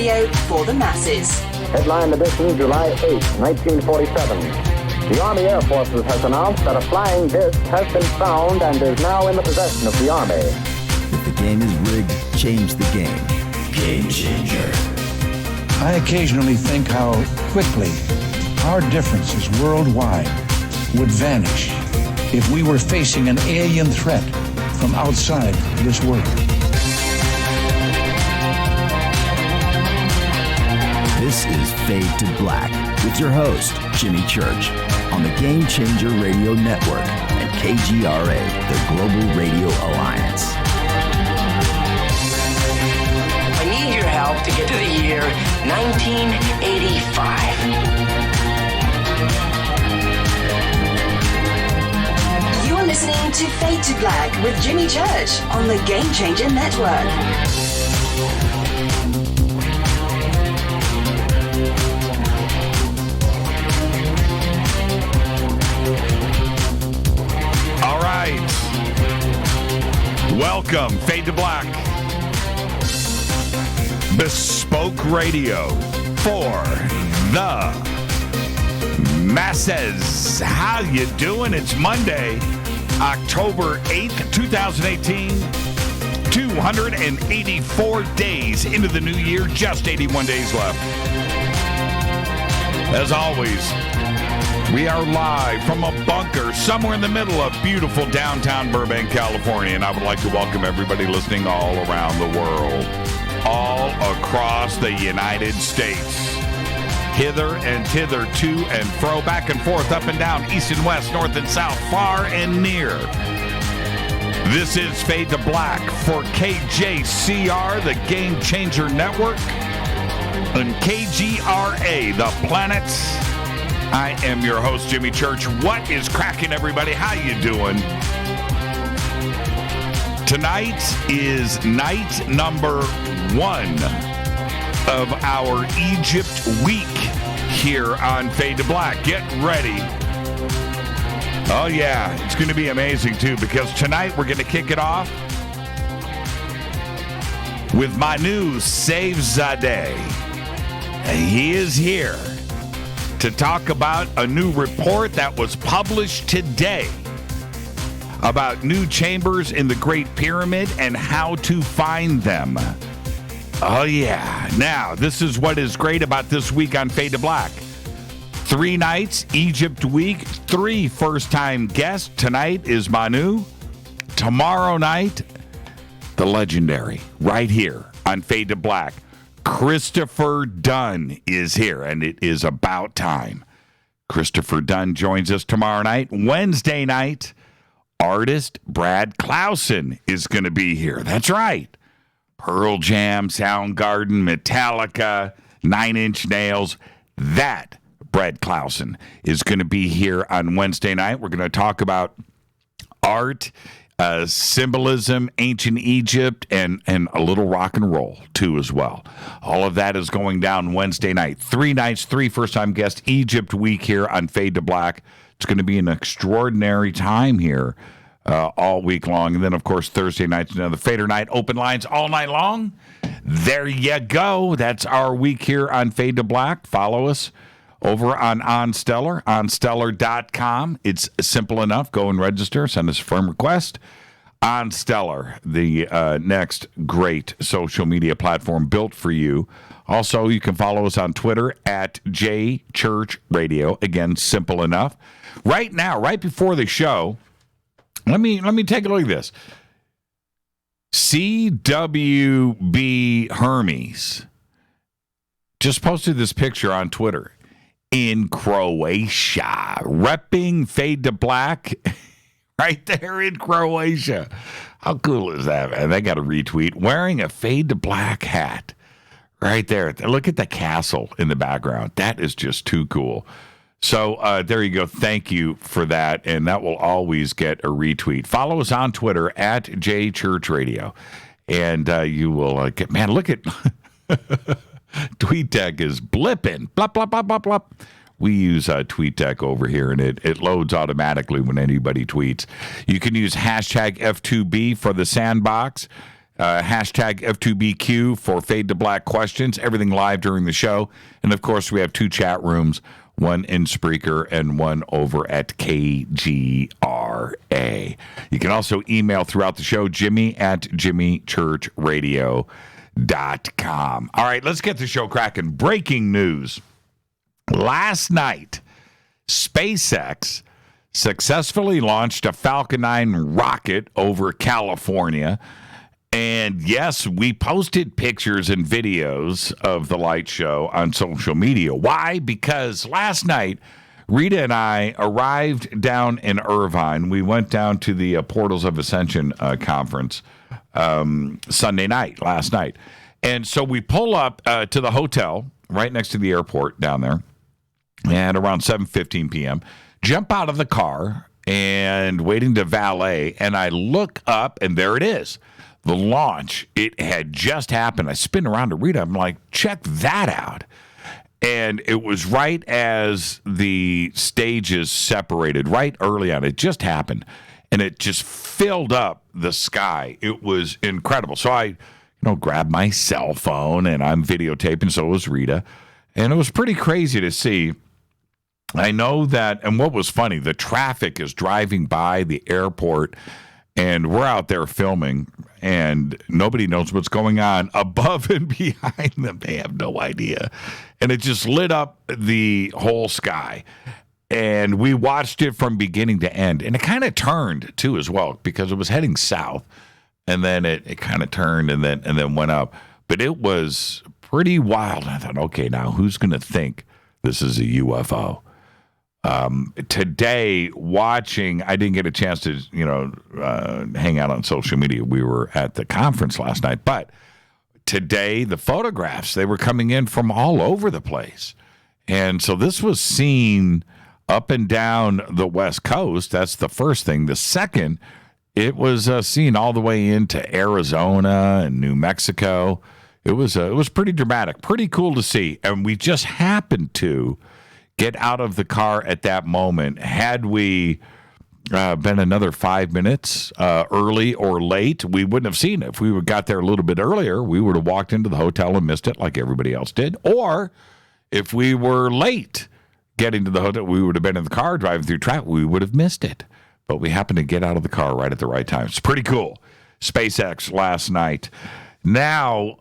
radio for the masses. Headline edition, July 8, 1947. The Army Air Forces has announced that a flying disc has been found and is now in the possession of the Army. If the game is rigged, change the game. Game changer. I occasionally think how quickly our differences worldwide would vanish if we were facing an alien threat from outside this world. This is Fade to Black with your host, Jimmy Church, on the Game Changer Radio Network and KGRA, the Global Radio Alliance. I need your help to get to the year 1985. You're listening to Fade to Black with Jimmy Church on the Game Changer Network. All right. Welcome, Fade to Black. Bespoke radio for the masses. How you doing? It's Monday, October 8th, 2018. 284 days into the new year, just 81 days left. As always, we are live from a bunker somewhere in the middle of beautiful downtown Burbank, California, and I would like to welcome everybody listening all around the world, all across the United States, hither and thither, to and fro, back and forth, up and down, east and west, north and south, far and near. This is Fade to Black for KJCR, the Game Changer Network, and KGRA, the planets. I am your host, Jimmy Church. What is cracking, everybody? How you doing? Tonight is night number 1 of our Egypt week here on Fade to Black. Get ready. Oh, yeah. It's going to be amazing, too, because tonight we're going to kick it off with Manu Seyfzadeh. He is here to talk about a new report that was published today about new chambers in the Great Pyramid and how to find them. Oh, yeah. Now, this is what is great about this week on Fade to Black. 3 nights, Egypt week, 3 first-time guests. Tonight is Manu. Tomorrow night, the legendary, right here on Fade to Black, Christopher Dunn is here, and it is about time. Christopher Dunn joins us tomorrow night. Wednesday night, artist Brad Clausen is going to be here. That's right. Pearl Jam, Soundgarden, Metallica, 9 Inch Nails. That Brad Clausen is going to be here on Wednesday night. We're going to talk about art, symbolism, ancient Egypt, and a little rock and roll, too, as well. All of that is going down Wednesday night. 3 nights, 3 first-time guests, Egypt week here on Fade to Black. It's going to be an extraordinary time here all week long. And then, of course, Thursday night's another Fader night. Open lines all night long. There you go. That's our week here on Fade to Black. Follow us over on OnStellar, onstellar.com. It's simple enough. Go and register. Send us a firm request. OnStellar, the next great social media platform built for you. Also, you can follow us on Twitter at JChurchRadio. Again, simple enough. Right now, right before the show, let me take a look at this. CWB Hermes just posted this picture on Twitter. In Croatia, repping Fade to Black right there in Croatia. How cool is that, man? They got a retweet wearing a Fade to Black hat right there. Look at the castle in the background. That is just too cool. So there you go. Thank you for that, and that will always get a retweet. Follow us on Twitter at JChurchRadio, and you will get, man, look at TweetDeck is blipping. Blop, blop, blop, blop, blop. We use TweetDeck over here, and it loads automatically when anybody tweets. You can use hashtag F2B for the sandbox. Hashtag F2BQ for Fade to Black questions. Everything live during the show. And, of course, we have 2 chat rooms, one in Spreaker and one over at KGRA. You can also email throughout the show, jimmy@jimmychurchradio.com. All right, let's get the show cracking. Breaking news. Last night, SpaceX successfully launched a Falcon 9 rocket over California. And yes, we posted pictures and videos of the light show on social media. Why? Because last night, Rita and I arrived down in Irvine. We went down to the Portals of Ascension conference Sunday night, last night. And so we pull up to the hotel right next to the airport down there at around 7:15 p.m., jump out of the car and waiting to valet, and I look up, and there it is. The launch, it had just happened. I spin around to Rita. I'm like, check that out. And it was right as the stages separated, right early on. It just happened. And it just filled up the sky. It was incredible. So I, grabbed my cell phone, and I'm videotaping. So was Rita. And it was pretty crazy to see. I know that, and what was funny, the traffic is driving by the airport, and we're out there filming, and nobody knows what's going on above and behind them. They have no idea. And it just lit up the whole sky. And we watched it from beginning to end. And it kind of turned, too, as well, because it was heading south. And then it kind of turned and then went up. But it was pretty wild. I thought, okay, now who's going to think this is a UFO? Today, watching, I didn't get a chance to, hang out on social media. We were at the conference last night, but today, the photographs, they were coming in from all over the place. And so this was seen up and down the West Coast. That's the first thing. The second, it was seen all the way into Arizona and New Mexico. It was pretty dramatic, pretty cool to see. And we just happened to get out of the car at that moment. Had we been another 5 minutes early or late, we wouldn't have seen it. If we got there a little bit earlier, we would have walked into the hotel and missed it like everybody else did. Or if we were late getting to the hotel, we would have been in the car driving through traffic. We would have missed it. But we happened to get out of the car right at the right time. It's pretty cool. SpaceX last night. Now,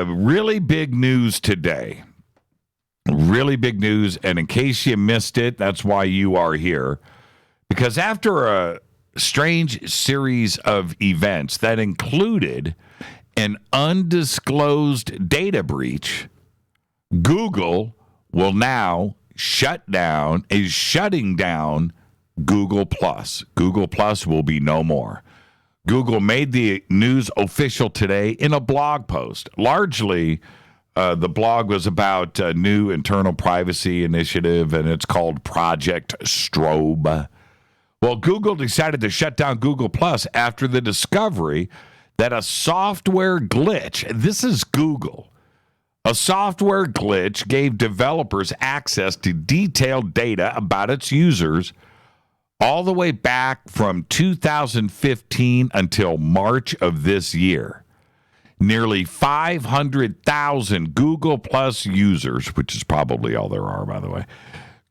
really big news today. Really big news, and in case you missed it, that's why you are here. Because after a strange series of events that included an undisclosed data breach, Google will now is shutting down Google+. Google+ will be no more. Google made the news official today in a blog post. Largely, the blog was about a new internal privacy initiative, and it's called Project Strobe. Well, Google decided to shut down Google+ after the discovery that a software glitch, this is Google, a software glitch gave developers access to detailed data about its users all the way back from 2015 until March of this year. Nearly 500,000 Google Plus users, which is probably all there are, by the way,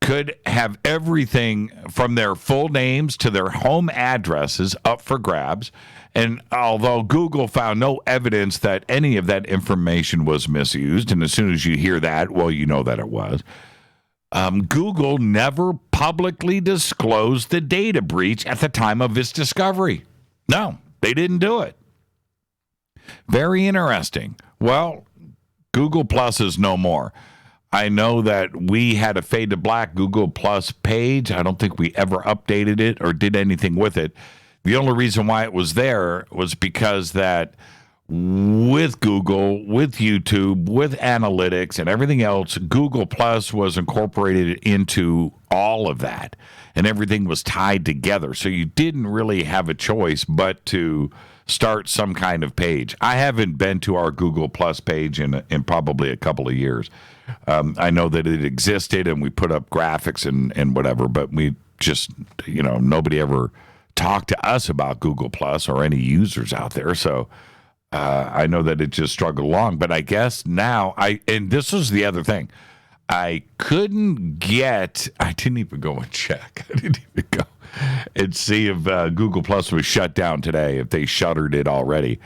could have everything from their full names to their home addresses up for grabs. And although Google found no evidence that any of that information was misused, and as soon as you hear that, well, you know that it was, Google never publicly disclosed the data breach at the time of its discovery. No, they didn't do it. Very interesting. Well, Google Plus is no more. I know that we had a Fade to Black Google Plus page. I don't think we ever updated it or did anything with it. The only reason why it was there was because that with Google, with YouTube, with analytics and everything else, Google Plus was incorporated into all of that, and everything was tied together. So you didn't really have a choice but to start some kind of page. I haven't been to our Google Plus page in probably a couple of years. I know that it existed, and we put up graphics and whatever, but we just, nobody ever talked to us about Google Plus or any users out there. So I know that it just struggled along, but I guess now and this was the other thing. I didn't even go and check. I didn't even go and see if Google Plus was shut down today, if they shuttered it already.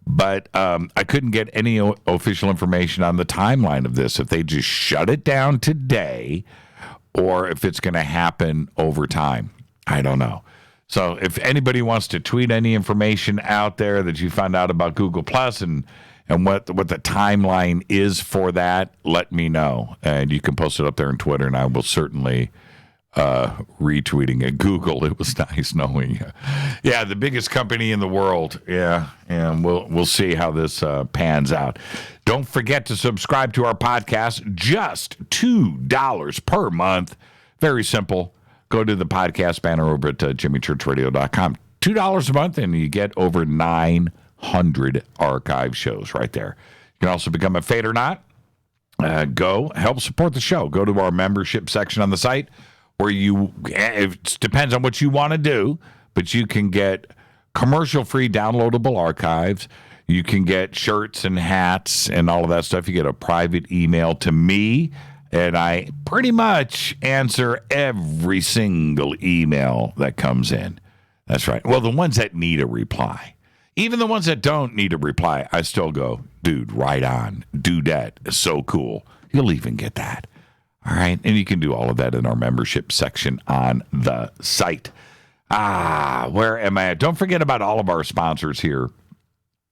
But I couldn't get any official information on the timeline of this, if they just shut it down today or if it's going to happen over time. I don't know. So if anybody wants to tweet any information out there that you found out about Google Plus and what the timeline is for that, let me know. And you can post it up there on Twitter, and I will certainly retweeting it. Google, it was nice knowing you. Yeah, the biggest company in the world. Yeah, and we'll see how this pans out. Don't forget to subscribe to our podcast. Just $2 per month. Very simple. Go to the podcast banner over at jimmychurchradio.com. $2 a month, and you get over 900 archive shows right there. You can also become a Fade or Not. Go help support the show. Go to our membership section on the site where it depends on what you want to do, but you can get commercial-free downloadable archives. You can get shirts and hats and all of that stuff. You get a private email to me, and I pretty much answer every single email that comes in. That's right. Well, the ones that need a reply. Even the ones that don't need a reply, I still go, dude, right on. Dudette is so cool. You'll even get that. All right? And you can do all of that in our membership section on the site. Where am I at? Don't forget about all of our sponsors here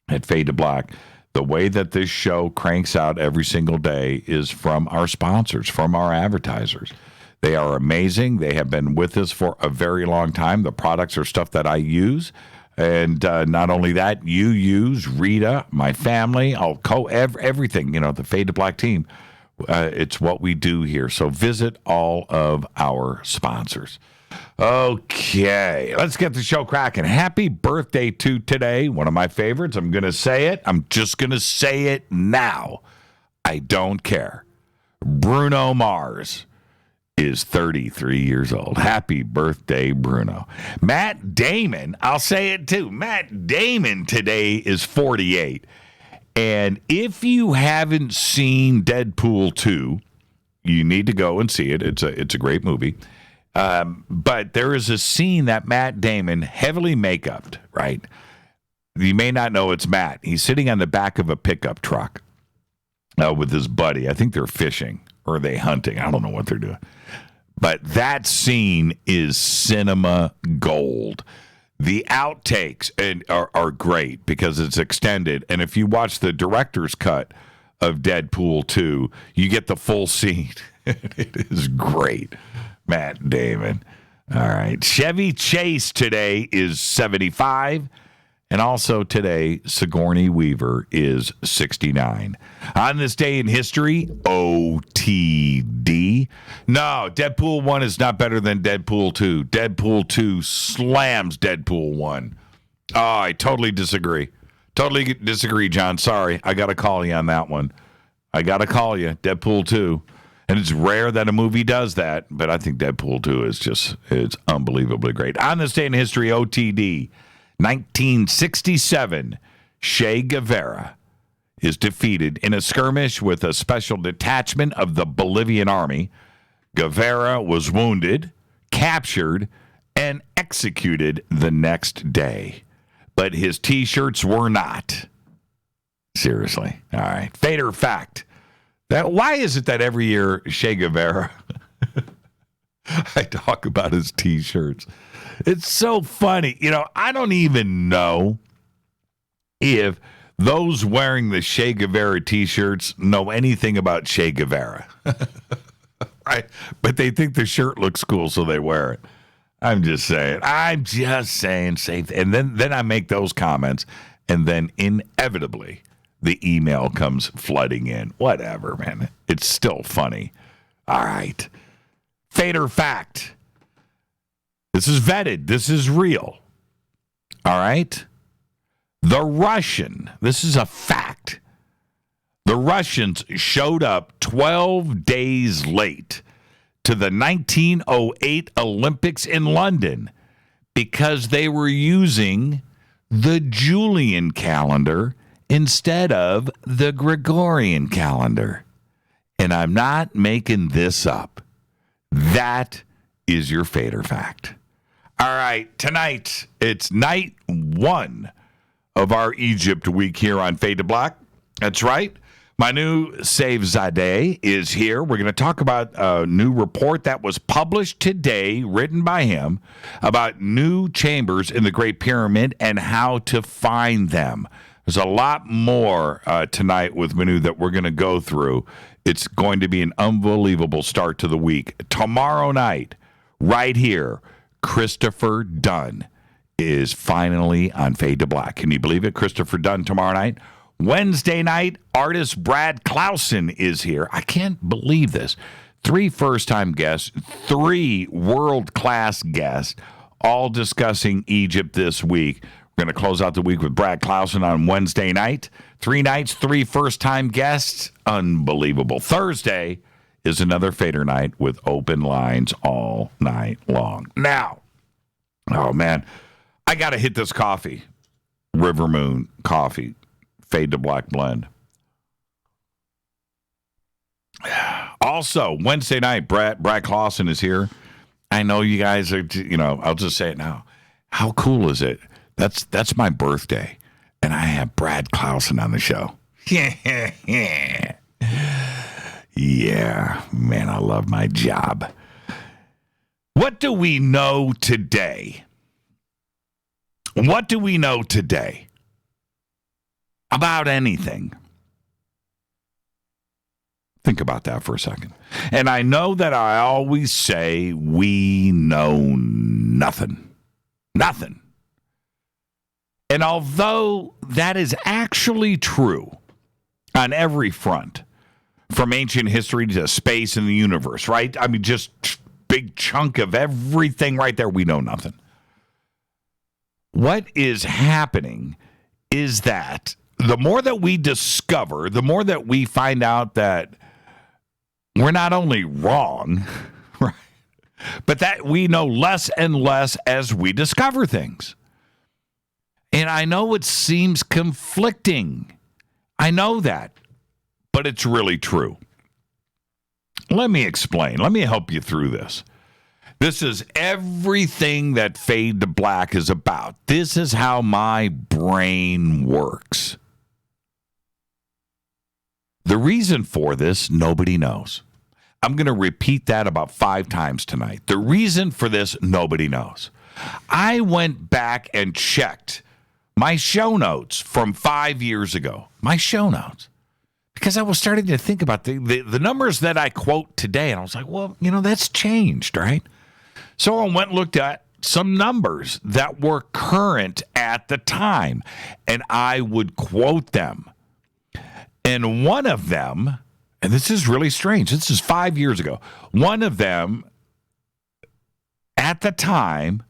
at Fade to Black. The way that this show cranks out every single day is from our sponsors, from our advertisers. They are amazing. They have been with us for a very long time. The products are stuff that I use. And not only that, you use, Rita, my family, everything, the Fade to Black team. It's what we do here. So visit all of our sponsors. Okay, let's get the show cracking. Happy birthday to today, one of my favorites. I'm going to say it. I'm just going to say it now. I don't care. Bruno Mars is 33 years old. Happy birthday, Bruno. Matt Damon, I'll say it too. Matt Damon today is 48. And if you haven't seen Deadpool 2, you need to go and see it. It's a great movie. But there is a scene that Matt Damon, heavily make-upped, right? You may not know it's Matt. He's sitting on the back of a pickup truck with his buddy. I think they're fishing or are they hunting? I don't know what they're doing. But that scene is cinema gold. The outtakes are great because it's extended. And if you watch the director's cut of Deadpool 2, you get the full scene. It is great. Matt Damon. All right. Chevy Chase today is 75. And also today, Sigourney Weaver is 69. On this day in history, OTD. No, Deadpool 1 is not better than Deadpool 2. Deadpool 2 slams Deadpool 1. Oh, I totally disagree. Totally disagree, John. Sorry. I got to call you on that one. I got to call you. Deadpool 2. And it's rare that a movie does that, but I think Deadpool 2 it's unbelievably great. On this day in history, OTD. 1967, Che Guevara is defeated in a skirmish with a special detachment of the Bolivian army. Guevara was wounded, captured, and executed the next day. But his T-shirts were not. Seriously. All right. Fate or fact. Why is it that every year Che Guevara, I talk about his T-shirts? It's so funny. I don't even know if those wearing the Che Guevara T-shirts know anything about Che Guevara. Right? But they think the shirt looks cool, so they wear it. I'm just saying, safe. And then I make those comments, and then inevitably the email comes flooding in. Whatever, man. It's still funny. All right. Fate or fact. This is vetted. This is real. All right? This is a fact. The Russians showed up 12 days late to the 1908 Olympics in London because they were using the Julian calendar instead of the Gregorian calendar. And I'm not making this up. That is your Fader fact. All right, tonight, it's night 1 of our Egypt week here on Fade to Black. That's right. Manu Seyfzadeh is here. We're going to talk about a new report that was published today, written by him, about new chambers in the Great Pyramid and how to find them. There's a lot more tonight with Manu that we're going to go through. It's going to be an unbelievable start to the week. Tomorrow night, right here, Christopher Dunn is finally on Fade to Black. Can you believe it? Christopher Dunn tomorrow night. Wednesday night, artist Brad Clausen is here. I can't believe this. 3 first-time guests, 3 world-class guests, all discussing Egypt this week. We're going to close out the week with Brad Clausen on Wednesday night. 3 nights, 3 first-time guests. Unbelievable. Thursday is another Fader night with open lines all night long. Now, oh, man, I got to hit this coffee. River Moon coffee. Fade to Black blend. Also, Wednesday night, Brad Clausen is here. I know you guys are, I'll just say it now. How cool is it? That's my birthday, and I have Brad Clausen on the show. Yeah, man, I love my job. What do we know today? What do we know today about anything? Think about that for a second. And I know that I always say we know nothing. Nothing. And although that is actually true on every front, from ancient history to space and the universe, right? I mean, just big chunk of everything right there, we know nothing. What is happening is that the more that we discover, the more that we find out that we're not only wrong, right, but that we know less and less as we discover things. And I know it seems conflicting. I know that, but it's really true. Let me explain. Let me help you through this. This is everything that Fade to Black is about. This is how my brain works. The reason for this, nobody knows. I'm going to repeat that about 5 times tonight. The reason for this, nobody knows. I went back and checked my show notes from 5 years ago. My show notes. Because I was starting to think about the numbers that I quote today, and I was like, well, that's changed, right? So I went and looked at some numbers that were current at the time, and I would quote them. And one of them, and this is really strange, this is 5 years ago, one of them at the time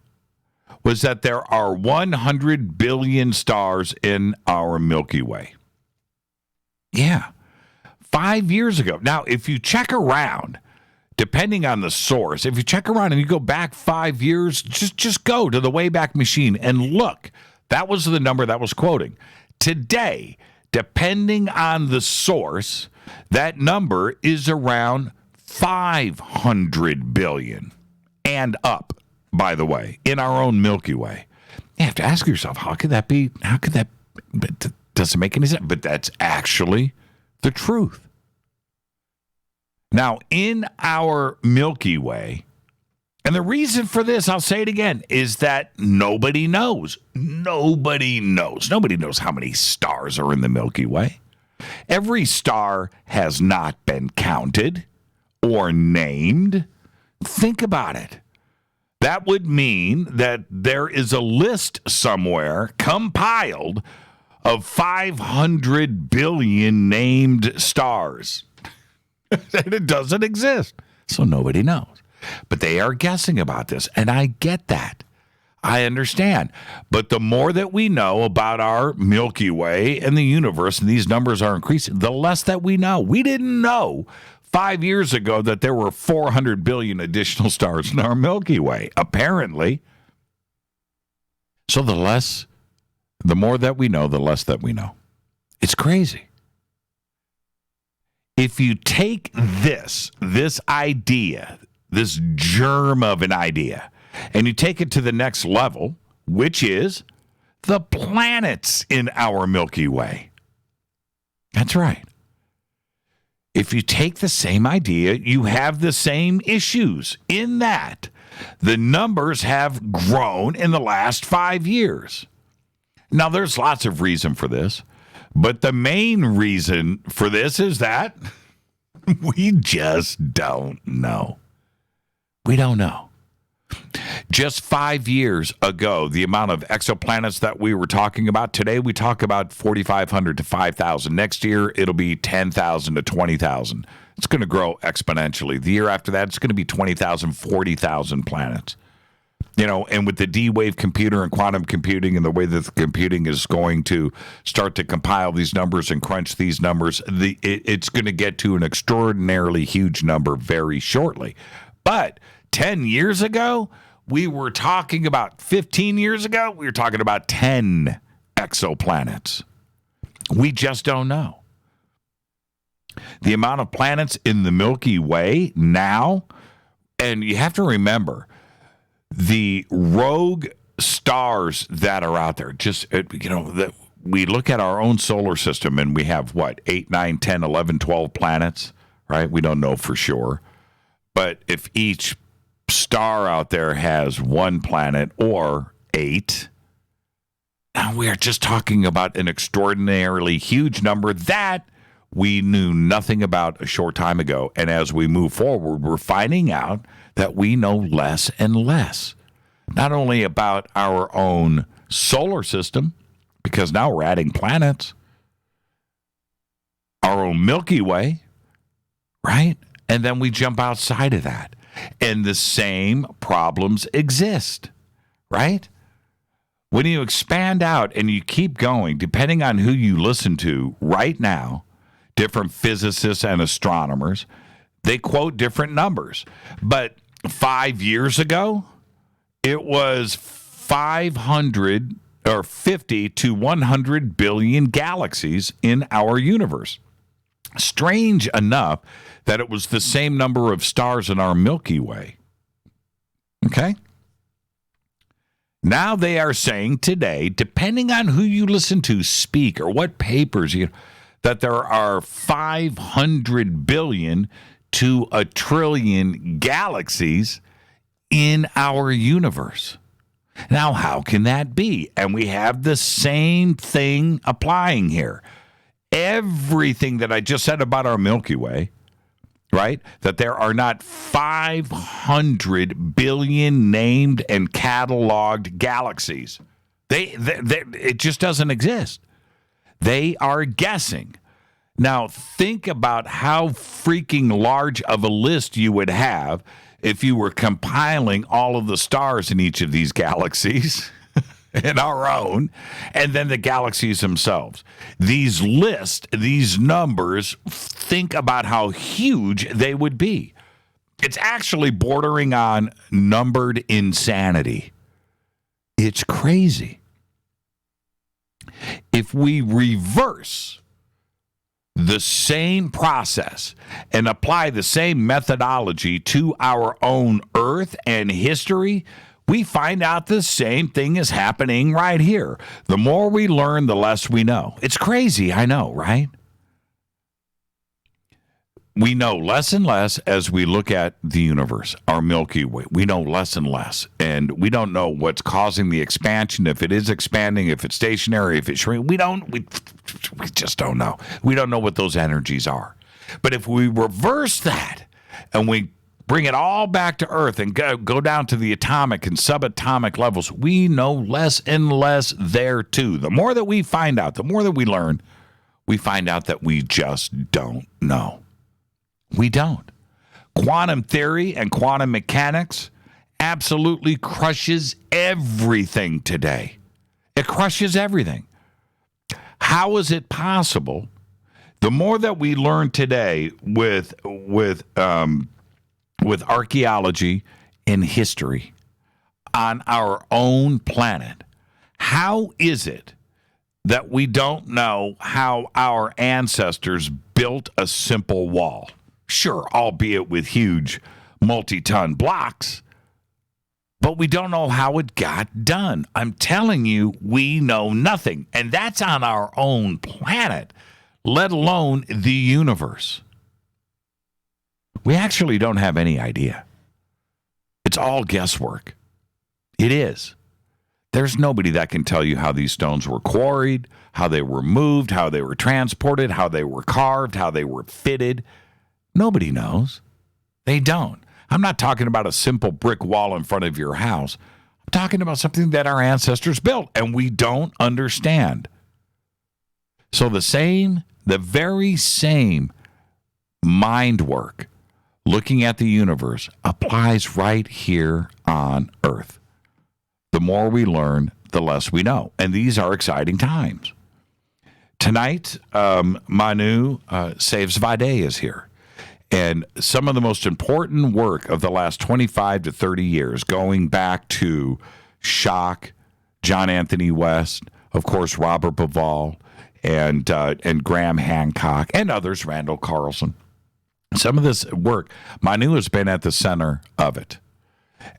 was that there are 100 billion stars in our Milky Way. Yeah. 5 years ago. Now, if you check around, depending on the source, if you check around and you go back 5 years, just go to the Wayback Machine and look. That was the number that was quoting. Today, depending on the source, that number is around 500 billion and up, by the way, in our own Milky Way. You have to ask yourself, how could that be? How could that? It doesn't make any sense. But that's actually the truth. Now, in our Milky Way, and the reason for this, I'll say it again, is that nobody knows. Nobody knows. Nobody knows how many stars are in the Milky Way. Every star has not been counted or named. Think about it. That would mean that there is a list somewhere compiled of 500 billion named stars. And it doesn't exist. So nobody knows. But they are guessing about this. And I get that. I understand. But the more that we know about our Milky Way and the universe, and these numbers are increasing, the less that we know. We didn't know 5 years ago that there were 400 billion additional stars in our Milky Way, apparently. So the more that we know, the less that we know. It's crazy. If you take this idea, this germ of an idea, and you take it to the next level, which is the planets in our Milky Way. That's right. If you take the same idea, you have the same issues in that the numbers have grown in the last 5 years. Now, there's lots of reason for this, but the main reason for this is that we just don't know. We don't know. Just 5 years ago, the amount of exoplanets that we were talking about, today we talk about 4,500 to 5,000. Next year, it'll be 10,000 to 20,000. It's going to grow exponentially. The year after that, it's going to be 20,000, 40,000 planets. You know, and with the D-Wave computer and quantum computing and the way that the computing is going to start to compile these numbers and crunch these numbers, it's going to get to an extraordinarily huge number very shortly. But 10 years ago, we were talking about 15 years ago, we were talking about 10 exoplanets. We just don't know. The amount of planets in the Milky Way now, and you have to remember, the rogue stars that are out there, that we look at our own solar system and we have, 8, 9, 10, 11, 12 planets, right? We don't know for sure. But if each star out there has one planet or 8, now we are just talking about an extraordinarily huge number that we knew nothing about a short time ago. And as we move forward, we're finding out that we know less and less, not only about our own solar system, because now we're adding planets, our own Milky Way, right? And then we jump outside of that. And the same problems exist, right? When you expand out and you keep going, depending on who you listen to right now, different physicists and astronomers, they quote different numbers. But 5 years ago, it was 500 or 50 to 100 billion galaxies in our universe. Strange enough that it was the same number of stars in our Milky Way. Okay? Now they are saying today, depending on who you listen to speak or what papers, that there are 500 billion to a trillion galaxies in our universe. Now, how can that be? And we have the same thing applying here. Everything that I just said about our Milky Way, right? That there are not 500 billion named and cataloged galaxies. It just doesn't exist. They are guessing. Now, think about how freaking large of a list you would have if you were compiling all of the stars in each of these galaxies and our own, and then the galaxies themselves. These lists, these numbers, think about how huge they would be. It's actually bordering on numbered insanity. It's crazy. If we reverse the same process and apply the same methodology to our own Earth and history, we find out the same thing is happening right here. The more we learn, the less we know. It's crazy, I know, right? We know less and less as we look at the universe, our Milky Way. We know less and less, and we don't know what's causing the expansion, if it is expanding, if it's stationary, if it's shrinking. We just don't know. We don't know what those energies are. But if we reverse that and we bring it all back to Earth and go down to the atomic and subatomic levels, we know less and less there too. The more that we find out, the more that we learn, we find out that we just don't know. We don't. Quantum theory and quantum mechanics absolutely crushes everything today. It crushes everything. How is it possible? The more that we learn today with archaeology and history on our own planet, how is it that we don't know how our ancestors built a simple wall. Sure, albeit with huge multi-ton blocks, but we don't know how it got done. I'm telling you, we know nothing. And that's on our own planet, let alone the universe. We actually don't have any idea. It's all guesswork. It is. There's nobody that can tell you how these stones were quarried, how they were moved, how they were transported, how they were carved, how they were fitted. Nobody knows. They don't. I'm not talking about a simple brick wall in front of your house. I'm talking about something that our ancestors built, and we don't understand. So the very same mind work looking at the universe applies right here on Earth. The more we learn, the less we know. And these are exciting times. Tonight, Manu Seyfzadeh is here. And some of the most important work of the last 25 to 30 years, going back to Schock, John Anthony West, of course, Robert Bauval, and Graham Hancock, and others, Randall Carlson. Some of this work, Manu has been at the center of it.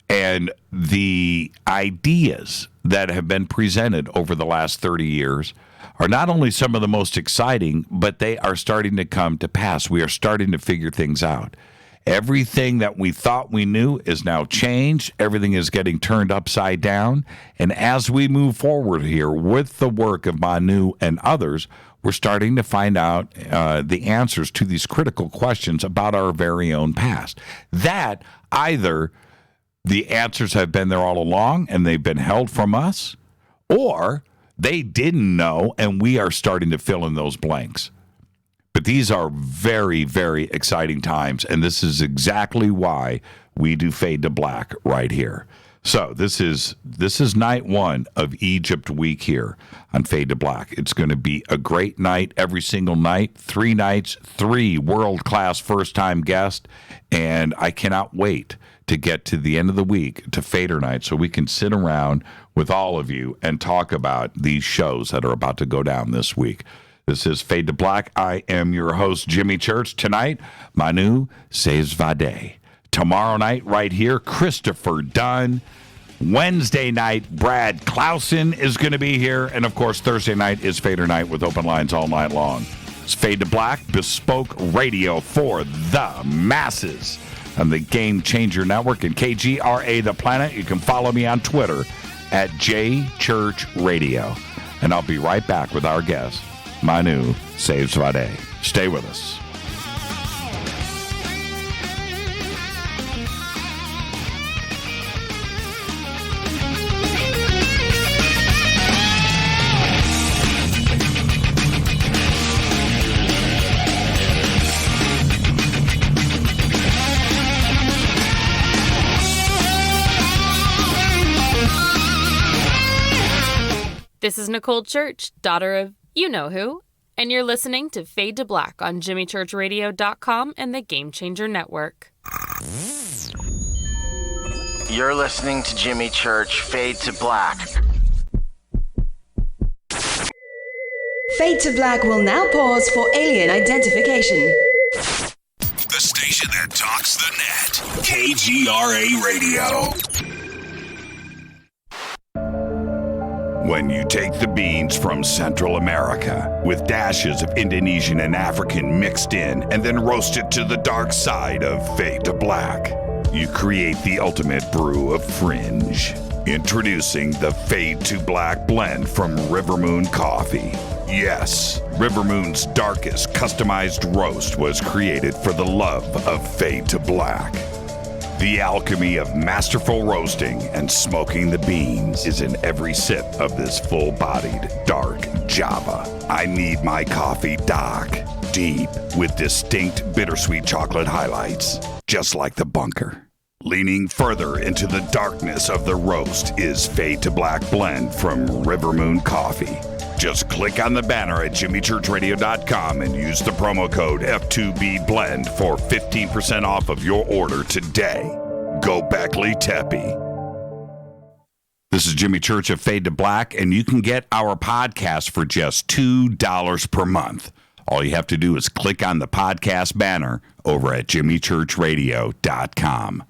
And the ideas that have been presented over the last 30 years are not only some of the most exciting, but they are starting to come to pass. We are starting to figure things out. Everything that we thought we knew is now changed. Everything is getting turned upside down. And as we move forward here with the work of Manu and others, we're starting to find out the answers to these critical questions about our very own past. That either the answers have been there all along and they've been held from us, or they didn't know and we are starting to fill in those blanks. But these are very, very exciting times, and this is exactly why we do Fade to Black right here. So this is night one of Egypt week here on Fade to Black. It's going to be a great night every single night, 3 nights, 3 world-class first-time guests, and I cannot wait to get to the end of the week to Fader Night so we can sit around with all of you and talk about these shows that are about to go down this week. This is Fade to Black. I am your host, Jimmy Church. Tonight, Manu Seyfzadeh. Tomorrow night, right here, Christopher Dunn. Wednesday night, Brad Clausen is going to be here. And, of course, Thursday night is Fader Night with open lines all night long. It's Fade to Black, bespoke radio for the masses on the Game Changer Network and KGRA The Planet. You can follow me on Twitter at JChurchRadio. And I'll be right back with our guest, Manu Seyfzadeh. Stay with us. This is Nicole Church, daughter of you-know-who, and you're listening to Fade to Black on JimmyChurchRadio.com and the Game Changer Network. You're listening to Jimmy Church, Fade to Black. Fade to Black will now pause for alien identification. The station that talks the net. KGRA Radio. When you take the beans from Central America with dashes of Indonesian and African mixed in and then roast it to the dark side of Fade to Black, you create the ultimate brew of fringe. Introducing the Fade to Black blend from River Moon Coffee. Yes, River Moon's darkest customized roast was created for the love of Fade to Black. The alchemy of masterful roasting and smoking the beans is in every sip of this full-bodied, dark Java. I need my coffee dark, deep, with distinct bittersweet chocolate highlights, just like the bunker. Leaning further into the darkness of the roast is Fade to Black blend from River Moon Coffee. Just click on the banner at JimmyChurchRadio.com and use the promo code F2BBLEND for 15% off of your order today. Go Beckley Tepe. This is Jimmy Church of Fade to Black, and you can get our podcast for just $2 per month. All you have to do is click on the podcast banner over at jimmychurchradio.com.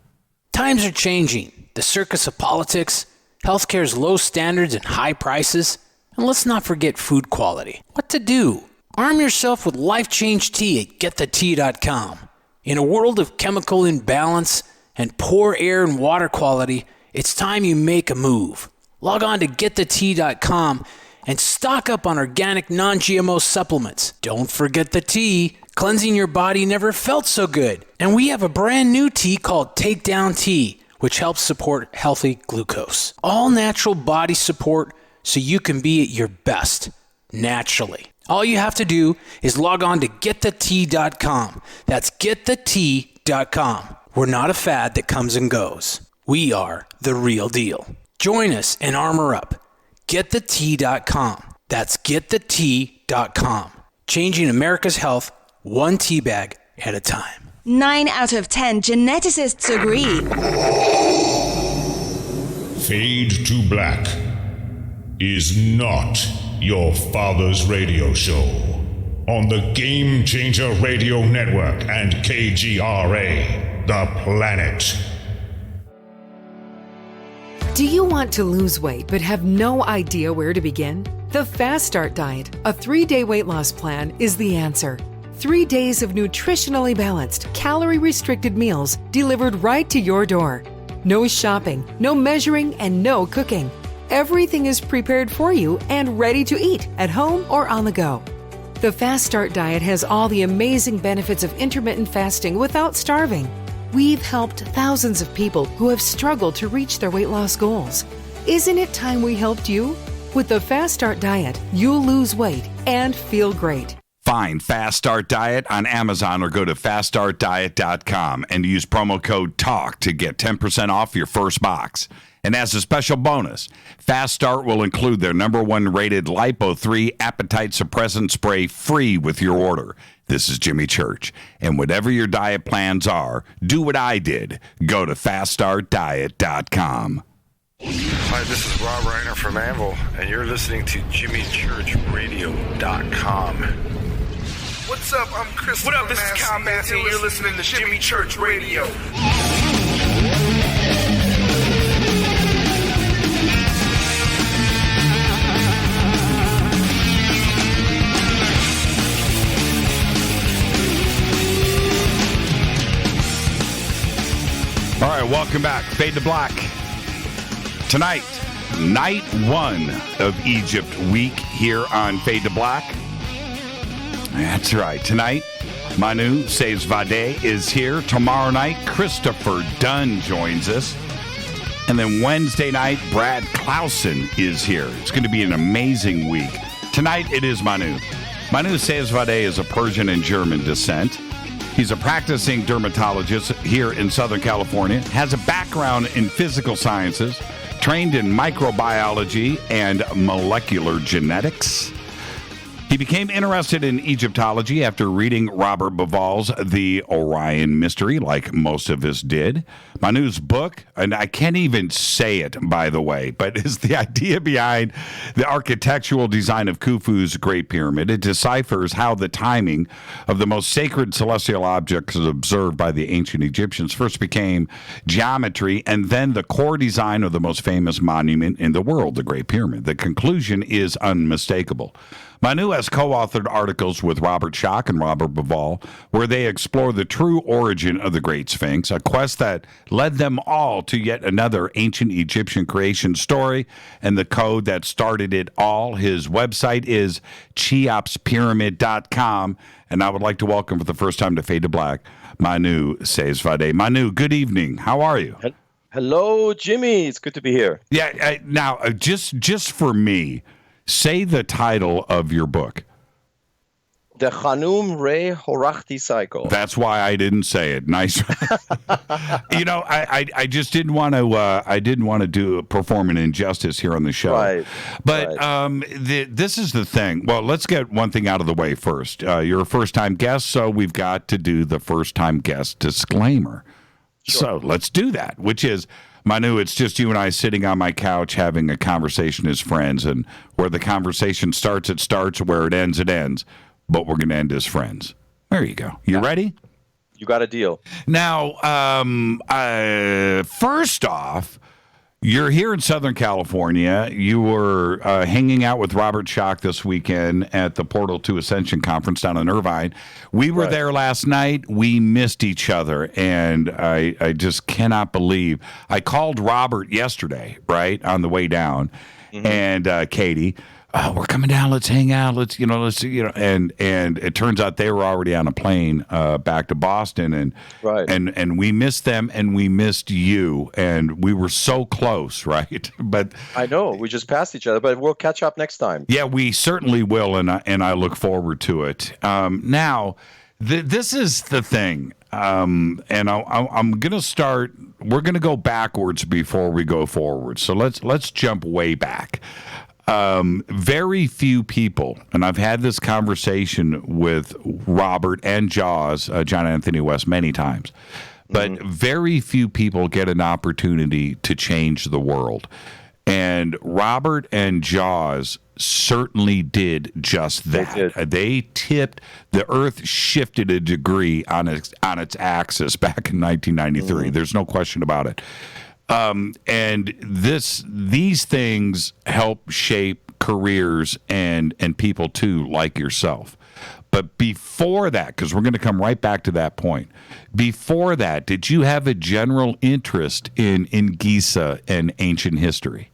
Times are changing. The circus of politics, healthcare's low standards and high prices, and let's not forget food quality. What to do? Arm yourself with Life Change Tea at getthetea.com. In a world of chemical imbalance and poor air and water quality, it's time you make a move. Log on to getthetea.com and stock up on organic non-GMO supplements. Don't forget the tea. Cleansing your body never felt so good. And we have a brand new tea called Takedown Tea, which helps support healthy glucose. All natural body support so you can be at your best, naturally. All you have to do is log on to getthetea.com. That's getthetea.com. We're not a fad that comes and goes. We are the real deal. Join us and armor up. Getthetea.com. That's getthetea.com. Changing America's health one tea bag at a time. 9 out of 10 geneticists agree. Fade to Black is not your father's radio show on the Game Changer Radio Network and KGRA, The Planet. Do you want to lose weight but have no idea where to begin? The Fast Start Diet, a 3-day weight loss plan, is the answer. 3 days of nutritionally balanced, calorie-restricted meals delivered right to your door. No shopping, no measuring, and no cooking. Everything is prepared for you and ready to eat at home or on the go. The Fast Start Diet has all the amazing benefits of intermittent fasting without starving. We've helped thousands of people who have struggled to reach their weight loss goals. Isn't it time we helped you? With the Fast Start Diet, you'll lose weight and feel great. Find Fast Start Diet on Amazon or go to faststartdiet.com and use promo code TALK to get 10% off your first box. And as a special bonus, Fast Start will include their #1 rated Lipo3 appetite suppressant spray free with your order. This is Jimmy Church. And whatever your diet plans are, do what I did. Go to faststartdiet.com. Hi, this is Rob Reiner from Anvil, and you're listening to JimmyChurchRadio.com. What's up? I'm Chris. What up? This is Kyle Massey, and you're listening to Jimmy Church Radio. All right, welcome back. Fade to Black. Tonight, night 1 of Egypt week here on Fade to Black. That's right. Tonight, Manu Seyfzadeh is here. Tomorrow night, Christopher Dunn joins us. And then Wednesday night, Brad Clausen is here. It's going to be an amazing week. Tonight, it is Manu. Manu Seyfzadeh is of Persian and German descent. He's a practicing dermatologist here in Southern California, has a background in physical sciences, trained in microbiology and molecular genetics. He became interested in Egyptology after reading Robert Bauval's The Orion Mystery, like most of us did. Manu's book, and I can't even say it, by the way, but is the idea behind the architectural design of Khufu's Great Pyramid. It deciphers how the timing of the most sacred celestial objects observed by the ancient Egyptians first became geometry and then the core design of the most famous monument in the world, the Great Pyramid. The conclusion is unmistakable. Manu has co-authored articles with Robert Schoch and Robert Bauval, where they explore the true origin of the Great Sphinx, a quest that led them all to yet another ancient Egyptian creation story and the code that started it all. His website is cheopspyramid.com, and I would like to welcome for the first time to Fade to Black, Manu Seyfzadeh. Manu, good evening. How are you? Hello, Jimmy. It's good to be here. Yeah, now, just for me, say the title of your book. The Hanum Re Horachti Cycle. That's why I didn't say it. Nice. You know, I just didn't want to. I didn't want to perform an injustice here on the show. Right. But this is the thing. Well, let's get one thing out of the way first. You're a first-time guest, so we've got to do the first-time guest disclaimer. So let's do that, which is, Manu, it's just you and I sitting on my couch having a conversation as friends, and where the conversation starts, it starts. Where it ends, but we're going to end as friends. There you go. You ready? You got a deal. Now, first off, you're here in Southern California. You were hanging out with Robert Schoch this weekend at the Portal to Ascension conference down in Irvine. We were there last night. We missed each other, and I just cannot believe. I called Robert yesterday, right, on the way down, and Katie, we're coming down. Let's hang out. And it turns out they were already on a plane back to Boston, and we missed them, and we missed you, and we were so close, right? But I know we just passed each other, but we'll catch up next time. Yeah, we certainly will, and I look forward to it. Now, this is the thing, and I'm going to start. We're going to go backwards before we go forward. So let's jump way back. Very few people, and I've had this conversation with Robert and Jaws, John Anthony West, many times, but very few people get an opportunity to change the world. And Robert and Jaws certainly did just that. They tipped, the Earth shifted a degree on its axis back in 1993. There's no question about it. And these things help shape careers and people too, like yourself. But before that, because we're going to come right back to that point, before that, did you have a general interest in Giza and ancient history?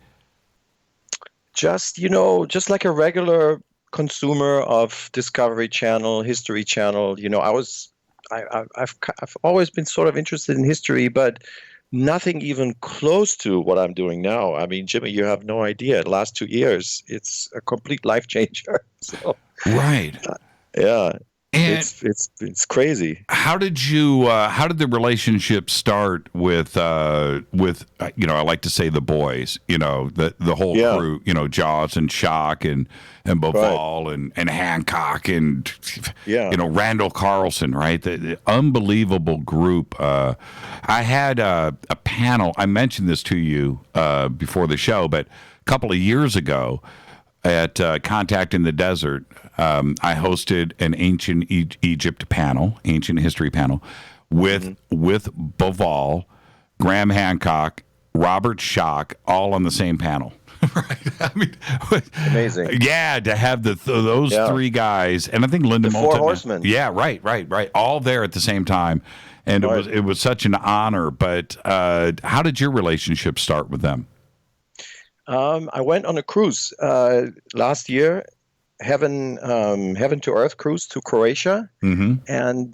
Just like a regular consumer of Discovery Channel, History Channel, I've always been sort of interested in history, but nothing even close to what I'm doing now. I mean, Jimmy, you have no idea. The last 2 years, it's a complete life changer. So, right. Yeah. And it's crazy. How did the relationship start with I like to say the boys, the whole crew, Jaws and Schoch and Bovall and Hancock and Randall Carlson, right? The unbelievable group. I had a panel. I mentioned this to you before the show, but a couple of years ago at Contact in the Desert, I hosted an ancient Egypt panel, ancient history panel, with Bovall, Graham Hancock, Robert Schoch, all on the same panel. Right? I mean, amazing. Yeah, to have those three guys, and I think Linda Moulton. 4 horsemen. Yeah, right, all there at the same time, and it was such an honor. But how did your relationship start with them? I went on a cruise last year, Heaven to Earth cruise to Croatia, and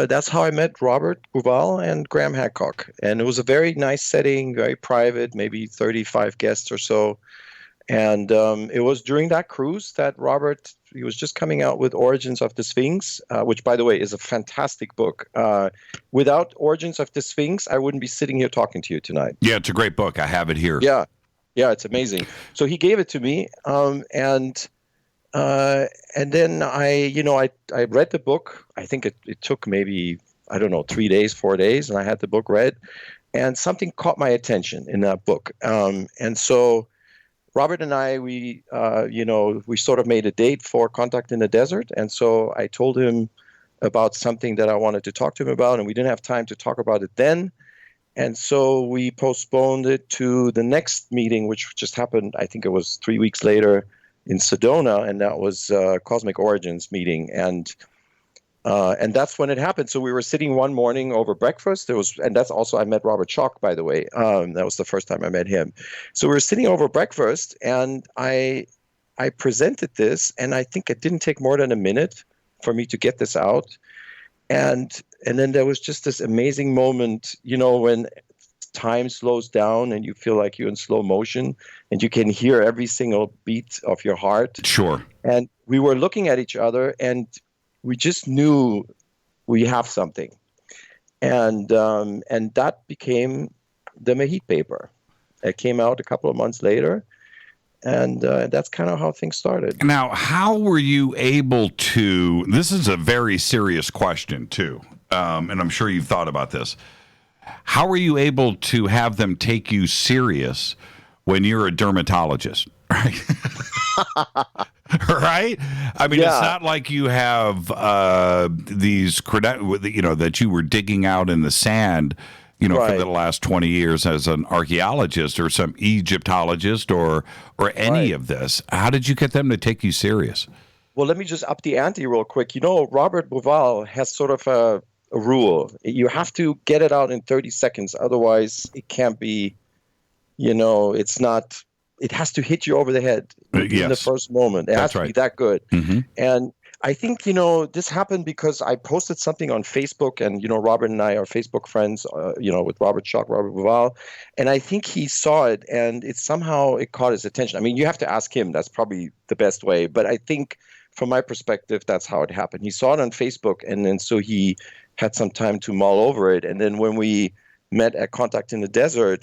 that's how I met Robert Bovall and Graham Hancock. And it was a very nice setting, very private, maybe 35 guests or so. And it was during that cruise that Robert, he was just coming out with Origins of the Sphinx, which, by the way, is a fantastic book. Without Origins of the Sphinx, I wouldn't be sitting here talking to you tonight. Yeah, it's a great book. I have it here. Yeah, it's amazing. So he gave it to me, and then I read the book. I think it took maybe, 3 days, 4 days, and I had the book read, and something caught my attention in that book. And so Robert and I, we sort of made a date for Contact in the Desert, and so I told him about something that I wanted to talk to him about, and we didn't have time to talk about it then. And so we postponed it to the next meeting, which just happened, I think it was 3 weeks later in Sedona, and that was Cosmic Origins meeting. And that's when it happened. So we were sitting one morning over breakfast. And that's also, I met Robert Schoch, by the way. That was the first time I met him. So we were sitting over breakfast, and I presented this, and I think it didn't take more than a minute for me to get this out. And then there was just this amazing moment, when time slows down and you feel like you're in slow motion and you can hear every single beat of your heart. Sure. And we were looking at each other and we just knew we have something. And that became the Mahit paper. It came out a couple of months later. And that's kind of how things started. Now, how were you able to, this is a very serious question too, and I'm sure you've thought about this. how are you able to have them take you serious when you're a dermatologist, right? Right? I mean, it's not like you have these that you were digging out in the sand, for the last 20 years as an archaeologist or some Egyptologist or any of this. How did you get them to take you serious? Well, let me just up the ante real quick. Robert Bauval has sort of a rule. You have to get it out in 30 seconds. Otherwise, it can't be, it's not, it has to hit you over the head in the first moment. It has to be that good. Mm-hmm. And I think, this happened because I posted something on Facebook, and, Robert and I are Facebook friends, with Robert Bauval. And I think he saw it, and it caught his attention. I mean, you have to ask him. That's probably the best way. But I think from my perspective, that's how it happened. He saw it on Facebook, and then so he had some time to mull over it. And then when we met at Contact in the Desert,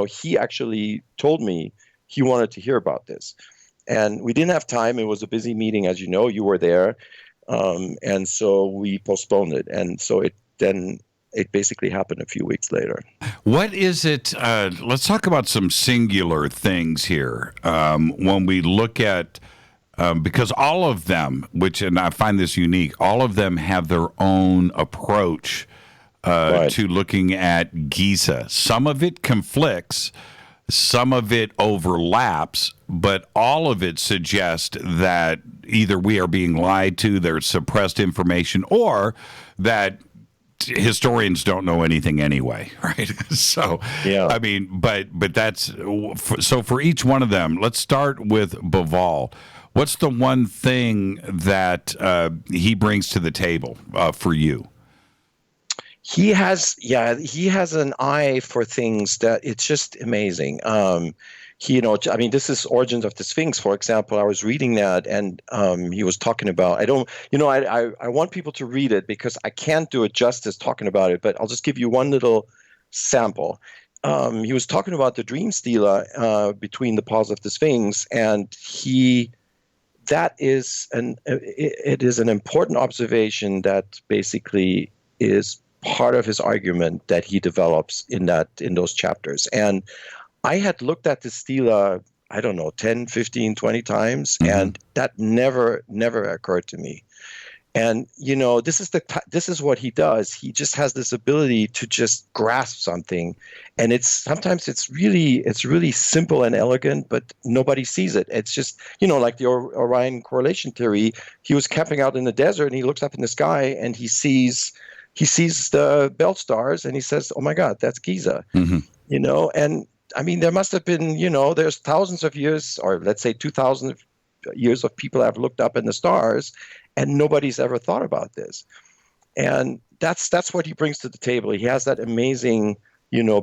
he actually told me he wanted to hear about this. And we didn't have time. It was a busy meeting, as you know. You were there. And so we postponed it. And so it basically happened a few weeks later. What is it? Let's talk about some singular things here. When we look at, because all of them, and I find this unique, all of them have their own approach to looking at Giza. Some of it conflicts. Some of it overlaps, but all of it suggests that either we are being lied to, there's suppressed information, or that historians don't know anything anyway, right? So, I mean, but that's, so for each one of them, let's start with Bauval. What's the one thing that he brings to the table for you? He has an eye for things that it's just amazing. This is Origins of the Sphinx, for example. I was reading that, and he was talking about, I want people to read it because I can't do it justice talking about it, but I'll just give you one little sample. He was talking about the dream stela between the paws of the Sphinx, and it is an important observation that basically is part of his argument that he develops in those chapters. And I had looked at the stela, 10, 15, 20 times, and that never occurred to me. And, this is what he does. He just has this ability to just grasp something. And sometimes it's really simple and elegant, but nobody sees it. It's just, like the Orion correlation theory. He was camping out in the desert, and he looks up in the sky, and he sees the belt stars, and he says, "Oh my God, that's Giza." And I mean, there must have been, there's thousands of years, or let's say 2,000 years of people have looked up in the stars, and nobody's ever thought about this. And that's what he brings to the table. He has that amazing,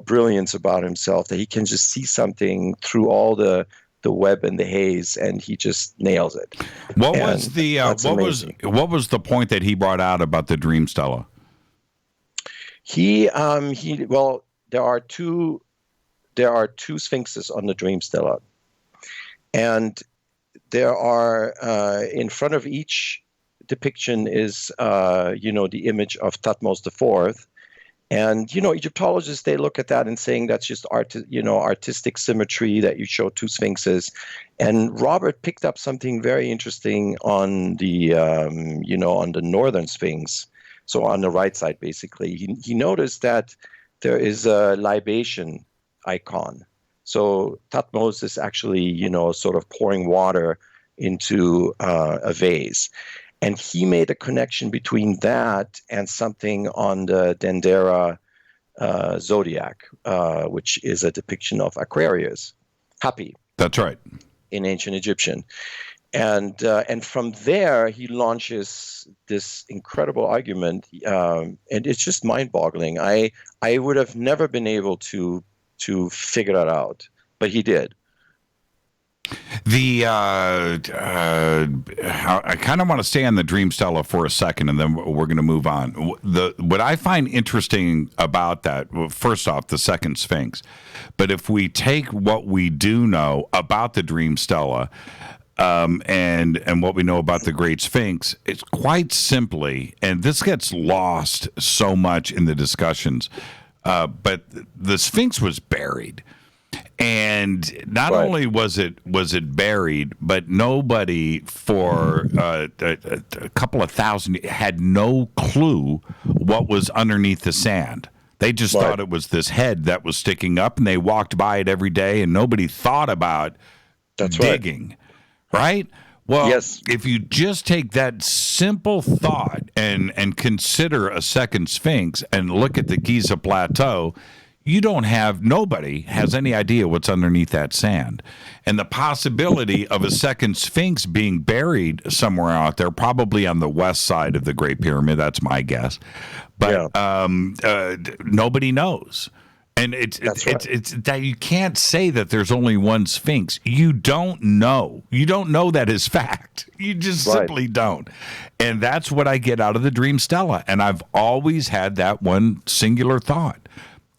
brilliance about himself, that he can just see something through all the web and the haze, and he just nails it. What was the point that he brought out about the dream stela? There are two sphinxes on the dream stela, and there are in front of each depiction is the image of Thutmose IV, and Egyptologists, they look at that and saying that's just artistic symmetry, that you show two sphinxes. And Robert picked up something very interesting on the on the northern sphinx. So on the right side, basically, he noticed that there is a libation icon. So Thutmose is actually, sort of pouring water into a vase. And he made a connection between that and something on the Dendera zodiac, which is a depiction of Aquarius, Hapi. That's right. In ancient Egyptian. And from there, he launches this incredible argument, and it's just mind-boggling. I would have never been able to figure that out, but he did. I kind of want to stay on the dream stela for a second, and then we're going to move on. What I find interesting about that, well, first off, the second Sphinx, but if we take what we do know about the dream stela, and what we know about the Great Sphinx, it's quite simply, and this gets lost so much in the discussions, but the Sphinx was buried. And not only was it buried, but nobody for a couple of thousand had no clue what was underneath the sand. They just thought it was this head that was sticking up, and they walked by it every day, and nobody thought about digging, right? Well, if you just take that simple thought and consider a second Sphinx and look at the Giza Plateau, nobody has any idea what's underneath that sand. And the possibility of a second Sphinx being buried somewhere out there, probably on the west side of the Great Pyramid, that's my guess. But nobody knows. And it's that you can't say that there's only one Sphinx. You don't know. You don't know that is fact. You just simply don't. And that's what I get out of the Dream Stella. And I've always had that one singular thought.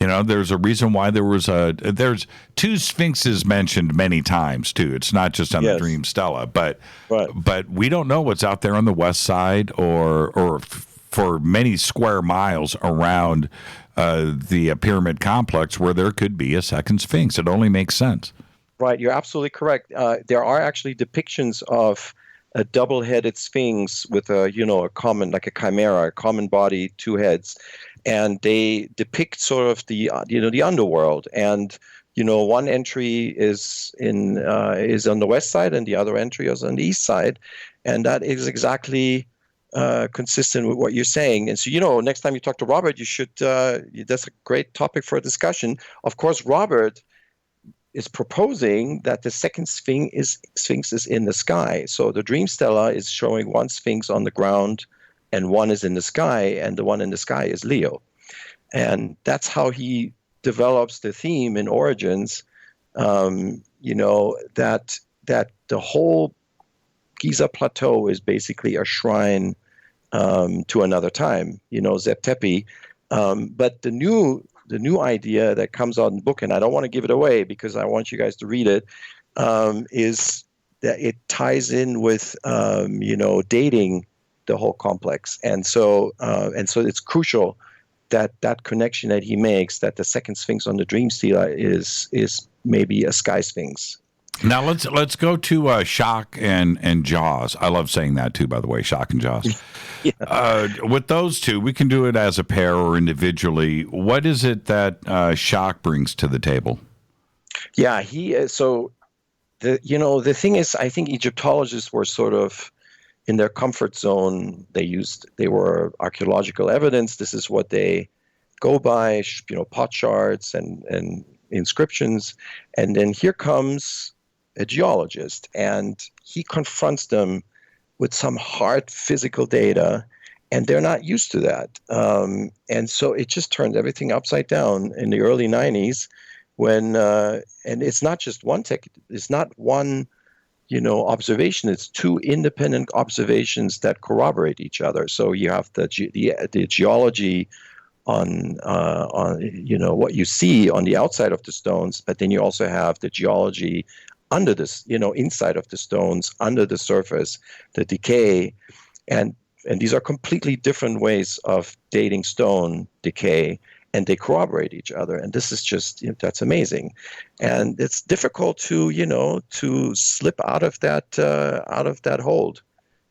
You know, there's a reason why there's two Sphinxes mentioned many times too. It's not just on the Dream Stella, but we don't know what's out there on the west side or for many square miles around the pyramid complex where there could be a second Sphinx. It only makes sense. Right, you're absolutely correct. There are actually depictions of a double-headed Sphinx with a common, like a chimera, a common body, two heads. And they depict sort of the the underworld, and one entry is on the west side, and the other entry is on the east side, and that is exactly consistent with what you're saying. And so next time you talk to Robert, you should. That's a great topic for a discussion. Of course, Robert is proposing that the second Sphinx is in the sky. So the Dream Stella is showing one Sphinx on the ground, and one is in the sky, and the one in the sky is Leo. And that's how he develops the theme in Origins, that the whole Giza Plateau is basically a shrine to another time, Zep Tepi. But the new idea that comes out in the book, and I don't want to give it away because I want you guys to read it, is that it ties in with, dating the whole complex. And so it's crucial that connection that he makes, that the second Sphinx on the Dream Stela is maybe a sky Sphinx. Now let's go to Shock and Jaws. I love saying that too, by the way, Shock and Jaws. With those two, we can do it as a pair or individually. What is it that Shock brings to the table? Yeah, the thing is, I think Egyptologists were sort of in their comfort zone. They were archaeological evidence. This is what they go by, pot shards and inscriptions. And then here comes a geologist, and he confronts them with some hard physical data, and they're not used to that. And so it just turned everything upside down in the early 90s when, and it's not just it's not one, observation. It's two independent observations that corroborate each other. So you have the geology on what you see on the outside of the stones, but then you also have the geology under this, inside of the stones, under the surface, the decay, and these are completely different ways of dating stone decay, and they corroborate each other. And this is just, that's amazing. And it's difficult to slip out of that hold,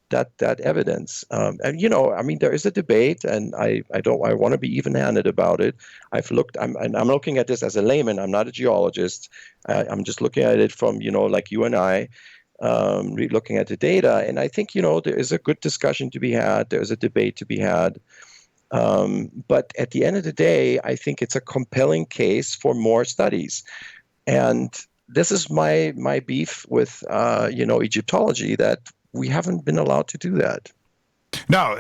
that evidence. And there is a debate, and I want to be even-handed about it. I'm looking at this as a layman. I'm not a geologist. I'm just looking at it from, like you and I, looking at the data. And I think, there is a good discussion to be had. There's a debate to be had. But at the end of the day, I think it's a compelling case for more studies. And this is my beef with, Egyptology, that we haven't been allowed to do that. No,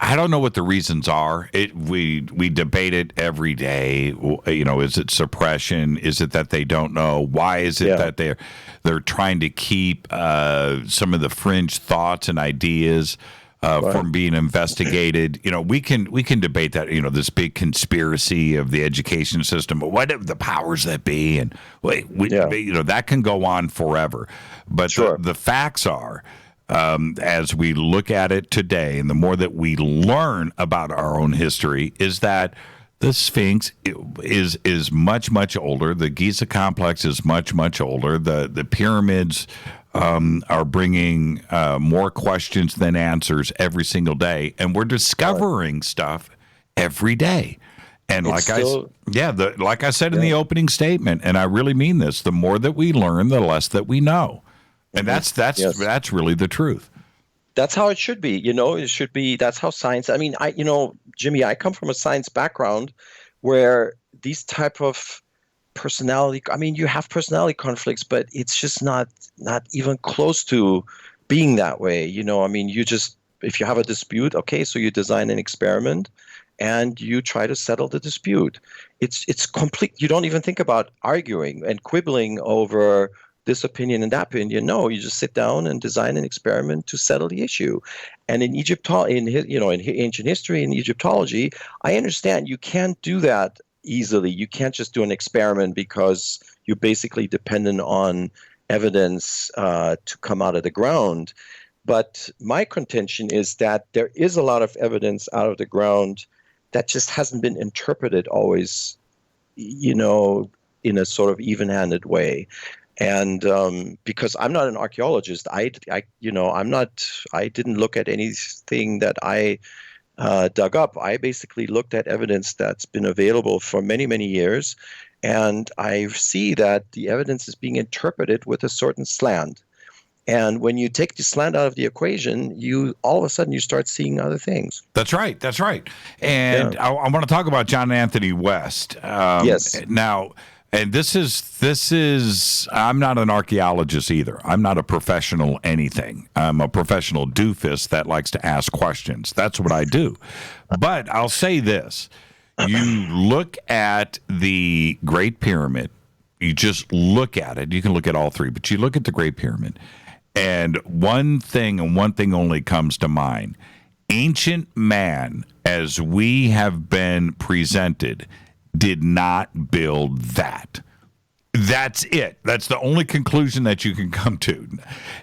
I don't know what the reasons are. We debate it every day. Is it suppression? Is it that they don't know? Why is it that they're trying to keep some of the fringe thoughts and ideas from being investigated? We can debate that. This big conspiracy of the education system. But what if the powers that be? And that can go on forever. But the facts are, as we look at it today, and the more that we learn about our own history, is that The Sphinx is much older. The Giza complex is much older. The pyramids are bringing more questions than answers every single day, and we're discovering stuff every day. And like I said in the opening statement, and I really mean this: the more that we learn, the less that we know, and that's really the truth. That's how it should be. It should be. That's how science. I mean, Jimmy, I come from a science background where these type of personality. I mean, you have personality conflicts, but it's just not even close to being that way. I mean, if you have a dispute, okay, so you design an experiment and you try to settle the dispute. It's complete. You don't even think about arguing and quibbling over this opinion and that opinion. No, you just sit down and design an experiment to settle the issue. And in in ancient history and Egyptology, I understand you can't do that easily. You can't just do an experiment because you're basically dependent on evidence to come out of the ground. But my contention is that there is a lot of evidence out of the ground that just hasn't been interpreted always, in a sort of even-handed way. And because I'm not an archaeologist, I didn't look at anything that I dug up. I basically looked at evidence that's been available for many years, and I see that the evidence is being interpreted with a certain slant. And when you take the slant out of the equation, all of a sudden you start seeing other things. That's right. And I want to talk about John Anthony West. Yes. Now. And this is, I'm not an archaeologist either. I'm not a professional anything. I'm a professional doofus that likes to ask questions. That's what I do. But I'll say this. You look at the Great Pyramid. You just look at it. You can look at all three, but you look at the Great Pyramid. And one thing and one thing only comes to mind. Ancient man, as we have been presented, did not build that. That's it. That's the only conclusion that you can come to.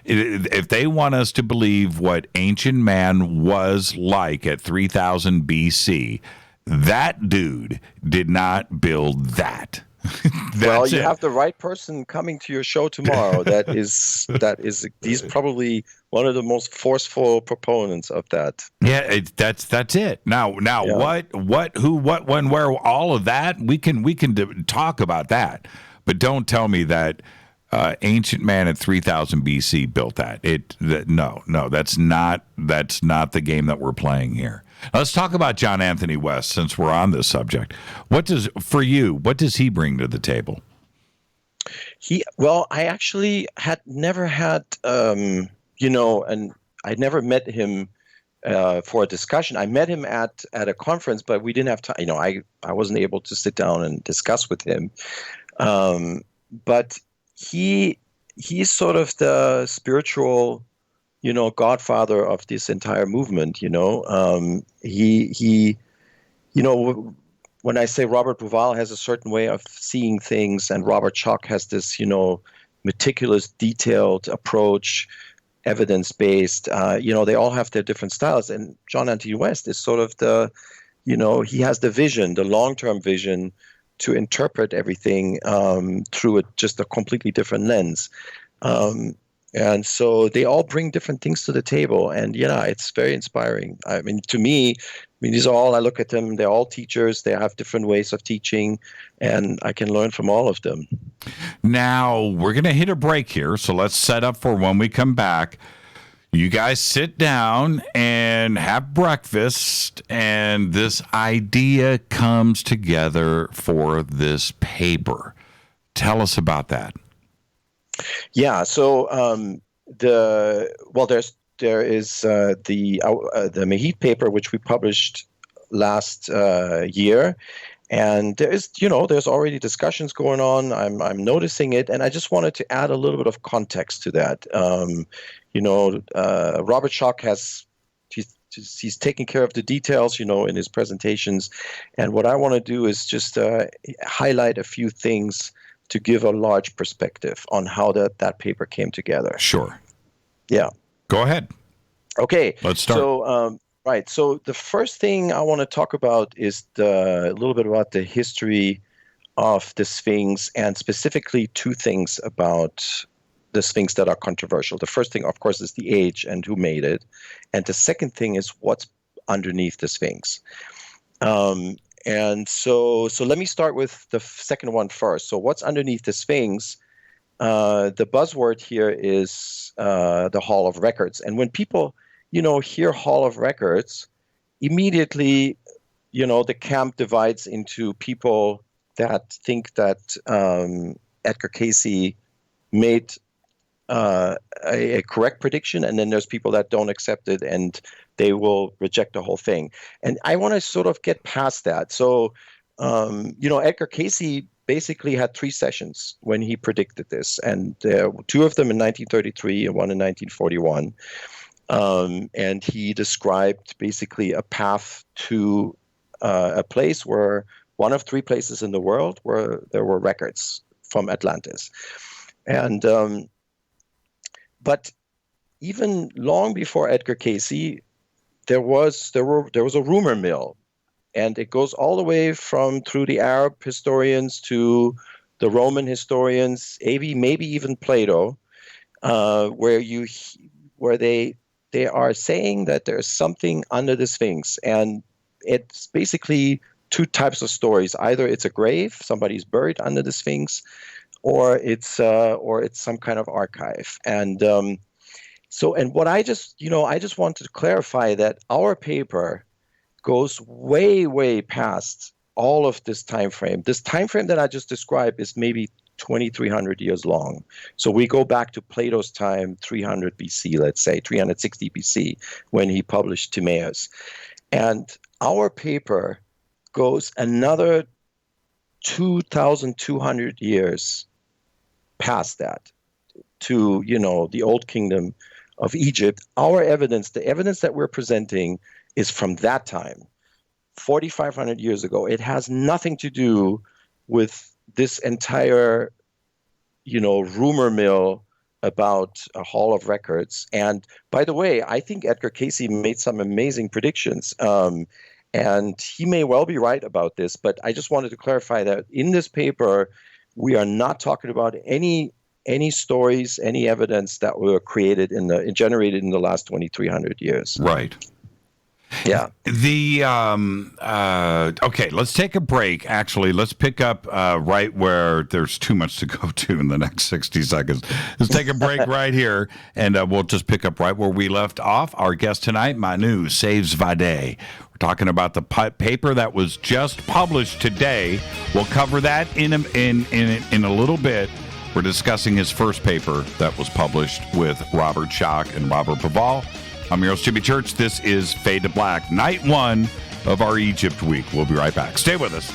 If they want us to believe what ancient man was like at 3000 BC, that dude did not build that. Well, you have the right person coming to your show tomorrow. He's probably one of the most forceful proponents of that. Yeah, that's it. Now, yeah. What, who, what, when, where, all of that we can talk about that, but don't tell me that ancient man at 3000 BC built that. No, that's not the game that we're playing here. Let's talk about John Anthony West since we're on this subject. What does he bring to the table? I actually had never had, and I never met him for a discussion. I met him at a conference, but we didn't have time. I wasn't able to sit down and discuss with him. But he's sort of the spiritual, godfather of this entire movement. When I say Robert Bauval has a certain way of seeing things, and Robert Schoch has this, meticulous, detailed approach, evidence-based, they all have their different styles. And John Anthony West is sort of he has the vision, the long-term vision to interpret everything through just a completely different lens. And so they all bring different things to the table. And it's very inspiring. I mean, to me, these are all, I look at them, they're all teachers. They have different ways of teaching, and I can learn from all of them. Now, we're going to hit a break here. So let's set up for when we come back. You guys sit down and have breakfast, and this idea comes together for this paper. Tell us about that. Yeah. So there is the Mahit paper, which we published last year, and there's already discussions going on. I'm noticing it, and I just wanted to add a little bit of context to that. Robert Schoch he's taking care of the details, in his presentations, and what I want to do is just highlight a few things to give a large perspective on how that paper came together. Sure. Yeah. Go ahead. Okay. Let's start. So, Right. So the first thing I want to talk about is a little bit about the history of the Sphinx, and specifically two things about the Sphinx that are controversial. The first thing, of course, is the age and who made it. And the second thing is what's underneath the Sphinx. And so let me start with the second one first. So what's underneath the Sphinx? The buzzword here is the Hall of Records. And when people, hear Hall of Records, immediately, the camp divides into people that think that Edgar Cayce made a correct prediction, and then there's people that don't accept it and they will reject the whole thing. And I want to sort of get past that. So, Edgar Cayce basically had 3 sessions when he predicted this, and 2 of them in 1933 and 1 in 1941. And he described basically a path to a place where one of 3 places in the world where there were records from Atlantis. And but even long before Edgar Cayce, there was a rumor mill, and it goes all the way through the Arab historians to the Roman historians, maybe even Plato, where they are saying that there's something under the Sphinx, and it's basically 2 types of stories. Either it's a grave, somebody's buried under the Sphinx, or it's some kind of archive. And what I just wanted to clarify that our paper goes way, way past all of this time frame. This time frame that I just described is maybe 2,300 years long. So we go back to Plato's time, 300 BC, let's say 360 BC, when he published Timaeus. And our paper goes another 2,200 years past that to, the Old Kingdom of Egypt. Our evidence, the evidence that we're presenting, is from that time, 4,500 years ago. It has nothing to do with this entire, rumor mill about a Hall of Records. And by the way, I think Edgar Cayce made some amazing predictions. And he may well be right about this, but I just wanted to clarify that in this paper, we are not talking about any stories, any evidence that were generated in the last 2,300 years. Right. Yeah. Okay, let's take a break. Actually, let's pick up right where there's too much to go to in the next 60 seconds. Let's take a break right here, and we'll just pick up right where we left off. Our guest tonight, Manu Seyfzadeh. We're talking about the paper that was just published today. We'll cover that in a little bit. We're discussing his first paper that was published with Robert Schoch and Robert Bauval. I'm your host, Jimmy Church. This is Fade to Black, night 1 of our Egypt week. We'll be right back. Stay with us.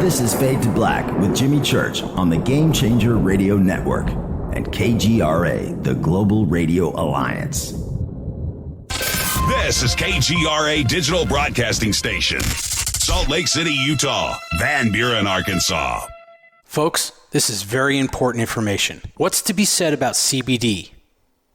This is Fade to Black with Jimmy Church on the Game Changer Radio Network and KGRA, the Global Radio Alliance. This is KGRA Digital Broadcasting Station, Salt Lake City, Utah, Van Buren, Arkansas. Folks, this is very important information. What's to be said about CBD?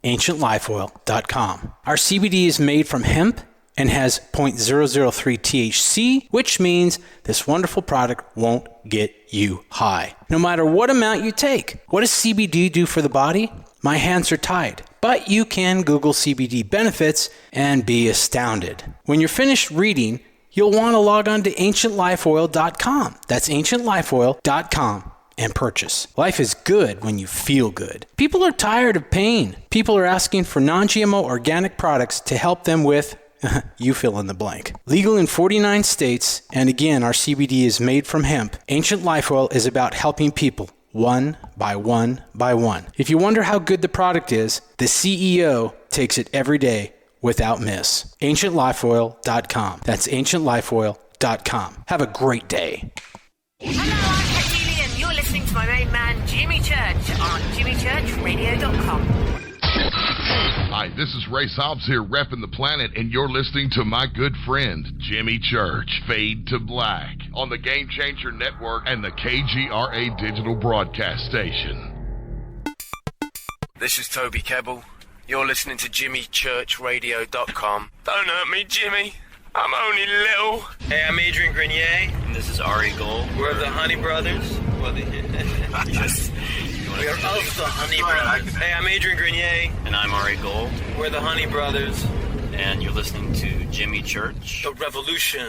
AncientLifeOil.com. Our CBD is made from hemp and has 0.003 THC, which means this wonderful product won't get you high, no matter what amount you take. What does CBD do for the body? My hands are tied, but you can Google CBD benefits and be astounded. When you're finished reading, you'll want to log on to AncientLifeOil.com. That's AncientLifeOil.com. and purchase. Life is good when you feel good. People are tired of pain. People are asking for non-GMO organic products to help them with you fill in the blank. Legal in 49 states, and again, our CBD is made from hemp. Ancient Life Oil is about helping people one by one by one. If you wonder how good the product is, the CEO takes it every day without miss. AncientLifeOil.com. That's AncientLifeOil.com. Have a great day. Hello, I'm Katie, and you're listening to my main man, Jimmy Church on jimmychurchradio.com. Hi, this is Ray Hobbs here, repping the planet, and you're listening to my good friend, Jimmy Church, Fade to Black, on the Game Changer Network and the KGRA digital broadcast station. This is Toby Kebbell. You're listening to jimmychurchradio.com. Don't hurt me, Jimmy. I'm only little. Hey, I'm Adrian Grenier. And this is Ari Gold. We're the Honey Brothers. We're of the Honey Brothers. Hey, I'm Adrian Grenier. And I'm Ari Gold. We're the Honey Brothers. And you're listening to Jimmy Church. The Revolution.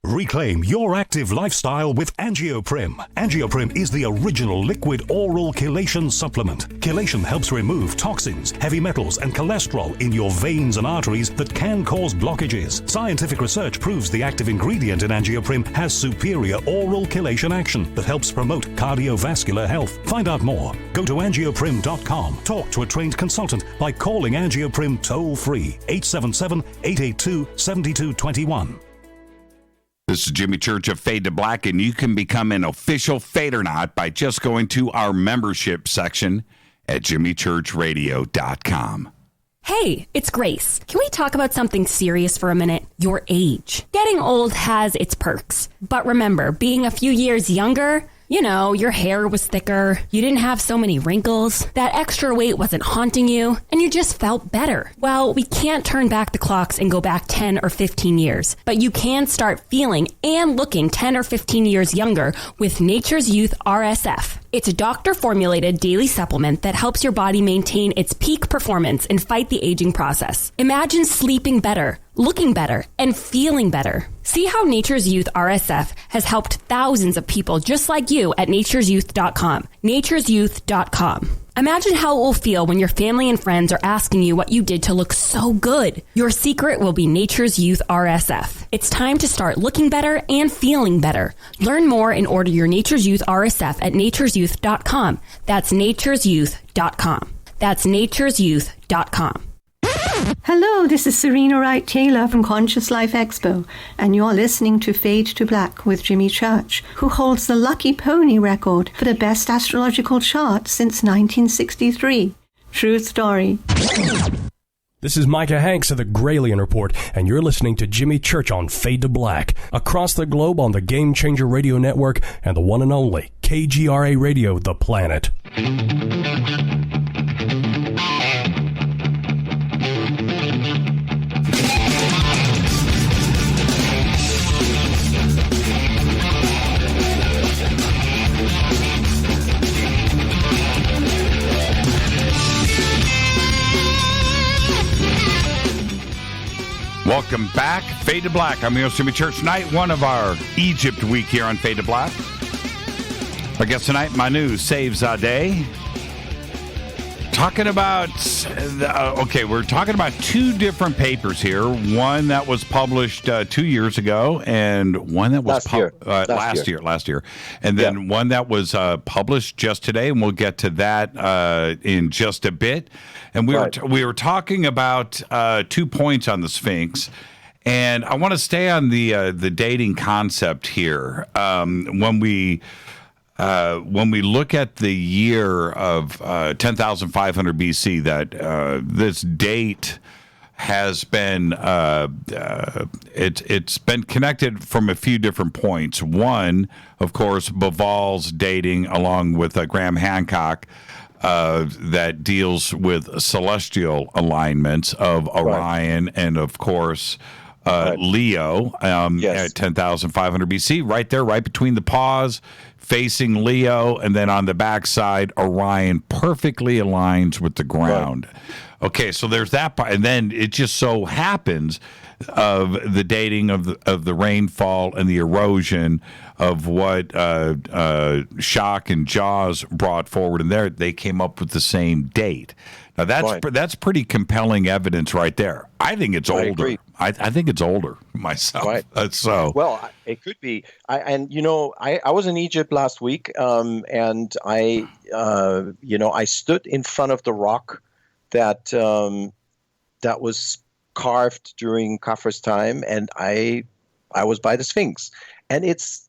Reclaim your active lifestyle with Angioprim. Angioprim is the original liquid oral chelation supplement. Chelation helps remove toxins, heavy metals, and cholesterol in your veins and arteries that can cause blockages. Scientific research proves the active ingredient in Angioprim has superior oral chelation action that helps promote cardiovascular health. Find out more. Go to angioprim.com. Talk to a trained consultant by calling Angioprim toll-free 877-882-7221. This is Jimmy Church of Fade to Black, and you can become an official Fadernaut by just going to our membership section at jimmychurchradio.com. Hey, it's Grace. Can we talk about something serious for a minute? Your age. Getting old has its perks. But remember, being a few years younger, you know, your hair was thicker, you didn't have so many wrinkles, that extra weight wasn't haunting you, and you just felt better. Well, we can't turn back the clocks and go back 10 or 15 years, but you can start feeling and looking 10 or 15 years younger with Nature's Youth RSF. It's a doctor-formulated daily supplement that helps your body maintain its peak performance and fight the aging process. Imagine sleeping better, looking better, and feeling better. See how Nature's Youth RSF has helped thousands of people just like you at nature'syouth.com. nature'syouth.com. Imagine how it will feel when your family and friends are asking you what you did to look so good. Your secret will be Nature's Youth RSF. It's time to start looking better and feeling better. Learn more and order your Nature's Youth RSF at nature'syouth.com. That's nature'syouth.com. That's nature'syouth.com. Hello, this is Serena Wright Taylor from Conscious Life Expo, and you're listening to Fade to Black with Jimmy Church, who holds the Lucky Pony record for the best astrological chart since 1963. True story. This is Micah Hanks of the Gralien Report, and you're listening to Jimmy Church on Fade to Black, across the globe on the Game Changer Radio Network and the one and only KGRA Radio, The Planet. Welcome back. Fade to Black. I'm your host, Jimmy Church. Night one of our Egypt week here on Fade to Black. Our guest tonight, Manu Seyfzadeh. Talking about, we're talking about two different papers here. One that was published 2 years ago, and one that was last year. And then one that was published just today, and we'll get to that in just a bit. And we were talking about 2 points on the Sphinx, and I want to stay on the dating concept here. When we look at the year of 10,500 BC, that this date has been it's been connected from a few different points. One, of course, Bauval's dating, along with Graham Hancock, that deals with celestial alignments of Orion and, of course, Leo at 10,500 BC, right there, right between the paws, facing Leo, and then on the backside, Orion perfectly aligns with the ground. Okay, so there's that part, and then it just so happens of the dating of the rainfall and the erosion of what Shock and Jaws brought forward, and there they came up with the same date. Now that's pretty compelling evidence right there. I think it's older. I think it's older myself. Right. Well, it could be. I was in Egypt last week, and I stood in front of the rock that was carved during Khafre's time, and I was by the Sphinx, and it's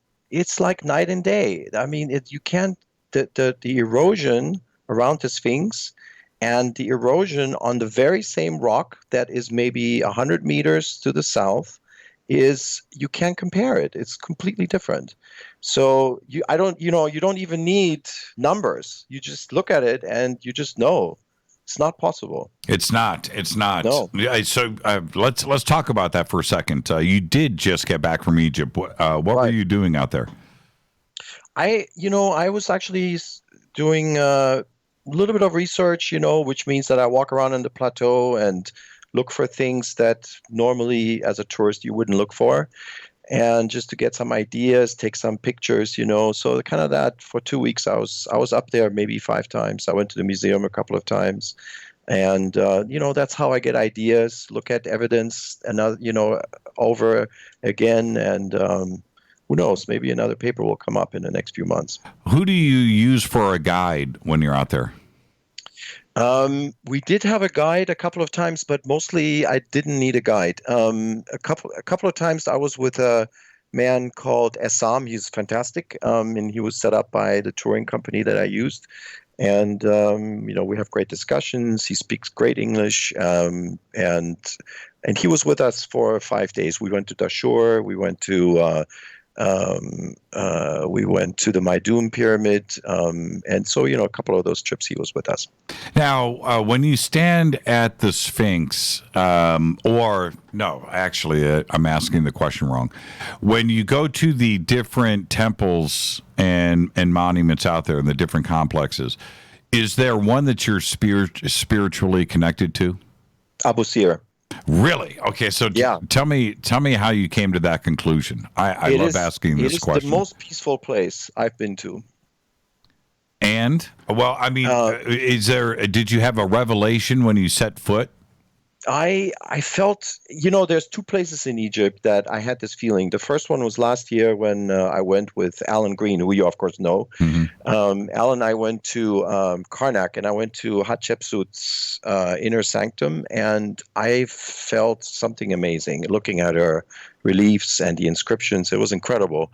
like night and day. I mean, you can't the erosion around the Sphinx and the erosion on the very same rock that is maybe 100 meters to the south you can't compare it. It's completely different. So you don't even need numbers. You just look at it and you just know. It's not possible. It's not. No. So let's talk about that for a second. You did just get back from Egypt. What were you doing out there? I was actually doing a little bit of research, which means that I walk around on the plateau and look for things that normally as a tourist you wouldn't look for, and just to get some ideas, take some pictures, So kind of that for 2 weeks I was up there maybe 5 times. I went to the museum a couple of times, and that's how I get ideas, look at evidence, over again, and who knows, maybe another paper will come up in the next few months. Who do you use for a guide when you're out there? We did have a guide a couple of times, but mostly I didn't need a guide. A couple of times I was with a man called Essam. He's fantastic, and he was set up by the touring company that I used. And we have great discussions. He speaks great English, and he was with us for 5 days. We went to Dashur. We went to the Maidum pyramid, and so a couple of those trips he was with us. Now, when you stand at the Sphinx, I'm asking the question wrong. When you go to the different temples and monuments out there in the different complexes, is there one that you're spiritually connected to? Abu Sir. Really? Okay, so tell me how you came to that conclusion. I love asking this question. It is the most peaceful place I've been to. And, well, I mean, did you have a revelation when you set foot? I felt, there's 2 places in Egypt that I had this feeling. The first one was last year when I went with Alan Green, who you, of course, know. Mm-hmm. Alan and I went to Karnak, and I went to Hatshepsut's inner sanctum, and I felt something amazing looking at her reliefs and the inscriptions. It was incredible.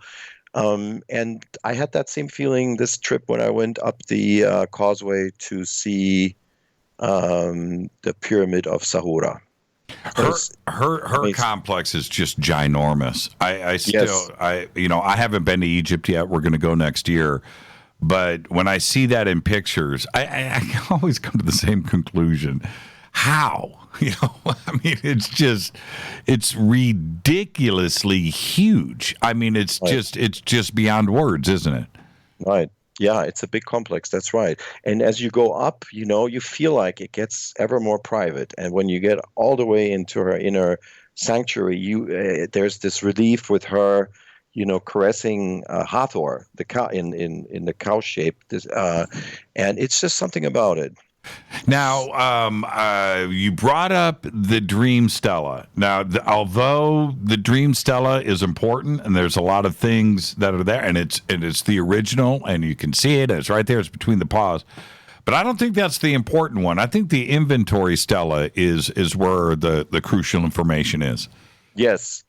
And I had that same feeling this trip when I went up the causeway to see the pyramid of Sahura. Her complex is just ginormous. I haven't been to Egypt yet. We're going to go next year. But when I see that in pictures, I always come to the same conclusion. How? I mean, it's ridiculously huge. I mean, it's just beyond words, isn't it? Right. Yeah, it's a big complex. That's right. And as you go up, you feel like it gets ever more private. And when you get all the way into her inner sanctuary, there's this relief with her, caressing Hathor, the cow in the cow shape. And it's just something about it. Now, you brought up the Dream Stela. Now, although the Dream Stela is important, and there's a lot of things that are there, and it's the original, and you can see it, and it's right there, it's between the paws. But I don't think that's the important one. I think the inventory Stela is where the crucial information is. Yes.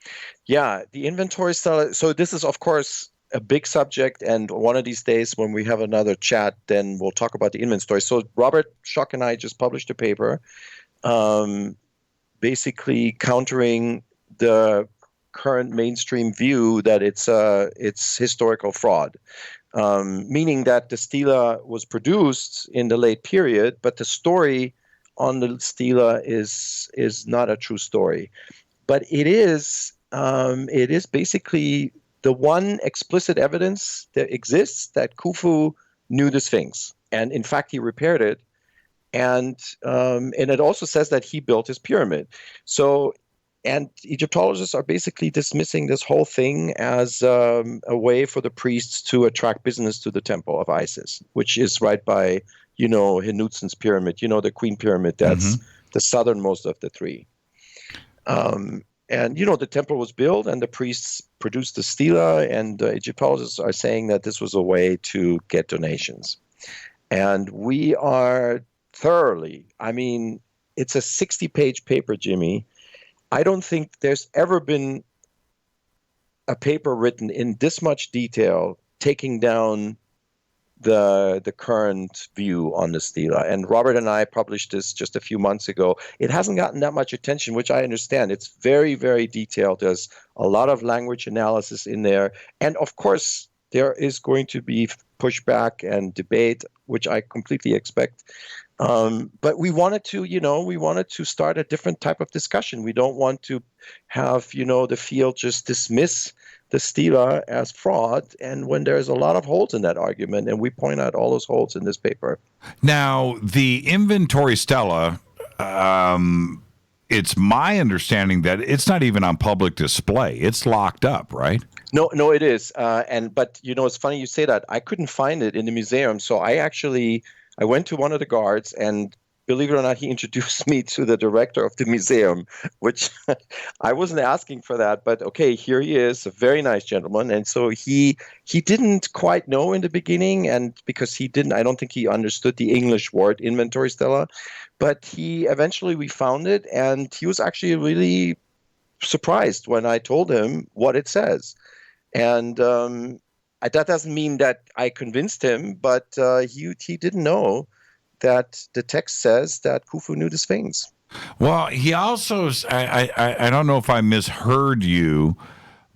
Yeah, the inventory Stela. So this is, of course, a big subject, and one of these days when we have another chat, then we'll talk about the inventory. So Robert Schock and I just published a paper basically countering the current mainstream view that it's historical fraud, meaning that the stela was produced in the late period, but the story on the stela is not a true story. But it is basically the one explicit evidence that exists that Khufu knew the Sphinx, and in fact he repaired it, and it also says that he built his pyramid. So, and Egyptologists are basically dismissing this whole thing as a way for the priests to attract business to the temple of Isis, which is right by Henutzen's pyramid, the Queen Pyramid. That's the southernmost of the 3. And, the temple was built and the priests produced the stela, and Egyptologists are saying that this was a way to get donations. And we are thoroughly, it's a 60-page paper, Jimmy. I don't think there's ever been a paper written in this much detail taking down the current view on the stela. And Robert and I published this just a few months ago. It hasn't gotten that much attention, which I understand. It's very, very detailed. There's a lot of language analysis in there. And of course, there is going to be pushback and debate, which I completely expect. But we wanted to start a different type of discussion. We don't want to have, the field just dismiss the stela as fraud, and when there's a lot of holes in that argument, and we point out all those holes in this paper. Now, the inventory stela, it's my understanding that it's not even on public display. It's locked up, right? No, it is. But it's funny you say that. I couldn't find it in the museum, so I went to one of the guards, and believe it or not, he introduced me to the director of the museum, which I wasn't asking for that, but okay, here he is, a very nice gentleman. And so he didn't quite know in the beginning, and because I don't think he understood the English word inventory stela, but we found it, and he was actually really surprised when I told him what it says. And that doesn't mean that I convinced him, but he didn't know that the text says that Khufu knew the Sphinx. Well, he also, I don't know if I misheard you,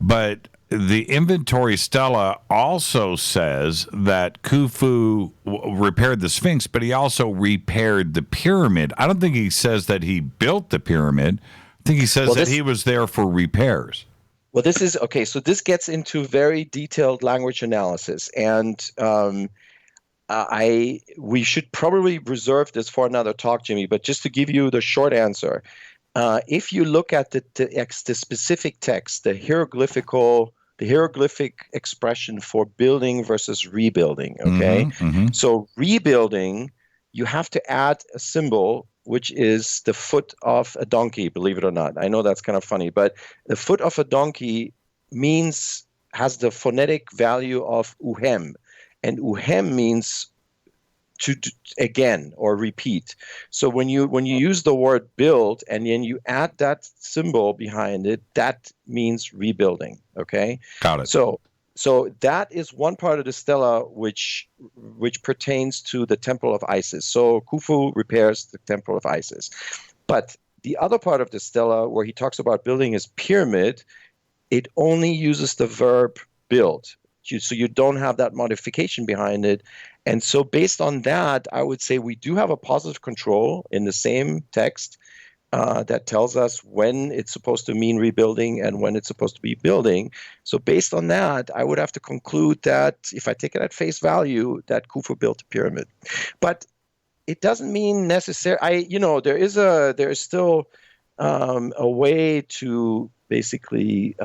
but the inventory stela also says that Khufu repaired the Sphinx, but he also repaired the pyramid. I don't think he says that he built the pyramid. I think he says that he was there for repairs. Well, this is, okay, so this gets into very detailed language analysis, and we should probably reserve this for another talk, Jimmy, but just to give you the short answer, if you look at the specific text, the hieroglyphic expression for building versus rebuilding, okay? So rebuilding, you have to add a symbol, which is the foot of a donkey, believe it or not. I know that's kind of funny, but the foot of a donkey has the phonetic value of uhem. And uhem means to again or repeat. So when you use the word build and then you add that symbol behind it, that means rebuilding. Okay. Got it. So that is one part of the stela which pertains to the Temple of Isis. So Khufu repairs the Temple of Isis. But the other part of the stela where he talks about building his pyramid, it only uses the verb build. So you don't have that modification behind it. And so based on that, I would say we do have a positive control in the same text that tells us when it's supposed to mean rebuilding and when it's supposed to be building. So based on that, I would have to conclude that if I take it at face value, that Khufu built the pyramid. But it doesn't mean necessarily, there is still a way to basically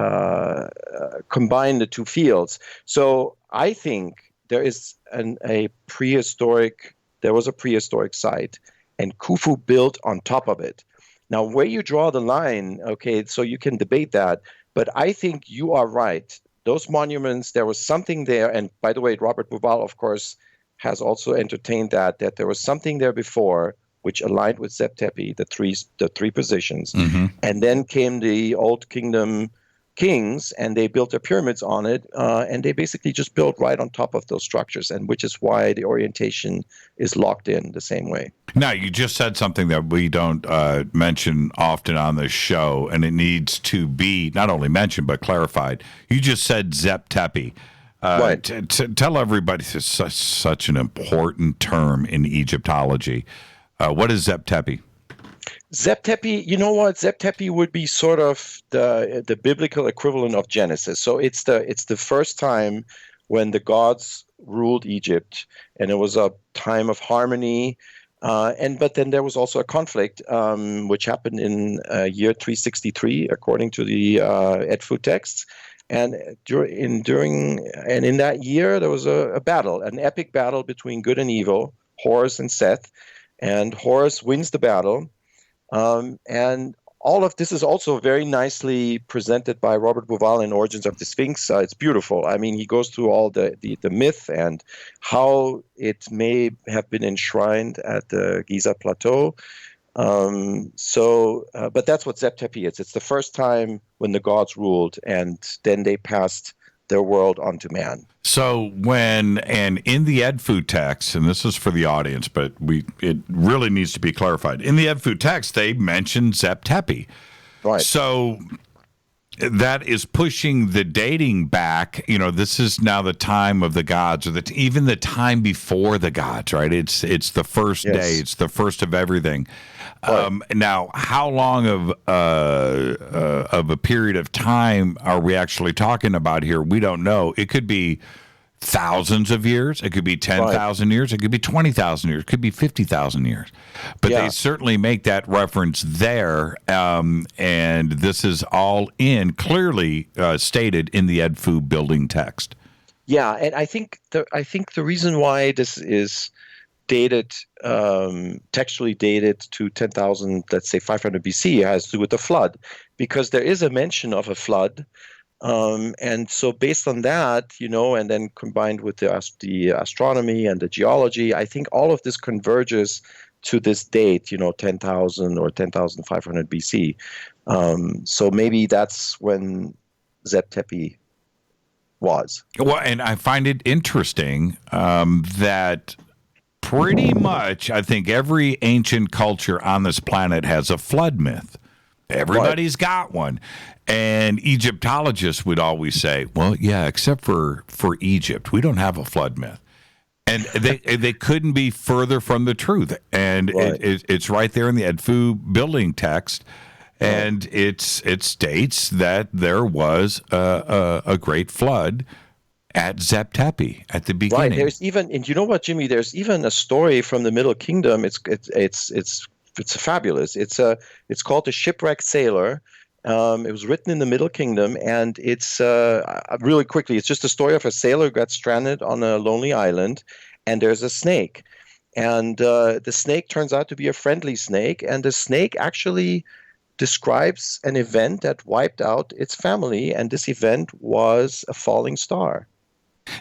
combine the two fields. So I think there was a prehistoric site, and Khufu built on top of it. Now, where you draw the line, okay, so you can debate that, but I think you are right. Those monuments, there was something there, and by the way, Robert Bouval, of course, has also entertained that there was something there before which aligned with Zeb Tepi, the three positions. And then came the Old Kingdom kings, and they built their pyramids on it, and they basically just built right on top of those structures, and which is why the orientation is locked in the same way. Now, you just said something that we don't mention often on this show, and it needs to be not only mentioned but clarified. You just said Zeb Tepi. Right. Tell everybody, it's such an important term in Egyptology. What is Zeb Tepi? Zeb Tepi, you know what? Zeb Tepi would be sort of the biblical equivalent of Genesis. So it's the first time when the gods ruled Egypt, and it was a time of harmony. But then there was also a conflict, which happened in year 363, according to the Edfu texts. And in that year, there was a battle, an epic battle between good and evil, Horus and Seth. And Horus wins the battle. And all of this is also very nicely presented by Robert Bouval in Origins of the Sphinx. It's beautiful. I mean, he goes through all the myth and how it may have been enshrined at the Giza Plateau. But that's what Zeb Tepi is. It's the first time when the gods ruled, and then they passed their world onto man. So and in the EdFu text, and this is for the audience, but it really needs to be clarified. In the EdFu text, they mention Zep Tepi. Right. So that is pushing the dating back. This is now the time of the gods, or even the time before the gods, right? It's the first day. It's the first of everything. Right. Now, how long of a period of time are we actually talking about here? We don't know. It could be thousands of years. It could be 10,000 years. It could be 20,000 years. It could be 50,000 years. But they certainly make that reference there, and this is all clearly stated in the EdFu building text. Yeah, and I think the reason why this is dated, textually dated to 10,000, let's say 500 BC, has to do with the flood, because there is a mention of a flood. And so based on that, and then combined with the astronomy and the geology, I think all of this converges to this date, 10,000 or 10,500 BC. So maybe that's when Zep Tepi was. Well, and I find it interesting that pretty much, I think every ancient culture on this planet has a flood myth. Everybody's got one. And Egyptologists would always say, well, yeah, except for Egypt, we don't have a flood myth. And they couldn't be further from the truth. And it's right there in the EdFu building text. And it states that there was a great flood at Zep Tepi at the beginning. Right. There's even, and you know what, Jimmy? There's even a story from the Middle Kingdom. It's fabulous. It's called The Shipwrecked Sailor. It was written in the Middle Kingdom, and it's really quickly. It's just a story of a sailor who got stranded on a lonely island, and there's a snake, and the snake turns out to be a friendly snake, and the snake actually describes an event that wiped out its family, and this event was a falling star.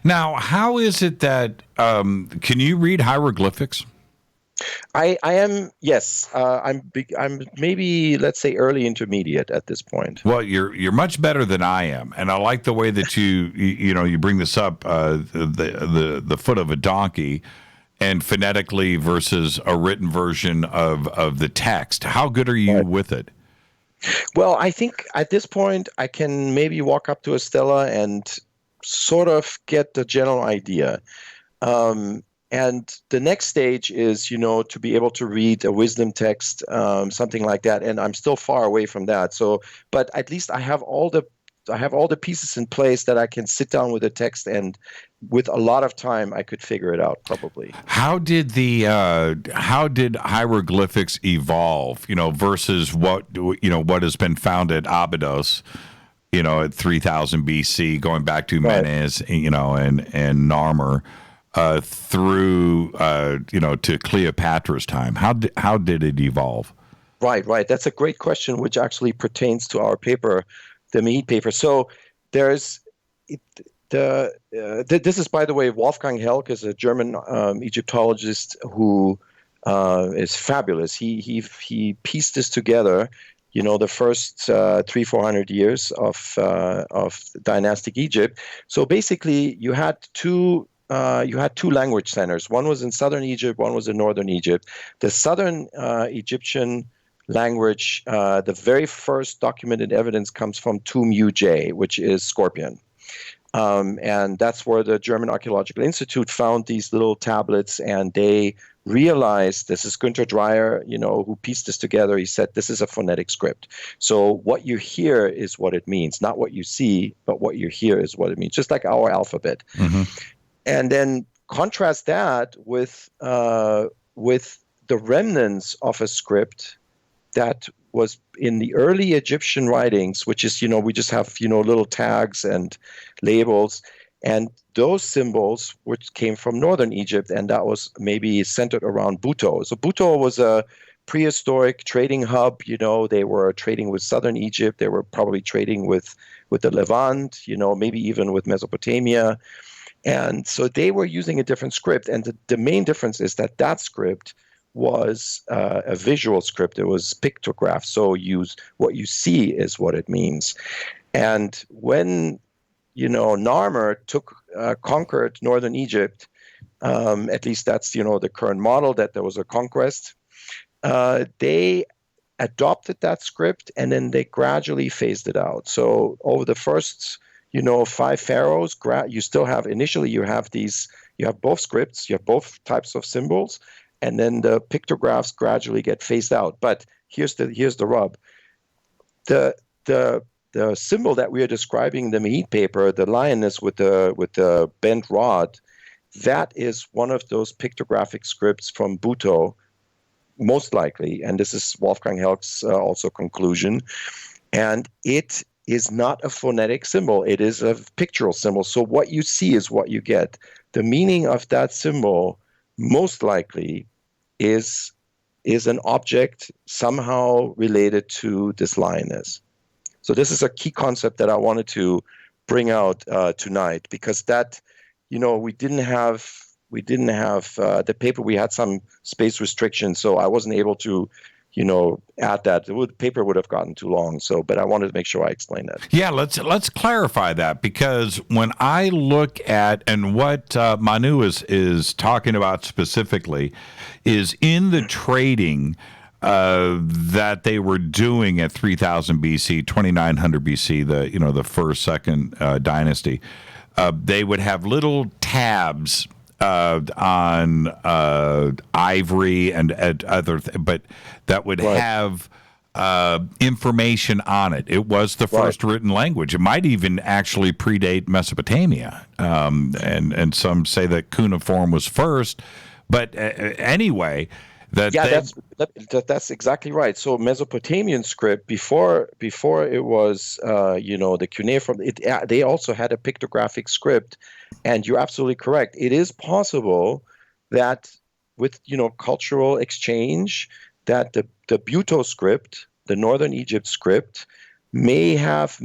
Now, how is it that can you read hieroglyphics? I am, yes. I'm maybe, let's say, early intermediate at this point. Well, you're much better than I am, and I like the way that you bring this up, the foot of a donkey, and phonetically versus a written version of the text. How good are you with it? Well, I think at this point I can maybe walk up to a stela and sort of get the general idea. And the next stage is, to be able to read a wisdom text, something like that. And I'm still far away from that. So, but at least I have all the pieces in place that I can sit down with the text, and with a lot of time, I could figure it out probably. How did hieroglyphics evolve? Versus what has been found at Abydos, at 3000 BC, going back to Menes, and Narmer. Through to Cleopatra's time. How did it evolve? Right. That's a great question, which actually pertains to our paper, the Mead paper. So there's this is, by the way, Wolfgang Helck is a German Egyptologist who is fabulous. He pieced this together. The first 300-400 years of dynastic Egypt. So basically, you had two language centers. One was in southern Egypt, one was in northern Egypt. The southern Egyptian language, the very first documented evidence comes from Tomb UJ, which is Scorpion. And that's where the German Archaeological Institute found these little tablets, and they realized, this is Günther Dreyer, who pieced this together. He said, this is a phonetic script. So what you hear is what it means, not what you see, but what you hear is what it means, just like our alphabet. Mm-hmm. And then contrast that with the remnants of a script that was in the early Egyptian writings, which is, we just have, little tags and labels. And those symbols, which came from northern Egypt, and that was maybe centered around Buto. So Buto was a prehistoric trading hub. They were trading with southern Egypt. They were probably trading with the Levant, maybe even with Mesopotamia. And so they were using a different script. And the main difference is that script was a visual script. It was pictographs. So what you see is what it means. And when Narmer conquered northern Egypt. At least that's, the current model, that there was a conquest. They adopted that script, and then they gradually phased it out. So over the first, 5 pharaohs, you still have, initially you have both scripts, you have both types of symbols, and then the pictographs gradually get phased out. But here's the rub. The symbol that we are describing in the Mahit paper, the lioness with the bent rod, that is one of those pictographic scripts from Buto, most likely, and this is Wolfgang Helck's also conclusion. And it is not a phonetic symbol; it is a pictorial symbol. So what you see is what you get. The meaning of that symbol, most likely, is an object somehow related to this lioness. So this is a key concept that I wanted to bring out tonight, because that, we didn't have the paper. We had some space restrictions, so I wasn't able to, add that. The paper would have gotten too long. So, but I wanted to make sure I explain that. Yeah, let's clarify that, because when I look at, and what Manu is talking about specifically, is in the trading that they were doing at 3000 BC, 2900 BC, the first, second dynasty. They would have little tabs on ivory and other, but that would have information on it. It was the first written language. It might even actually predate Mesopotamia, and some say that cuneiform was first. But anyway. That's exactly right. So Mesopotamian script, before it was the cuneiform, they also had a pictographic script, and you're absolutely correct. It is possible that with cultural exchange, that the Buto script, the Northern Egypt script, may have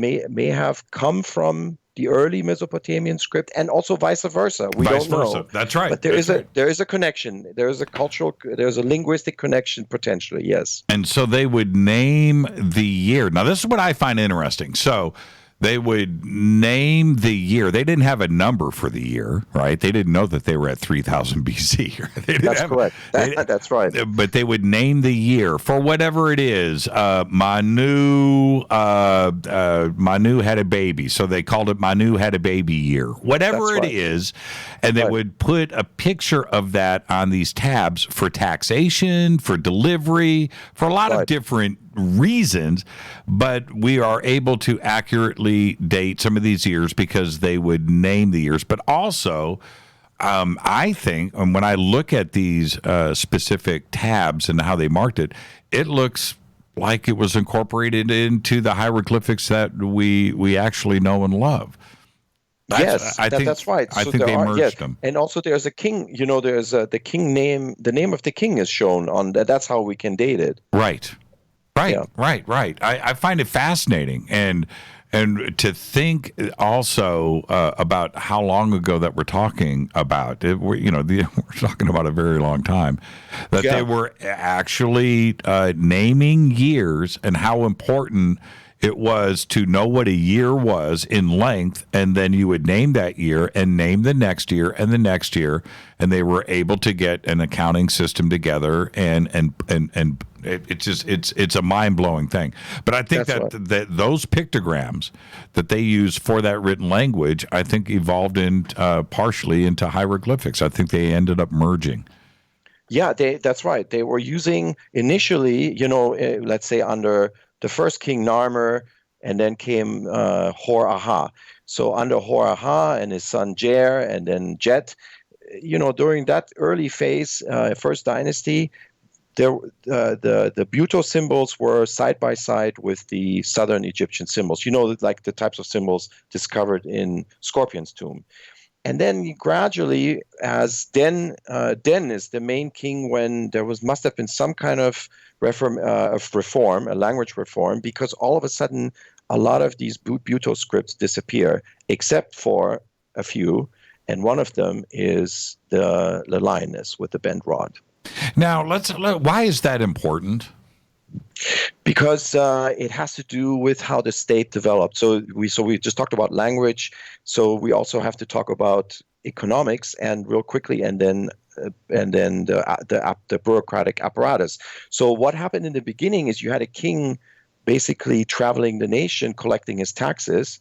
come from the early Mesopotamian script, and also vice versa. We don't know. That's right. But there is a connection. There is a linguistic connection potentially. Yes. And so they would name the year. Now, this is what I find interesting. So they would name the year. They didn't have a number for the year, right? They didn't know that they were at 3000 BC. That's correct. That's right. But they would name the year for whatever it is. Manu had a baby, so they called it Manu had a baby year. Whatever it is, and they would put a picture of that on these tabs for taxation, for delivery, for a lot of different reasons, but we are able to accurately date some of these years because they would name the years. But also, I think, when I look at these specific tabs and how they marked it, it looks like it was incorporated into the hieroglyphics that we actually know and love. That's right. I think they merged them. And also there's a king, there's the king name, the name of the king is shown on that. That's how we can date it. Right. I find it fascinating, and to think also about how long ago that we're talking about. We're talking about a very long time. That they were actually naming years, and how important it was to know what a year was in length, and then you would name that year and name the next year and the next year, and they were able to get an accounting system together, and it's a mind-blowing thing. But I think that those pictograms that they use for that written language, I think evolved partially into hieroglyphics. I think they ended up merging. Yeah, that's right. They were using initially, let's say under the first king Narmer, and then came Hor-Aha. So under Hor-Aha and his son Jer, and then Jet, during that early phase, first dynasty, the Buto symbols were side by side with the southern Egyptian symbols. Like the types of symbols discovered in Scorpion's tomb. And then gradually, as Den is the main king when there must have been some kind of reform, a language reform, because all of a sudden a lot of these Buto scripts disappear, except for a few, and one of them is the lioness with the bent rod. Now, why is that important? Because it has to do with how the state developed. So we just talked about language. So we also have to talk about economics and real quickly, and then the bureaucratic apparatus. So what happened in the beginning is you had a king basically traveling the nation, collecting his taxes.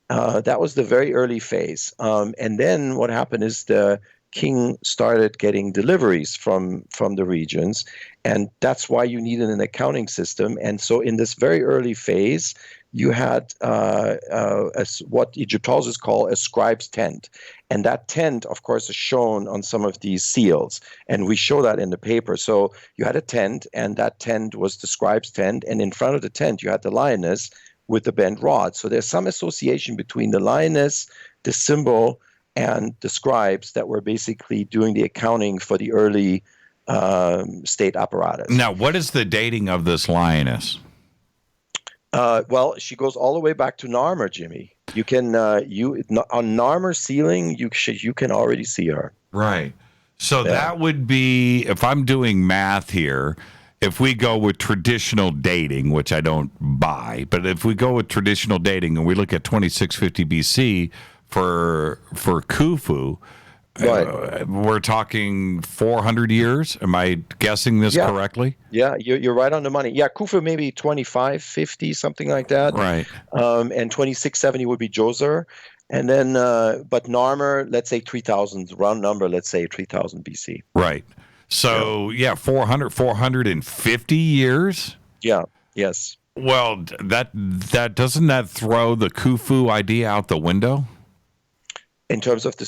That was the very early phase. And then what happened is the king started getting deliveries from the regions, and that's why you needed an accounting system. And so in this very early phase, you had what Egyptologists call a scribe's tent. And that tent, of course, is shown on some of these seals, and we show that in the paper. So you had a tent, and that tent was the scribe's tent, and in front of the tent you had the lioness with the bent rod. So there's some association between the lioness, the symbol, and the scribes that were basically doing the accounting for the early state apparatus. Now, what is the dating of this lioness? Well, she goes all the way back to Narmer, Jimmy. You can on Narmer ceiling, you can already see her. Right. So that would be, if I'm doing math here, if we go with traditional dating, which I don't buy, but if we go with traditional dating and we look at 2650 BC for Khufu, right. We're talking 400 years. Am I guessing this correctly? Yeah, you're right on the money. Yeah, Khufu maybe 2550, something like that. Right. And 2670 would be Djoser. And then, but Narmer, let's say 3000, round number, let's say 3000 BC. Right. So, 450 years? Yeah, yes. Well, that doesn't that throw the Khufu idea out the window? In terms of the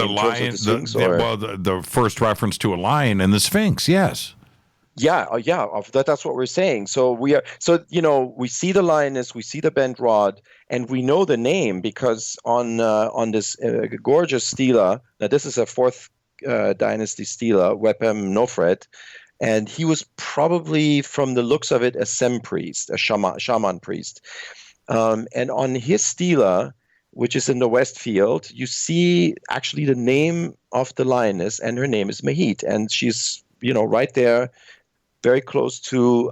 lion, terms of the Sphinx, the first reference to a lion and the Sphinx, yes. Yeah, that's what we're saying. So we see the lioness, we see the bent rod, and we know the name because on this gorgeous stela. Now this is a 4th dynasty stela, Wepem Nofret, and he was probably, from the looks of it, a Sem priest, a shaman priest, and on his stela, which is in the West Field, you see actually the name of the lioness, and her name is Mahit, and she's right there, very close to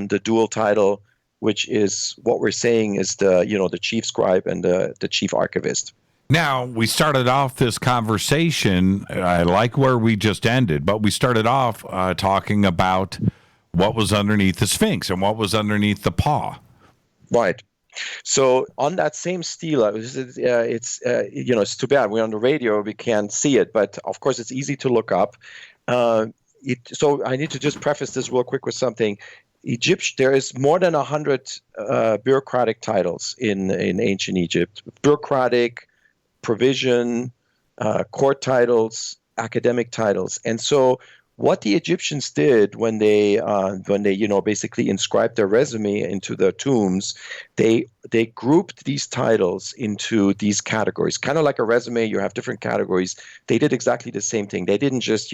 the dual title, which is what we're saying is the chief scribe and the chief archivist. Now, we started off this conversation, I like where we just ended, but we started off talking about what was underneath the Sphinx and what was underneath the paw. Right. So on that same stela, it's too bad we're on the radio, we can't see it, but of course it's easy to look up. So I need to just preface this real quick with something. There is more than 100 bureaucratic titles in ancient Egypt. Bureaucratic, provision, court titles, academic titles, and so what the Egyptians did when they basically inscribed their resume into the tombs, they grouped these titles into these categories. Kind of like a resume, you have different categories. They did exactly the same thing. They didn't just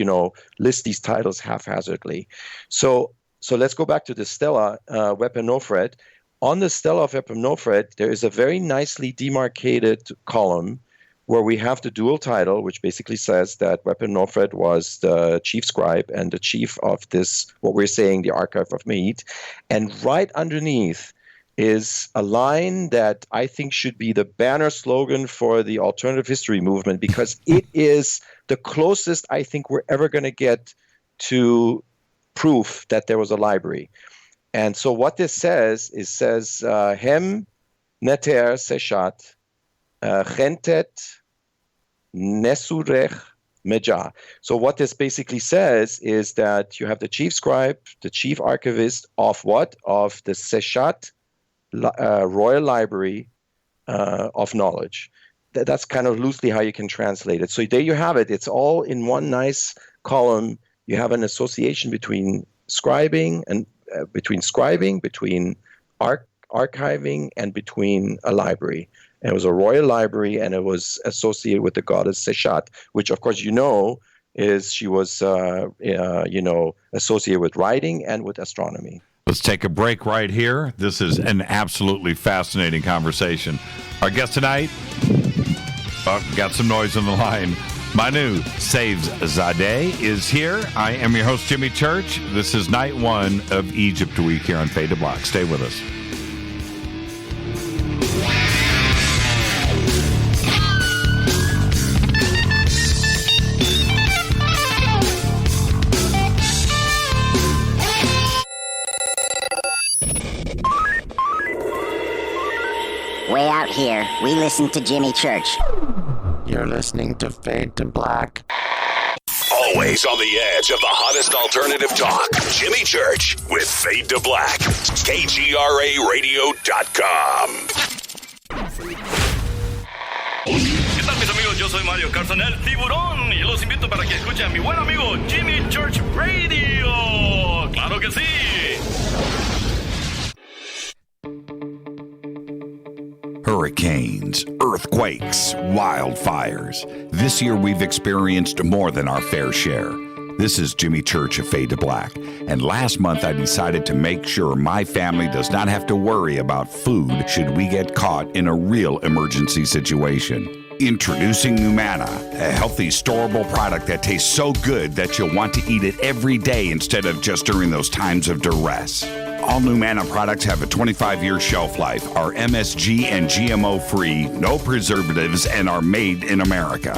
list these titles haphazardly. So let's go back to the stela, Wepem Nofret. On the stela of Wepem Nofret, there is a very nicely demarcated column where we have the dual title, which basically says that Wepem Nofret was the chief scribe and the chief of this, what we're saying, the archive of Mahit. And right underneath is a line that I think should be the banner slogan for the alternative history movement, because it is the closest I think we're ever going to get to proof that there was a library. And so what this says Hem Neter Seshat Chentet Nesurech Meja. So what this basically says is that you have the chief scribe, the chief archivist of what? Of the Seshat Royal Library of Knowledge. That's kind of loosely how you can translate it. So there you have it. It's all in one nice column. You have an association between scribing, between archiving, and between a library. And it was a royal library, and it was associated with the goddess Seshat, which, of course, she was, associated with writing and with astronomy. Let's take a break right here. This is an absolutely fascinating conversation. Our guest tonight, got some noise on the line, Manu Seyfzadeh is here. I am your host, Jimmy Church. This is night one of Egypt Week here on Fade to Black. Stay with us. Way out here, we listen to Jimmy Church. You're listening to Fade to Black. Always on the edge of the hottest alternative talk. Jimmy Church with Fade to Black. KGRARadio.com. ¿Qué tal, mis amigos? Yo soy Mario Carson, el tiburón, y los invito para que escuchen a mi buen amigo Jimmy Church Radio. ¡Claro que sí! Hurricanes, earthquakes, wildfires. This year we've experienced more than our fair share. This is Jimmy Church of Fade to Black, and last month I decided to make sure my family does not have to worry about food should we get caught in a real emergency situation. Introducing Numana, a healthy, storable product that tastes so good that you'll want to eat it every day instead of just during those times of duress. All Numana products have a 25-year shelf life, are MSG and GMO-free, no preservatives, and are made in America.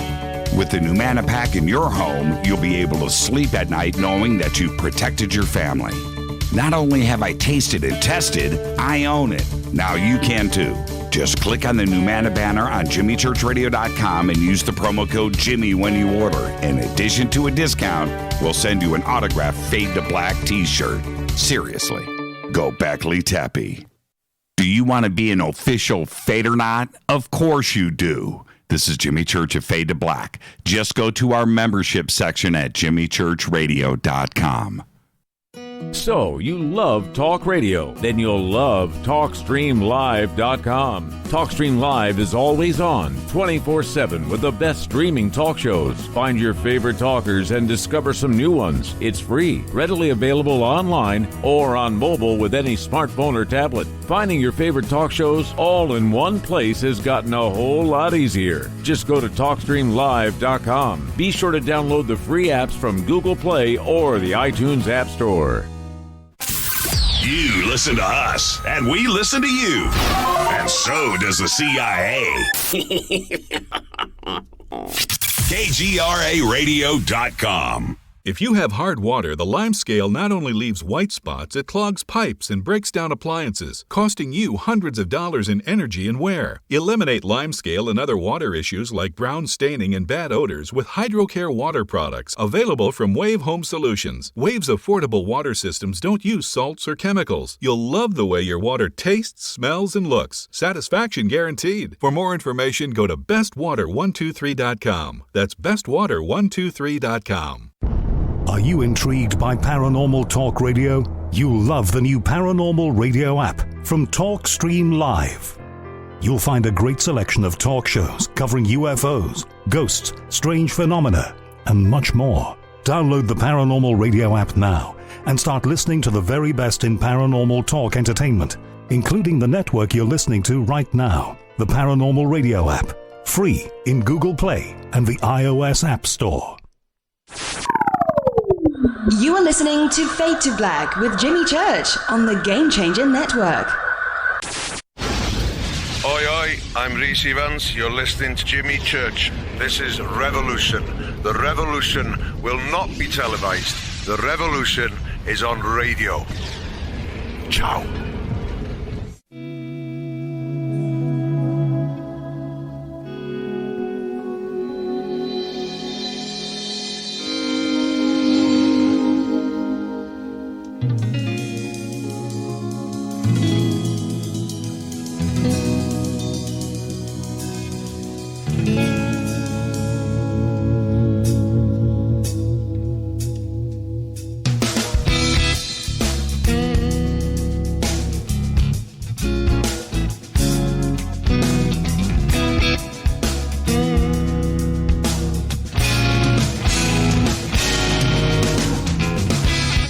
With the Numana pack in your home, you'll be able to sleep at night knowing that you've protected your family. Not only have I tasted and tested, I own it. Now you can too. Just click on the Numana banner on JimmyChurchRadio.com and use the promo code Jimmy when you order. In addition to a discount, we'll send you an autographed Fade to Black t-shirt. Seriously. Go Beckley Tappy. Do you want to be an official Fadernaut? Of course you do. This is Jimmy Church of Fade to Black. Just go to our membership section at JimmyChurchRadio.com. So, you love talk radio? Then you'll love TalkStreamLive.com. TalkStream Live is always on, 24/7, with the best streaming talk shows. Find your favorite talkers and discover some new ones. It's free, readily available online or on mobile with any smartphone or tablet. Finding your favorite talk shows all in one place has gotten a whole lot easier. Just go to TalkStreamLive.com. Be sure to download the free apps from Google Play or the iTunes App Store. You listen to us, and we listen to you. And so does the CIA. KGRARadio.com. If you have hard water, the lime scale not only leaves white spots, it clogs pipes and breaks down appliances, costing you hundreds of dollars in energy and wear. Eliminate lime scale and other water issues like brown staining and bad odors with HydroCare water products, available from Wave Home Solutions. Wave's affordable water systems don't use salts or chemicals. You'll love the way your water tastes, smells, and looks. Satisfaction guaranteed. For more information, go to bestwater123.com. That's bestwater123.com. Are you intrigued by paranormal talk radio? You'll love the new paranormal radio app from TalkStream Live. You'll find a great selection of talk shows covering UFOs, ghosts, strange phenomena, and much more. Download the paranormal radio app now and start listening to the very best in paranormal talk entertainment, including the network you're listening to right now, the paranormal radio app, free in Google Play and the iOS App Store. You are listening to Fade to Black with Jimmy Church on the Game Changer Network. Oi, oi, I'm Reese Evans. You're listening to Jimmy Church. This is Revolution. The revolution will not be televised. The revolution is on radio. Ciao.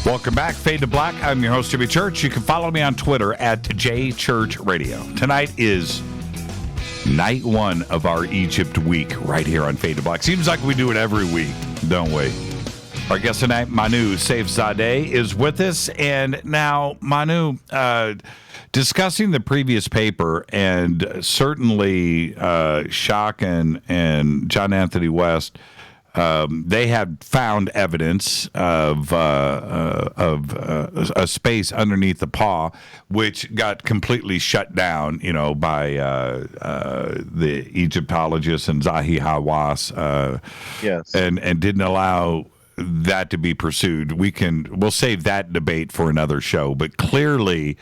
Welcome back, Fade to Black. I'm your host, Jimmy Church. You can follow me on Twitter at JChurchRadio. Tonight is Night one of our Egypt week right here on Fade to Black. Seems like we do it every week, don't we? Our guest tonight, Manu Seyfzadeh, is with us. And now, Manu, discussing the previous paper, and certainly Schock and John Anthony West, they had found evidence of a space underneath the paw, which got completely shut down, by the Egyptologists and Zahi Hawass. Yes, and didn't allow that to be pursued. We'll save that debate for another show. But clearly,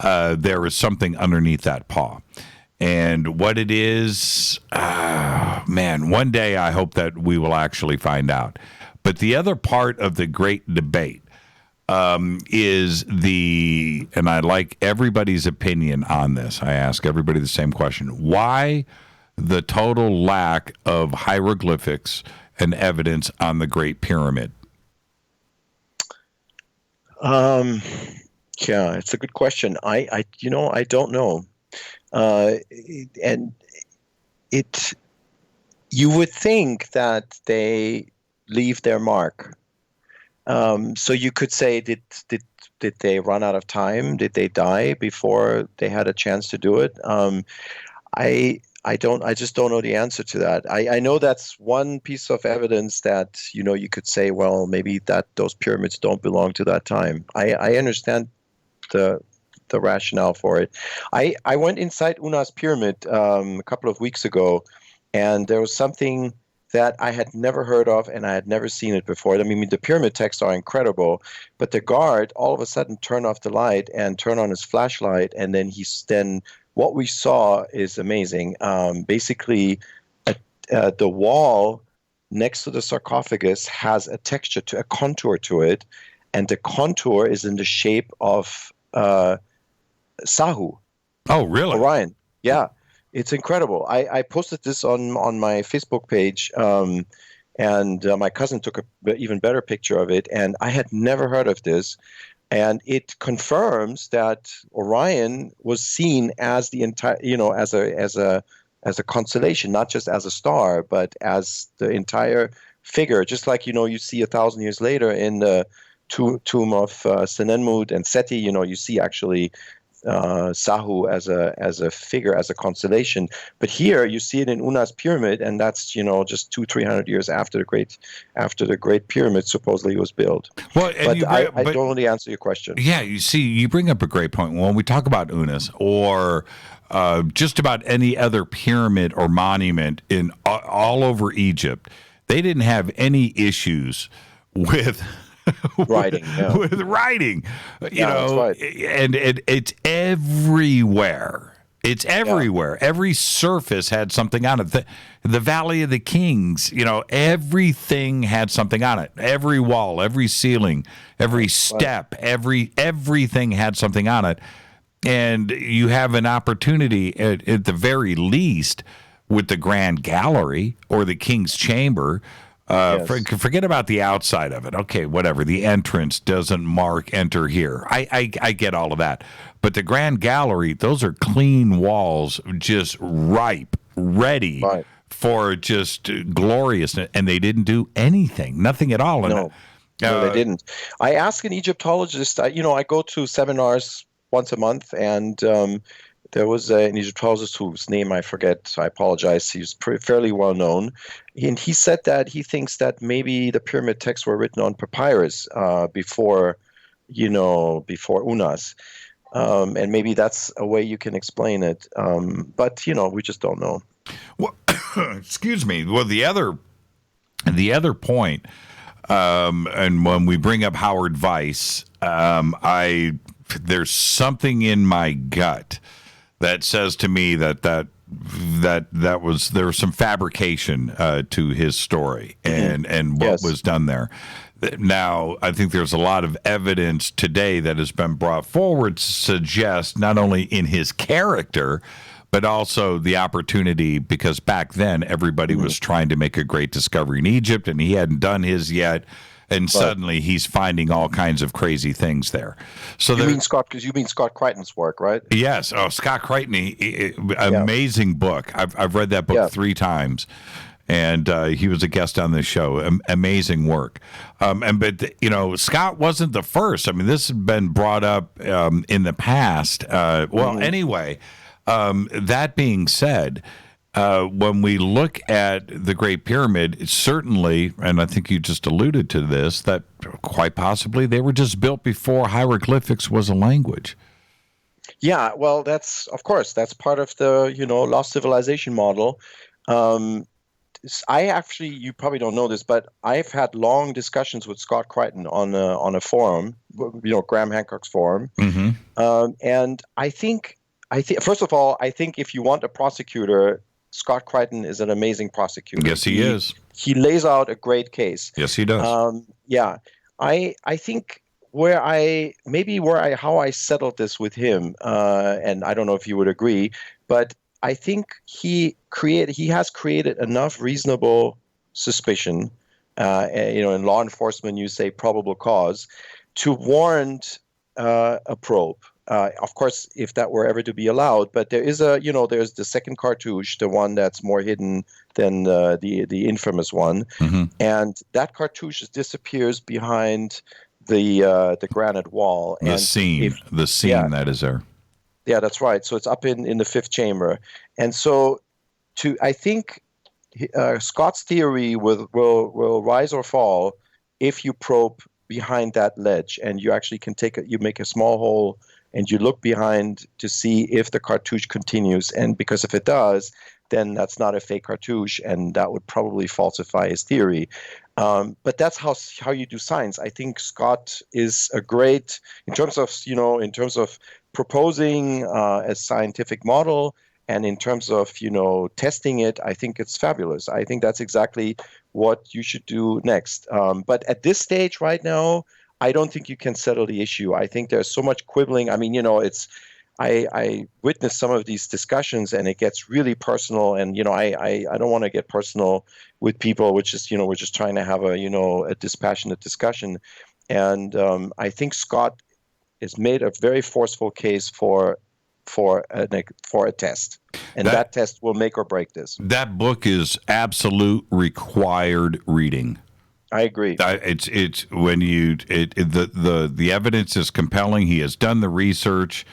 there is something underneath that paw. And what it is, one day I hope that we will actually find out. But the other part of the great debate is and I like everybody's opinion on this. I ask everybody the same question. Why the total lack of hieroglyphics and evidence on the Great Pyramid? Yeah, it's a good question. I don't know. And you would think that they leave their mark. So you could say, did they run out of time? Did they die before they had a chance to do it? I just don't know the answer to that. I know that's one piece of evidence that, you could say, well, maybe that those pyramids don't belong to that time. I understand the rationale for it. I went inside Una's pyramid a couple of weeks ago, and there was something that I had never heard of, and I had never seen it before. I mean, the pyramid texts are incredible, but the guard all of a sudden turned off the light and turned on his flashlight, and then what we saw is amazing. Basically, the wall next to the sarcophagus has a texture, a contour to it, and the contour is in the shape of Sahu. Oh, really? Orion. Yeah, it's incredible. I posted this on my Facebook page, and my cousin took an even better picture of it, and I had never heard of this. And it confirms that Orion was seen as the entire, as a constellation, not just as a star, but as the entire figure. Just like you see 1,000 years later in the tomb of Senenmut and Seti, you see actually Sahu as a figure, as a constellation. But here you see it in Una's pyramid, and that's just 200-300 years after the Great Pyramid supposedly was built. Well, I don't really answer your question. Yeah, you see, you bring up a great point. When we talk about Unas or just about any other pyramid or monument in all over Egypt, they didn't have any issues with writing, with writing, that's right. And it's everywhere. It's everywhere. Yeah. Every surface had something on it. The Valley of the Kings, everything had something on it. Every wall, every ceiling, every step, everything had something on it. And you have an opportunity at the very least with the Grand Gallery or the King's Chamber. Forget about the outside of it. Okay, whatever. The entrance doesn't mark enter here. I get all of that. But the Grand Gallery, those are clean walls, just ripe, ready for just gloriousness. And they didn't do anything, nothing at all. No, they didn't. I ask an Egyptologist, I go to seminars once a month, and there was an Egyptologist whose name I forget, so I apologize. He's fairly well known. And he said that he thinks that maybe the pyramid texts were written on papyrus before Unas. And maybe that's a way you can explain it. But, we just don't know. Well, excuse me. Well, the other point, and when we bring up Howard Weiss, there's something in my gut that says to me that there was some fabrication to his story and what was done there. Now, I think there's a lot of evidence today that has been brought forward to suggest not only in his character, but also the opportunity, because back then everybody was trying to make a great discovery in Egypt, and he hadn't done his yet. And suddenly he's finding all kinds of crazy things there. So you mean Scott Crichton's work, right? Yes. Oh, Scott Crichton, amazing book. I've read that book 3 times. And he was a guest on this show. Amazing work. But Scott wasn't the first. I mean, this has been brought up in the past. Anyway, that being said, when we look at the Great Pyramid, it's certainly, and I think you just alluded to this, that quite possibly they were just built before hieroglyphics was a language. Yeah, well, that's part of the, lost civilization model. You probably don't know this, but I've had long discussions with Scott Crichton on a forum, Graham Hancock's forum. Mm-hmm. And I think, first of all, I think if you want a prosecutor, Scott Crichton is an amazing prosecutor. Yes, he is. He lays out a great case. Yes, he does. I think how I settled this with him, and I don't know if you would agree, but I think he has created enough reasonable suspicion, in law enforcement you say probable cause, to warrant a probe. Of course, if that were ever to be allowed, but there is there's the second cartouche, the one that's more hidden than the infamous one, and that cartouche disappears behind the granite wall. The scene that is there. Yeah, that's right. So it's up in the 5th chamber, and so I think Scott's theory will rise or fall if you probe behind that ledge, and you actually can you make a small hole and you look behind to see if the cartouche continues, and because if it does, then that's not a fake cartouche, and that would probably falsify his theory. But that's how you do science. I think Scott is a great in terms of proposing a scientific model, and in terms of testing it. I think it's fabulous. I think that's exactly what you should do next. But at this stage right now, I don't think you can settle the issue. I think there's so much quibbling. I mean, I witnessed some of these discussions, and it gets really personal. And I don't want to get personal with people, which is we're just trying to have a dispassionate discussion. And I think Scott has made a very forceful case for a test, and that test will make or break this. That book is absolute required reading. I agree. It's when the evidence is compelling. He has done the research,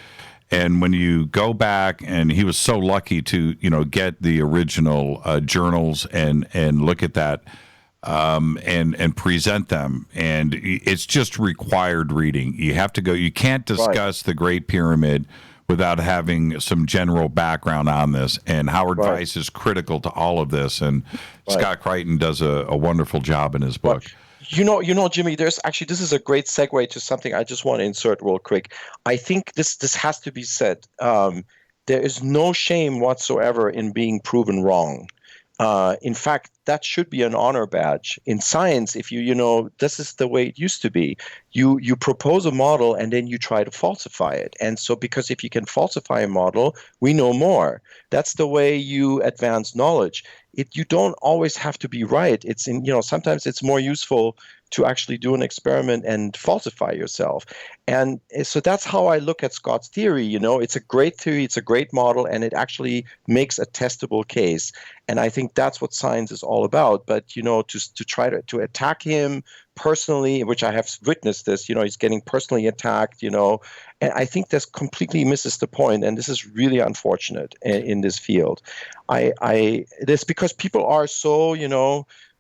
and when you go back, and he was so lucky to get the original journals and look at that and present them, and it's just required reading. You have to go. You can't discuss the Great Pyramid without having some general background on this, and Howard Weiss is critical to all of this, and Scott Crichton does a wonderful job in his book. Jimmy, this is a great segue to something I just want to insert real quick. I think this has to be said. There is no shame whatsoever in being proven wrong. In fact, that should be an honor badge. In science, if this is the way it used to be. You propose a model and then you try to falsify it. And so because if you can falsify a model, we know more. That's the way you advance knowledge. You don't always have to be right. Sometimes it's more useful to actually do an experiment and falsify yourself. And so that's how I look at Scott's theory. It's a great theory, it's a great model, and it actually makes a testable case. And I think that's what science is all about. But, to try to attack him personally, which I have witnessed this, he's getting personally attacked, and I think this completely misses the point. And this is really unfortunate in this field. This because people are so,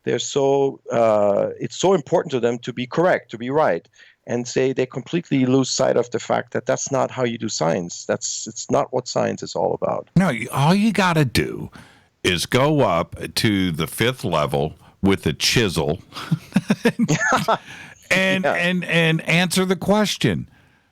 it's so important to them to be correct, to be right, and they completely lose sight of the fact that that's not how you do science. It's not what science is all about. No, all you got to do is go up to the 5th level with a chisel and answer the question.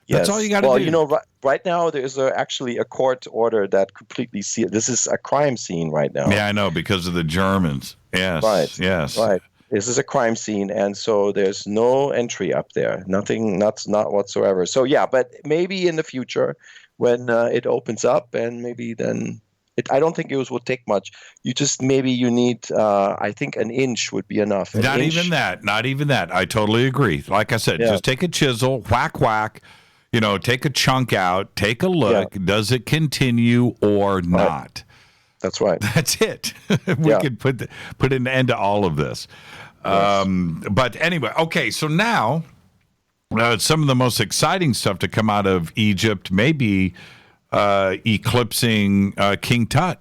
That's all you got to do. Well, right now there's actually a court order that completely this is a crime scene right now. Yeah, I know, because of the Germans. Yes. Right. Yes. Right. This is a crime scene, and so there's no entry up there. Nothing, not whatsoever. So yeah, but maybe in the future when it opens up, and maybe then I don't think it would take much. You need, I think an inch would be enough. Not even that. I totally agree. Like I said, just take a chisel, whack, take a chunk out, take a look. Yeah. Does it continue or not? That's right. That's it. We could put an end to all of this. Yes. But anyway, okay, so now some of the most exciting stuff to come out of Egypt may be eclipsing King Tut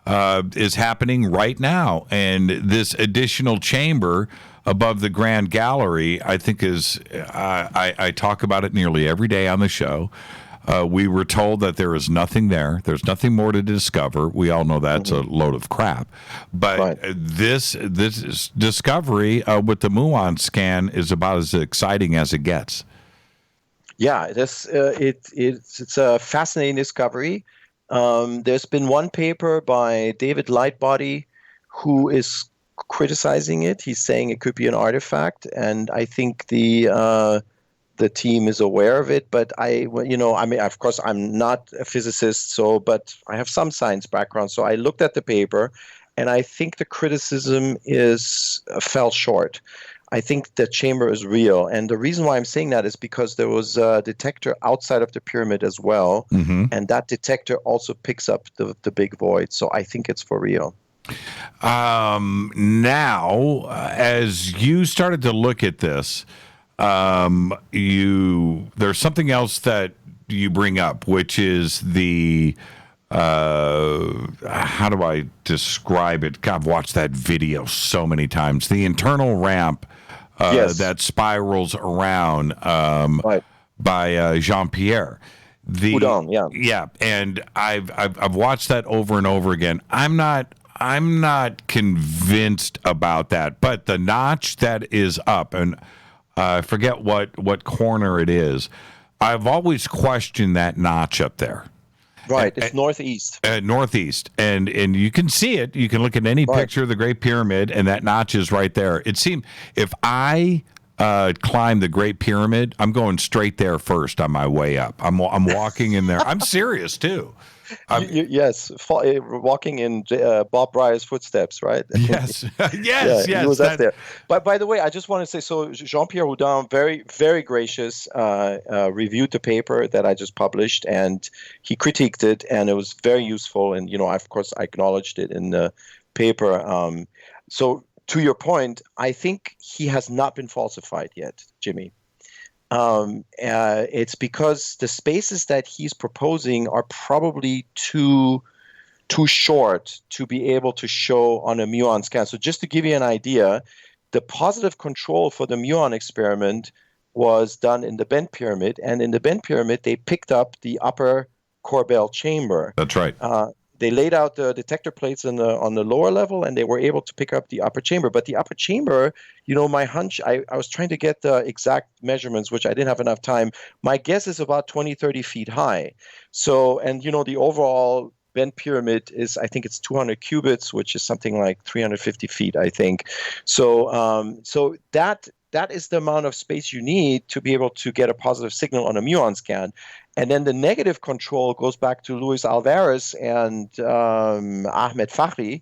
is happening right now. And this additional chamber above the Grand Gallery, I think is, I talk about it nearly every day on the show. We were told that there is nothing there. There's nothing more to discover. We all know that's a load of crap. But this discovery with the muon scan is about as exciting as it gets. Yeah, it's a fascinating discovery. There's been one paper by David Lightbody who is criticizing it. He's saying it could be an artifact, and I think the team is aware of it. But of course, I'm not a physicist, but I have some science background. So I looked at the paper, and I think the criticism fell short. I think the chamber is real. And the reason why I'm saying that is because there was a detector outside of the pyramid as well. Mm-hmm. And that detector also picks up the big void. So I think it's for real. Now, as you started to look at this, there's something else that you bring up, which is the how do I describe it? God, I've watched that video so many times. The internal ramp that spirals around by Jean-Pierre. Houdin, yeah, and I've watched that over and over again. I'm not convinced about that, but the notch that is up, and I forget what corner it is. I've always questioned that notch up there. Right, it's northeast. Northeast, and you can see it. You can look at any picture of the Great Pyramid, and that notch is right there. It seemed if I climb the Great Pyramid, I'm going straight there first on my way up. I'm walking in there. I'm serious too. Yes, walking in Bob Breyer's footsteps, right? Yes, yes. He was up there. But by the way, I just want to say, so Jean-Pierre Houdin, very, very gracious, reviewed the paper that I just published, and he critiqued it, and it was very useful. And of course, I acknowledged it in the paper. So to your point, I think he has not been falsified yet, Jimmy. It's because the spaces that he's proposing are probably too short to be able to show on a muon scan. So just to give you an idea, the positive control for the muon experiment was done in the bent pyramid, and in the bent pyramid they picked up the upper Corbel chamber. That's right. They laid out the detector plates on the lower level, and they were able to pick up the upper chamber. But the upper chamber, my hunch, I was trying to get the exact measurements, which I didn't have enough time. My guess is about 20, 30 feet high. So, and the overall bent pyramid is, I think it's 200 cubits, which is something like 350 feet, I think. So, so that is the amount of space you need to be able to get a positive signal on a muon scan. And then the negative control goes back to Luis Alvarez and Ahmed Fakhri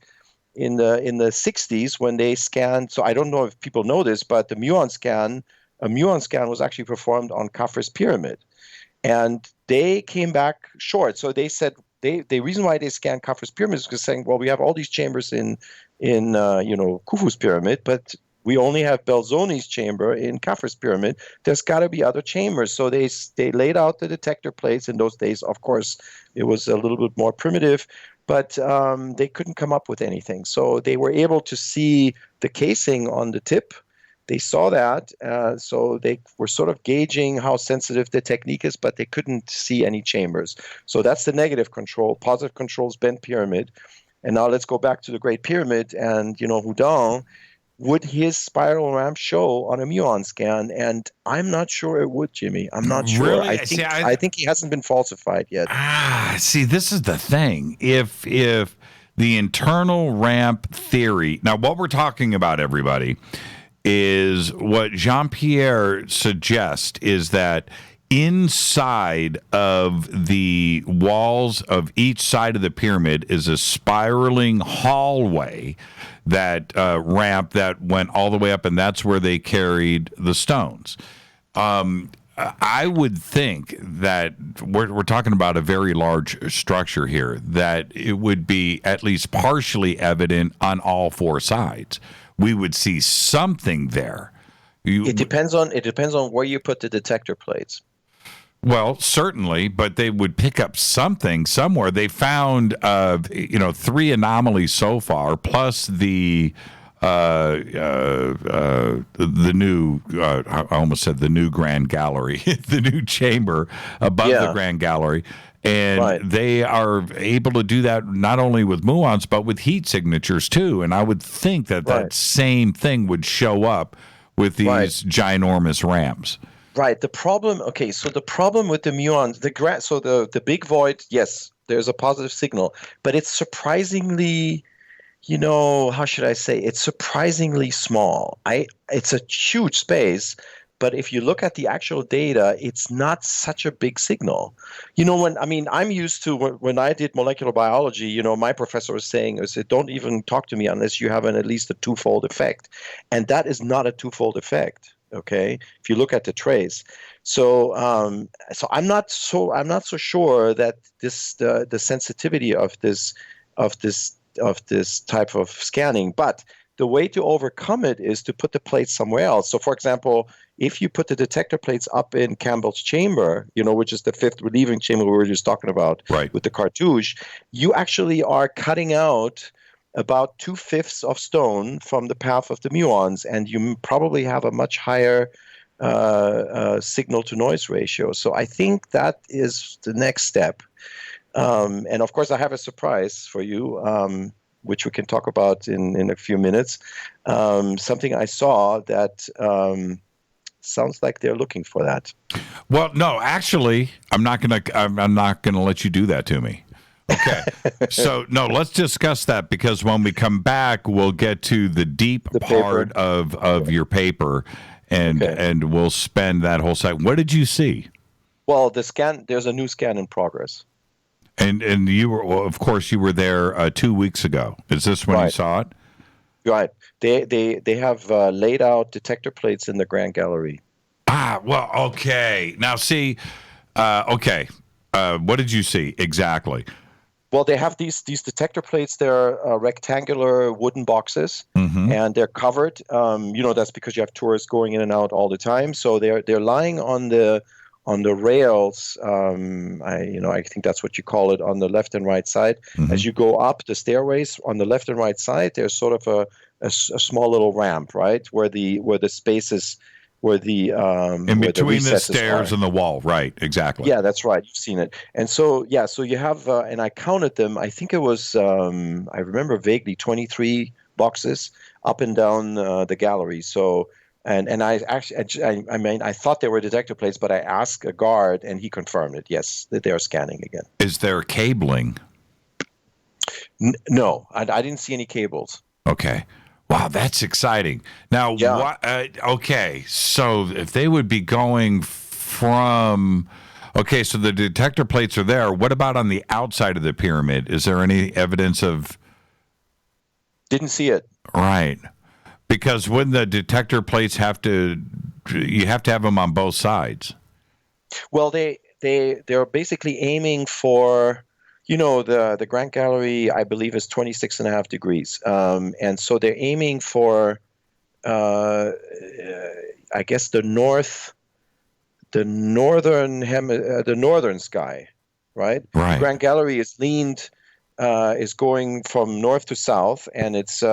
in the 60s when they scanned. So I don't know if people know this, but a muon scan was actually performed on Khafre's pyramid, and they came back short. So they said the reason why they scanned Khafre's pyramid is because saying, well, we have all these chambers in Khufu's pyramid, but we only have Belzoni's chamber in Khafre's pyramid. There's got to be other chambers. So they laid out the detector plates. In those days, of course, it was a little bit more primitive, but they couldn't come up with anything. So they were able to see the casing on the tip. They saw that. So they were sort of gauging how sensitive the technique is, but they couldn't see any chambers. So that's the negative control. Positive control is bent pyramid. And now let's go back to the Great Pyramid and, Houdin. Would his spiral ramp show on a muon scan? And I'm not sure it would, Jimmy. I'm not sure. Really? I think he hasn't been falsified yet. See, this is the thing. If the internal ramp theory, now what we're talking about, everybody, is what Jean-Pierre suggests is that inside of the walls of each side of the pyramid is a spiraling hallway that ramp that went all the way up, and that's where they carried the stones. I would think that we're talking about a very large structure here, that it would be at least partially evident on all four sides. We would see something there. It depends on where you put the detector plates. Well, certainly, but they would pick up something somewhere. They found, 3 anomalies so far, plus the new, I almost said the new Grand Gallery, the new chamber above the Grand Gallery. And they are able to do that not only with muons, but with heat signatures too. And I would think that same thing would show up with these ginormous ramps. Right. The problem with the muons, the big void, yes, there's a positive signal, but it's surprisingly, how should I say? It's surprisingly small. It's a huge space, but if you look at the actual data, it's not such a big signal. I'm used to when I did molecular biology, my professor was saying, don't even talk to me unless you have at least a twofold effect. And that is not a twofold effect. Okay, if you look at the trace, so I'm not so sure that the sensitivity of this type of scanning, but the way to overcome it is to put the plates somewhere else. So, for example, if you put the detector plates up in Campbell's chamber, which is the fifth relieving chamber we were just talking about with the cartouche, you actually are cutting out about 2/5 of stone from the path of the muons, and you probably have a much higher signal to noise ratio. So I think that is the next step. And of course, I have a surprise for you, which we can talk about in a few minutes. Something I saw that sounds like they're looking for that. Well, no, actually, I'm not gonna let you do that to me. Okay. So, no, let's discuss that, because when we come back, we'll get to the deep part of your paper, and we'll spend that whole site. What did you see? Well, there's a new scan in progress. And you were, well, of course, you were there 2 weeks ago. Is this when you saw it? Right. They have laid out detector plates in the Grand Gallery. Well, okay. Now, see, what did you see exactly? Well, they have these detector plates. They're rectangular wooden boxes, and they're covered. That's because you have tourists going in and out all the time. So they're lying on the rails. I think that's what you call it, on the left and right side. As you go up the stairways on the left and right side, there's sort of a small little ramp, right, where the spaces. Where the in between the stairs and the wall, right? Exactly. Yeah, that's right. You've seen it, and so you have, and I counted them. I think it was, I remember vaguely, 23 boxes up and down the gallery. So, and I actually, I thought they were detector plates, but I asked a guard, and he confirmed it. Yes, that they are scanning again. Is there cabling? No, I didn't see any cables. Okay. Wow, that's exciting. Now, okay, so if they would be going from, so the detector plates are there. What about on the outside of the pyramid? Is there any evidence of? Didn't see it. Right, because when the detector plates you have to have them on both sides. Well, they're basically aiming for. The Grand Gallery, I believe, is 26.5 degrees. And so they're aiming for, I guess, the northern sky, right? Right. The Grand Gallery is going from north to south, and it's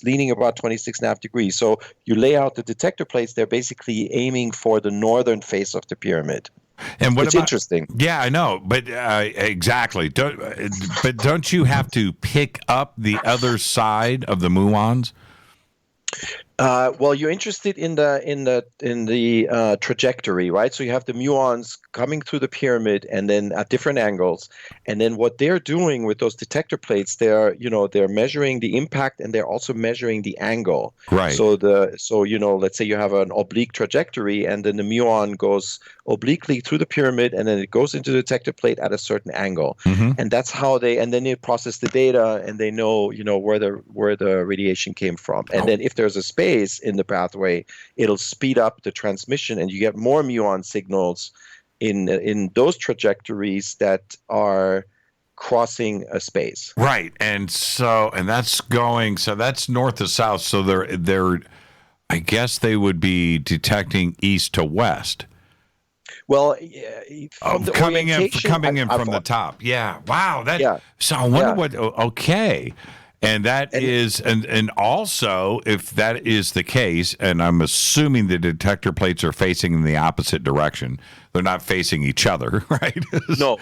leaning about 26.5 degrees. So you lay out the detector plates, they're basically aiming for the northern face of the pyramid. And it's interesting. Yeah, I know, but exactly. Don't you have to pick up the other side of the muons? Well, you're interested in the trajectory, right? So you have the muons coming through the pyramid, and then at different angles, and then what they're doing with those detector plates, they're measuring the impact, and they're also measuring the angle. Right. So let's say you have an oblique trajectory, and then the muon goes obliquely through the pyramid, and then it goes into the detector plate at a certain angle, and that's how and then they process the data, and they know where the radiation came from, and then if there's a space in the pathway, it'll speed up the transmission, and you get more muon signals in those trajectories that are crossing a space. Right, and that's north to south. So they're I guess they would be detecting east to west. Well, coming in from the top. Yeah. Wow. So I wonder what. Okay. And that is, and also, if that is the case, and I'm assuming the detector plates are facing in the opposite direction, they're not facing each other, right? No.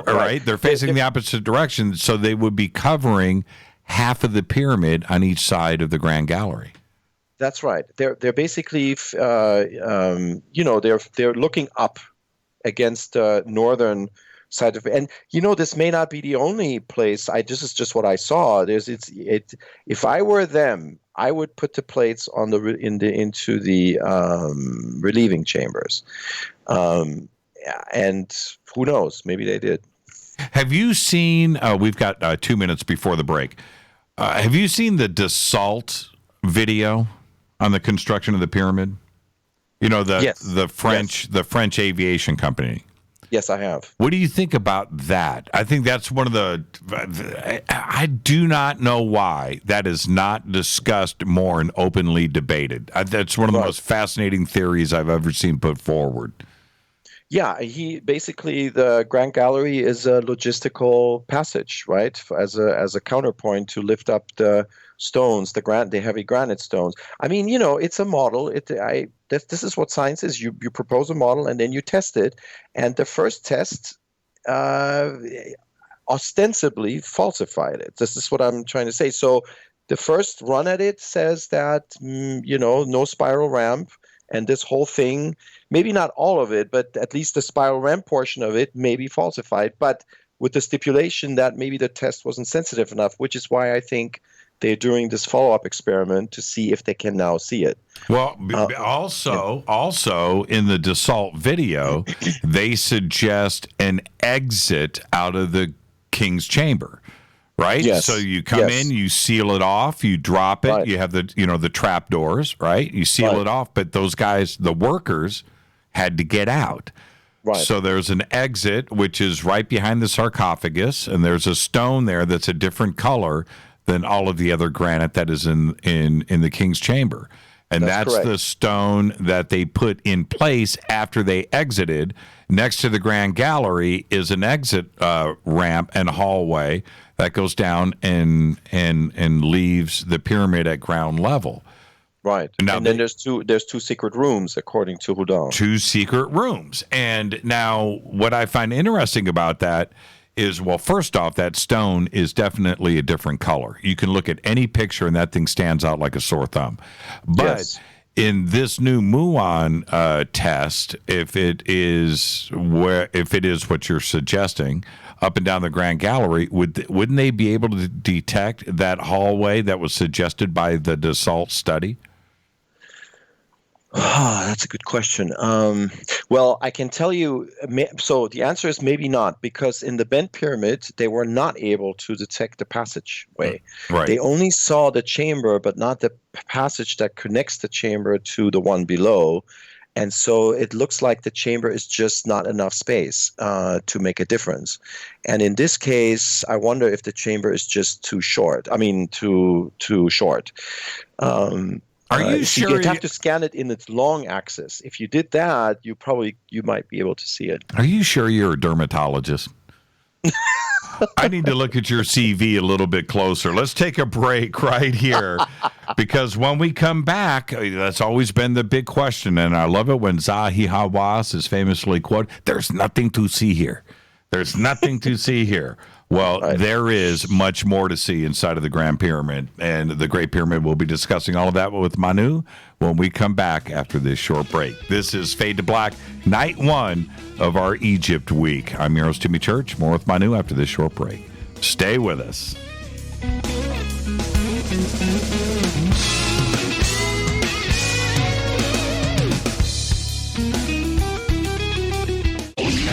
Right? They're facing the opposite direction, so they would be covering half of the pyramid on each side of the Grand Gallery. That's right. They're basically, they're looking up against the northern side of it. And this may not be the only place. This is just what I saw. If I were them, I would put the plates into the relieving chambers. And who knows? Maybe they did. Have you seen? We've got 2 minutes before the break. Have you seen the Dassault video on the construction of the pyramid? The French aviation company. Yes, I have. What do you think about that? I think that's one of I do not know why that is not discussed more and openly debated. That's one of the most fascinating theories I've ever seen put forward. Yeah, the Grand Gallery is a logistical passage, right? As a counterpoint to lift up the stones, the heavy granite stones. I mean, it's a model. This is what science is. You propose a model and then you test it, and the first test ostensibly falsified it. This is what I'm trying to say. So the first run at it says that no spiral ramp, and this whole thing, maybe not all of it, but at least the spiral ramp portion of it may be falsified, but with the stipulation that maybe the test wasn't sensitive enough, which is why I think they're doing this follow-up experiment to see if they can now see it. Well, also in the Dassault video, they suggest an exit out of the King's Chamber, right? Yes. So you come in, you seal it off, you drop it, you have the trap doors, right? You seal it off, but those guys, the workers, had to get out. Right. So there's an exit, which is right behind the sarcophagus, and there's a stone there that's a different color than all of the other granite that is in the King's Chamber. And that's the stone that they put in place after they exited. Next to the Grand Gallery is an exit ramp and hallway that goes down and leaves the pyramid at ground level. Right. Now, and then there's two secret rooms, according to Houdin. 2 secret rooms. And now what I find interesting about that is, well, first off, that stone is definitely a different color. You can look at any picture and that thing stands out like a sore thumb. But in this new muon test, if it is what you're suggesting, up and down the Grand Gallery, wouldn't they be able to detect that hallway that was suggested by the Dassault study? That's a good question. Well, I can tell you, so the answer is maybe not, because in the bent pyramid, they were not able to detect the passageway. Right. They only saw the chamber, but not the passage that connects the chamber to the one below. And so it looks like the chamber is just not enough space to make a difference. And in this case, I wonder if the chamber is just too short. Too short. Are you sure you'd have to scan it in its long axis? If you did that, you might be able to see it. Are you sure you're a dermatologist? I need to look at your CV a little bit closer. Let's take a break right here, because when we come back, that's always been the big question, and I love it when Zahi Hawass is famously quoted, "There's nothing to see here. There's nothing to see here." Well, there is much more to see inside of the Grand Pyramid and the Great Pyramid. We'll be discussing all of that with Manu when we come back after this short break. This is Fade to Black, night 1 of our Egypt week. I'm your host, Jimmy Church. More with Manu after this short break. Stay with us.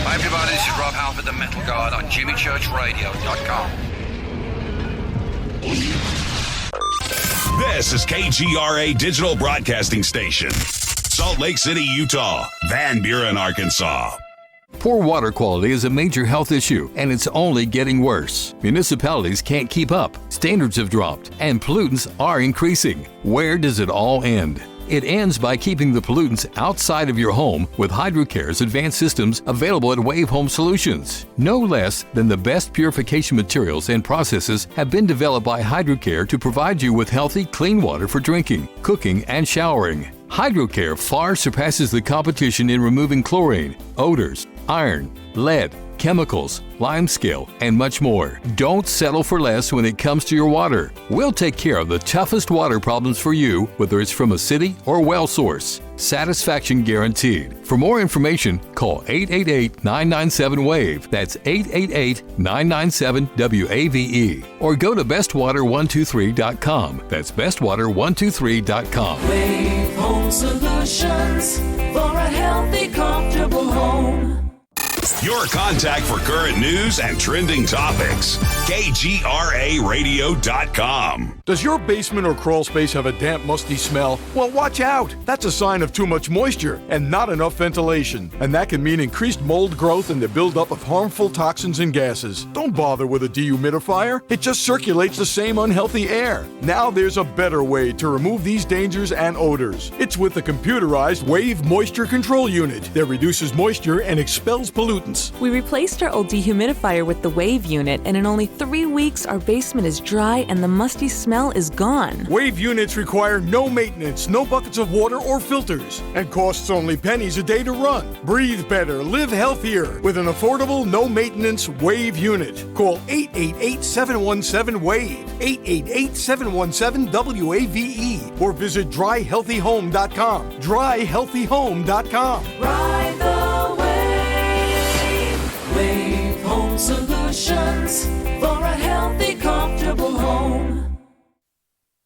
Hi everybody, this is Rob Halford, the Metal God on JimmyChurchRadio.com. This is KGRA Digital Broadcasting Station, Salt Lake City, Utah, Van Buren, Arkansas. Poor water quality is a major health issue, and it's only getting worse. Municipalities can't keep up, standards have dropped, and pollutants are increasing. Where does it all end? It ends by keeping the pollutants outside of your home with HydroCare's advanced systems available at Wave Home Solutions. No less than the best purification materials and processes have been developed by HydroCare to provide you with healthy, clean water for drinking, cooking, and showering. HydroCare far surpasses the competition in removing chlorine, odors, iron, lead, chemicals, limescale, and much more. Don't settle for less when it comes to your water. We'll take care of the toughest water problems for you, whether it's from a city or well source. Satisfaction guaranteed. For more information, call 888-997-WAVE. That's 888-997-WAVE. Or go to bestwater123.com. That's bestwater123.com. Wave Home Solutions for a healthy, comfortable home. Your contact for current news and trending topics. KGRARadio.com. Does your basement or crawl space have a damp, musty smell? Well, watch out. That's a sign of too much moisture and not enough ventilation. And that can mean increased mold growth and the buildup of harmful toxins and gases. Don't bother with a dehumidifier. It just circulates the same unhealthy air. Now there's a better way to remove these dangers and odors. It's with the computerized Wave Moisture Control Unit that reduces moisture and expels pollutants. We replaced our old dehumidifier with the Wave unit, and in only 3 weeks, our basement is dry and the musty smell is gone. Wave units require no maintenance, no buckets of water or filters, and costs only pennies a day to run. Breathe better, live healthier with an affordable, no-maintenance Wave unit. Call 888-717-WAVE, 888-717-WAVE, or visit dryhealthyhome.com, dryhealthyhome.com. Ride the wave. Wave Home Solutions for a healthy, comfortable home.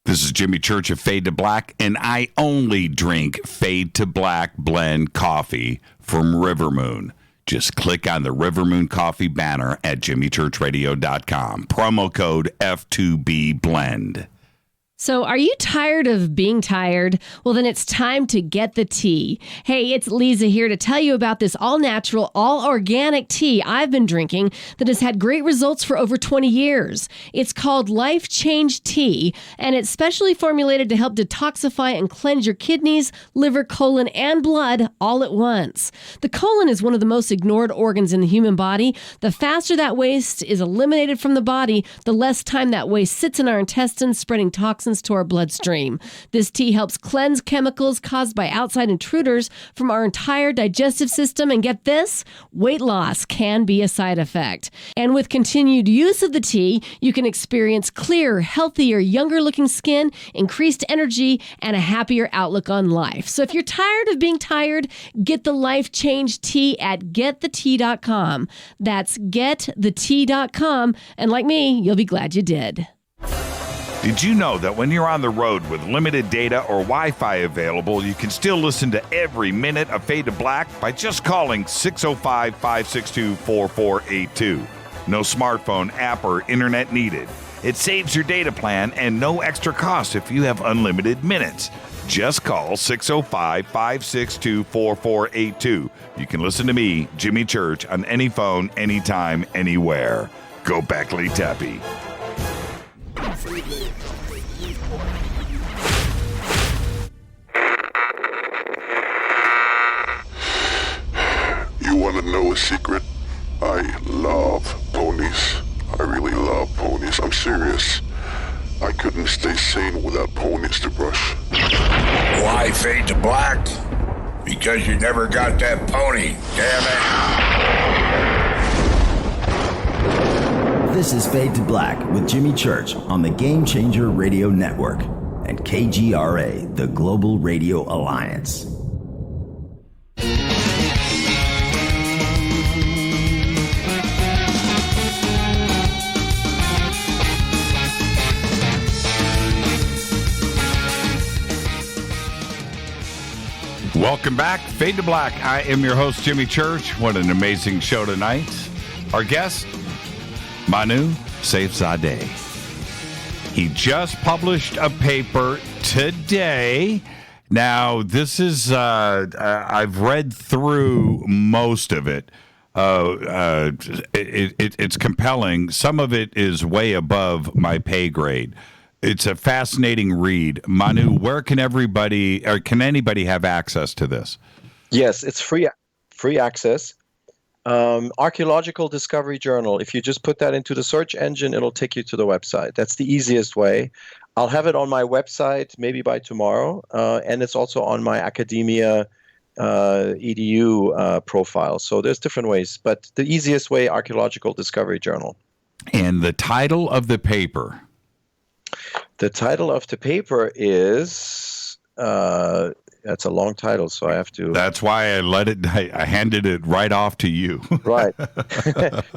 This is Jimmy Church of Fade to Black, and I only drink Fade to Black blend coffee from River Moon. Just click on the River Moon coffee banner at jimmychurchradio.com. Promo code F2B Blend. So are you tired of being tired? Well, then it's time to get the tea. Hey, it's Lisa here to tell you about this all-natural, all-organic tea I've been drinking that has had great results for over 20 years. It's called Life Change Tea, and it's specially formulated to help detoxify and cleanse your kidneys, liver, colon, and blood all at once. The colon is one of the most ignored organs in the human body. The faster that waste is eliminated from the body, the less time that waste sits in our intestines, spreading toxins to our bloodstream. This tea helps cleanse chemicals caused by outside intruders from our entire digestive system. And get this, weight loss can be a side effect. And with continued use of the tea, you can experience clearer, healthier, younger looking skin, increased energy, and a happier outlook on life. So if you're tired of being tired, get the Life Change Tea at getthetea.com. That's getthetea.com. And like me, you'll be glad you did. Did you know that when you're on the road with limited data or Wi-Fi available, you can still listen to every minute of Fade to Black by just calling 605-562-4482. No smartphone, app, or internet needed. It saves your data plan and no extra cost if you have unlimited minutes. Just call 605-562-4482. You can listen to me, Jimmy Church, on any phone, anytime, anywhere. Go Beckley Tappy. You want to know a secret? I love ponies. I really love ponies. I'm serious. I couldn't stay sane without ponies to brush. Why Fade to Black? Because you never got that pony, damn it. This is Fade to Black with Jimmy Church on the Game Changer Radio Network and KGRA, the Global Radio Alliance. Welcome back, Fade to Black. I am your host, Jimmy Church. What an amazing show tonight. Our guest, Manu Seyfzadeh. He just published a paper today. Now, this is, I've read through most of it. It's compelling. Some of it is way above my pay grade. It's a fascinating read. Manu, where can everybody, or can anybody have access to this? Yes, it's free access. Archaeological Discovery Journal. If you just put that into the search engine, it'll take you to the website. That's the easiest way. I'll have it on my website maybe by tomorrow, and it's also on my academia edu profile. So there's different ways, but the easiest way, Archaeological Discovery Journal. And the title of the paper? The title of the paper is, that's a long title, so I have to. That's why I handed it right off to you. Right.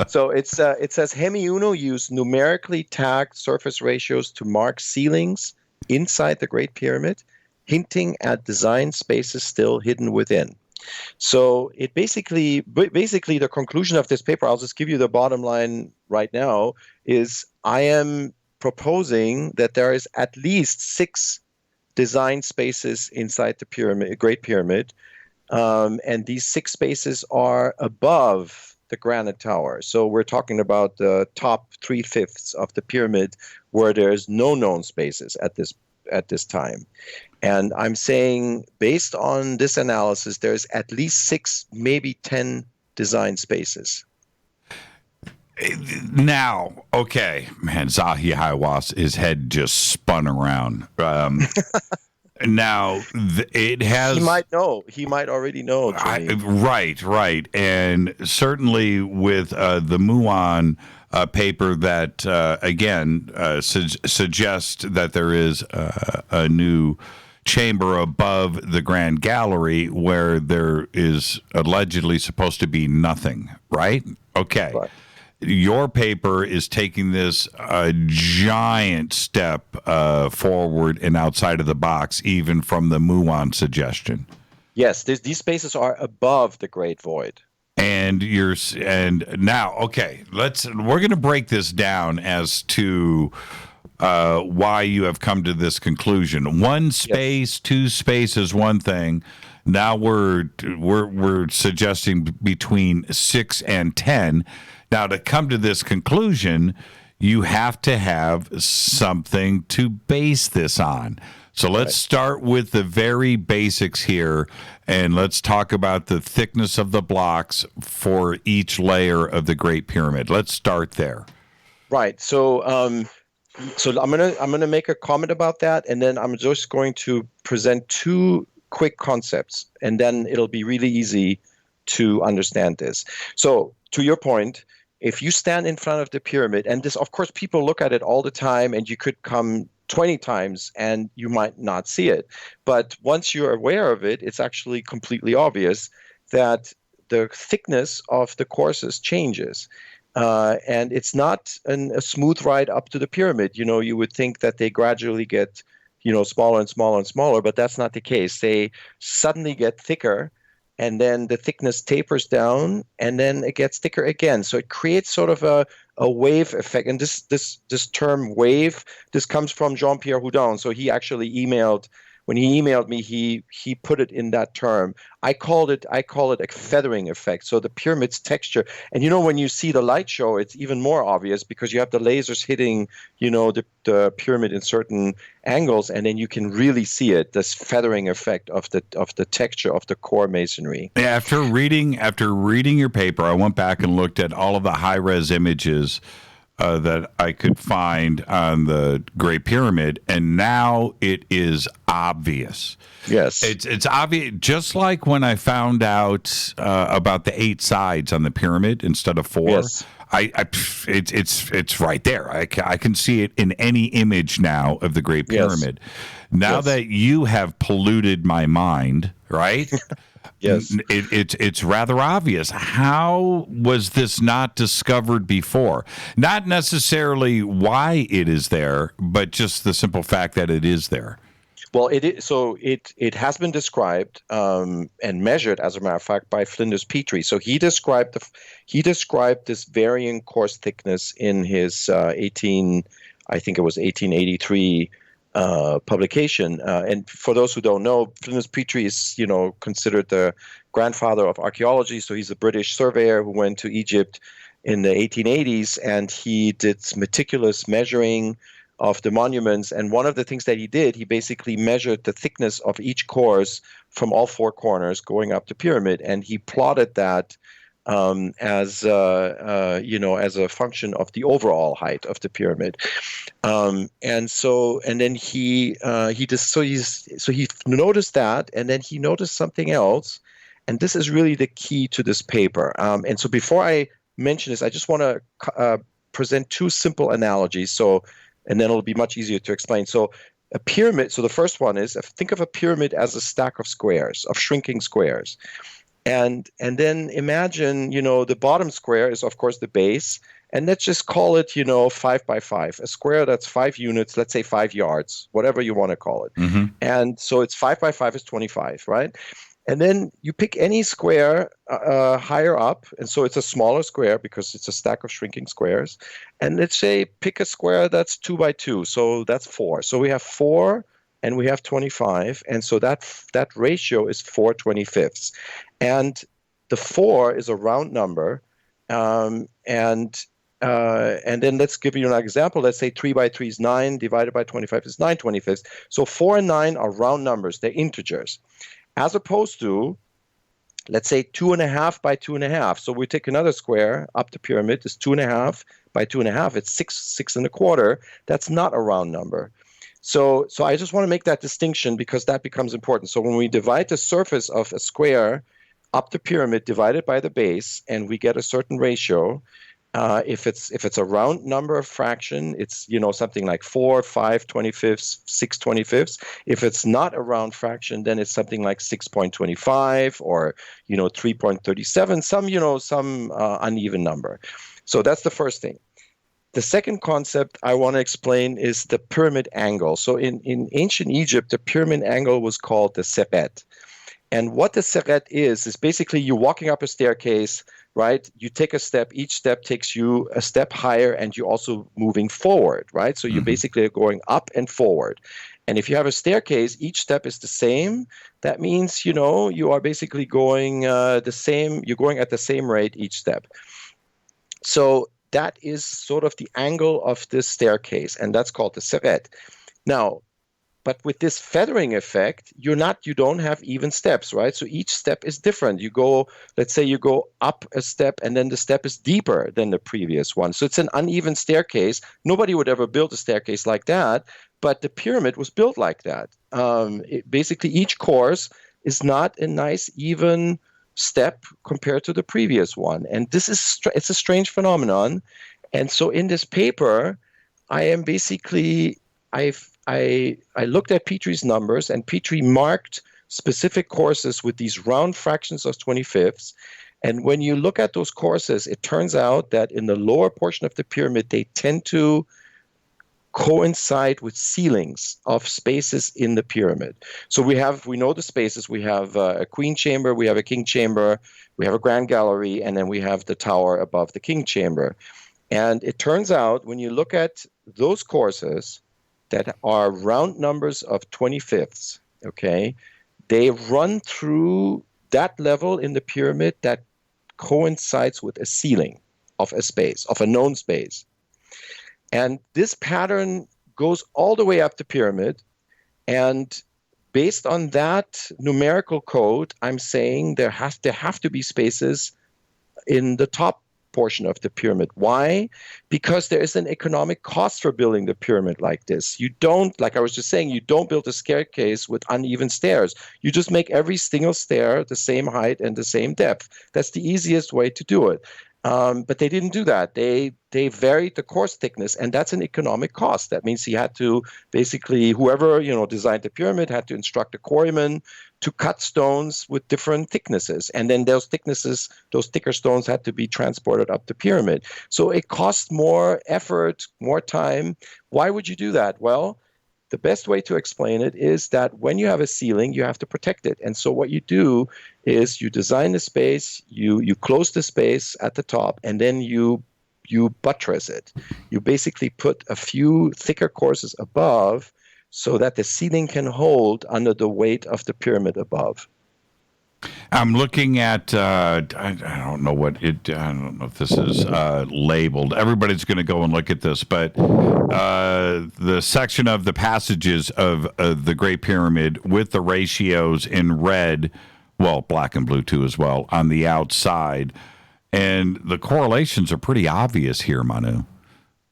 So it says Hemi Uno used numerically tagged surface ratios to mark ceilings inside the Great Pyramid, hinting at design spaces still hidden within. So it basically the conclusion of this paper, I'll just give you the bottom line right now, is I am proposing that there is at least 6 design spaces inside the pyramid, Great Pyramid, and these 6 spaces are above the granite tower. So we're talking about the top 3/5 of the pyramid where there's no known spaces at this time. And I'm saying, based on this analysis, there's at least 6, maybe 10 design spaces. Now, okay, man, Zahi Hawass, his head just spun around. Now, it has... He might know. He might already know. Right. And certainly with the Muon paper that, again, suggests that there is a new chamber above the Grand Gallery where there is allegedly supposed to be nothing, right? Okay. Right. Your paper is taking this a giant step forward and outside of the box, even from the Muon suggestion. Yes, these spaces are above the Great Void. And now, okay, we're going to break this down as to why you have come to this conclusion. One space, 2 space is one thing. Now we're suggesting between 6 and 10. Now, to come to this conclusion, you have to have something to base this on. So let's start with the very basics here, and let's talk about the thickness of the blocks for each layer of the Great Pyramid. Let's start there. Right. So I'm gonna make a comment about that, and then I'm just going to present 2 quick concepts, and then it'll be really easy to understand this. So, to your point, if you stand in front of the pyramid, and this, of course, people look at it all the time, and you could come 20 times and you might not see it. But once you're aware of it, it's actually completely obvious that the thickness of the courses changes. And it's not a smooth ride up to the pyramid. You would think that they gradually get, smaller and smaller and smaller, but that's not the case. They suddenly get thicker, and then the thickness tapers down, and then it gets thicker again. So it creates sort of a wave effect. And this term wave, this comes from Jean-Pierre Houdin. So he actually when he emailed me, he put it in that term. I call it a feathering effect. So the pyramid's texture, and when you see the light show, it's even more obvious because you have the lasers hitting, the pyramid in certain angles, and then you can really see it. This feathering effect of the texture of the core masonry. After reading your paper, I went back and looked at all of the high-res images that I could find on the Great Pyramid, and now it is obvious. Yes. It's obvious, just like when I found out about the 8 sides on the pyramid instead of 4. Yes. It's right there. I can see it in any image now of the Great Pyramid. Yes. Now that you have polluted my mind, right? Yes. It's rather obvious. How was this not discovered before? Not necessarily why it is there, but just the simple fact that it is there. Well, it has been described and measured, as a matter of fact, by Flinders Petrie. So he described this varying core thickness in his 1883 publication. And for those who don't know, Flinders Petrie is considered the grandfather of archaeology. So he's a British surveyor who went to Egypt in the 1880s, and he did meticulous measuring of the monuments. And one of the things that he did, he basically measured the thickness of each course from all four corners going up the pyramid, and he plotted that as a function of the overall height of the pyramid. He noticed that, and then he noticed something else, and this is really the key to this paper. And so before I mention this, I just want to present two simple analogies. And then it'll be much easier to explain. So a pyramid, so the first one is, think of a pyramid as a stack of squares, of shrinking squares. And then imagine, the bottom square is, of course, the base. And let's just call it, 5 by 5, a square that's 5 units, let's say 5 yards, whatever you want to call it. Mm-hmm. And so it's 5 by 5 is 25, right? And then you pick any square higher up, and so it's a smaller square because it's a stack of shrinking squares. And let's say pick a square that's 2 by 2, so that's 4. So we have 4 and we have 25, and so that ratio is 4/25. And the 4 is a round number, and then let's give you an example. Let's say 3 by 3 is 9, divided by 25 is 9/25. So 4 and 9 are round numbers, they're integers. As opposed to, let's say 2.5 by 2.5. So we take another square up the pyramid. It's 2.5 by 2.5. It's 6.25. That's not a round number. So I just want to make that distinction because that becomes important. So when we divide the surface of a square up the pyramid divided by the base, and we get a certain ratio, if it's a round number fraction, it's something like 4, 5/25, 6/25. If it's not a round fraction, then it's something like 6.25 or 3.37, some uneven number. So that's the first thing. The second concept I want to explain is the pyramid angle. So in ancient Egypt, the pyramid angle was called the seret. And what the seret is basically you walking up a staircase, right? You take a step, each step takes you a step higher, and you're also moving forward, right? So you basically are going up and forward. And if you have a staircase, each step is the same. That means, you are basically going you're going at the same rate each step. So that is sort of the angle of this staircase, and that's called the seret. Now, but with this feathering effect, you don't have even steps, right? So each step is different. Let's say you go up a step, and then the step is deeper than the previous one. So it's an uneven staircase. Nobody would ever build a staircase like that, but the pyramid was built like that. Basically, each course is not a nice, even step compared to the previous one. And this is it's a strange phenomenon. And so in this paper, I looked at Petrie's numbers, and Petrie marked specific courses with these round fractions of 25ths. And when you look at those courses, it turns out that in the lower portion of the pyramid, they tend to coincide with ceilings of spaces in the pyramid. So we know the spaces. We have a queen chamber, we have a king chamber, we have a grand gallery, and then we have the tower above the king chamber. And it turns out when you look at those courses that are round numbers of 25ths, okay, they run through that level in the pyramid that coincides with a ceiling of a space, of a known space. And this pattern goes all the way up the pyramid. And based on that numerical code, I'm saying there have to be spaces in the top portion of the pyramid. Why? Because there is an economic cost for building the pyramid like this. You don't, like I was just saying, you don't build a staircase with uneven stairs. You just make every single stair the same height and the same depth. That's the easiest way to do it. But they didn't do that. They varied the course thickness, and that's an economic cost. That means he had to basically, whoever designed the pyramid had to instruct a quarryman to cut stones with different thicknesses, and then those thicker stones had to be transported up the pyramid. So it cost more effort, more time. Why would you do that? Well, the best way to explain it is that when you have a ceiling, you have to protect it. And so what you do is you design the space, you close the space at the top, and then you buttress it. You basically put a few thicker courses above so that the ceiling can hold under the weight of the pyramid above. I'm looking at, I don't know if this is labeled. Everybody's going to go and look at this, but the section of the passages of the Great Pyramid with the ratios in red, well, black and blue too as well, on the outside. And the correlations are pretty obvious here, Manu.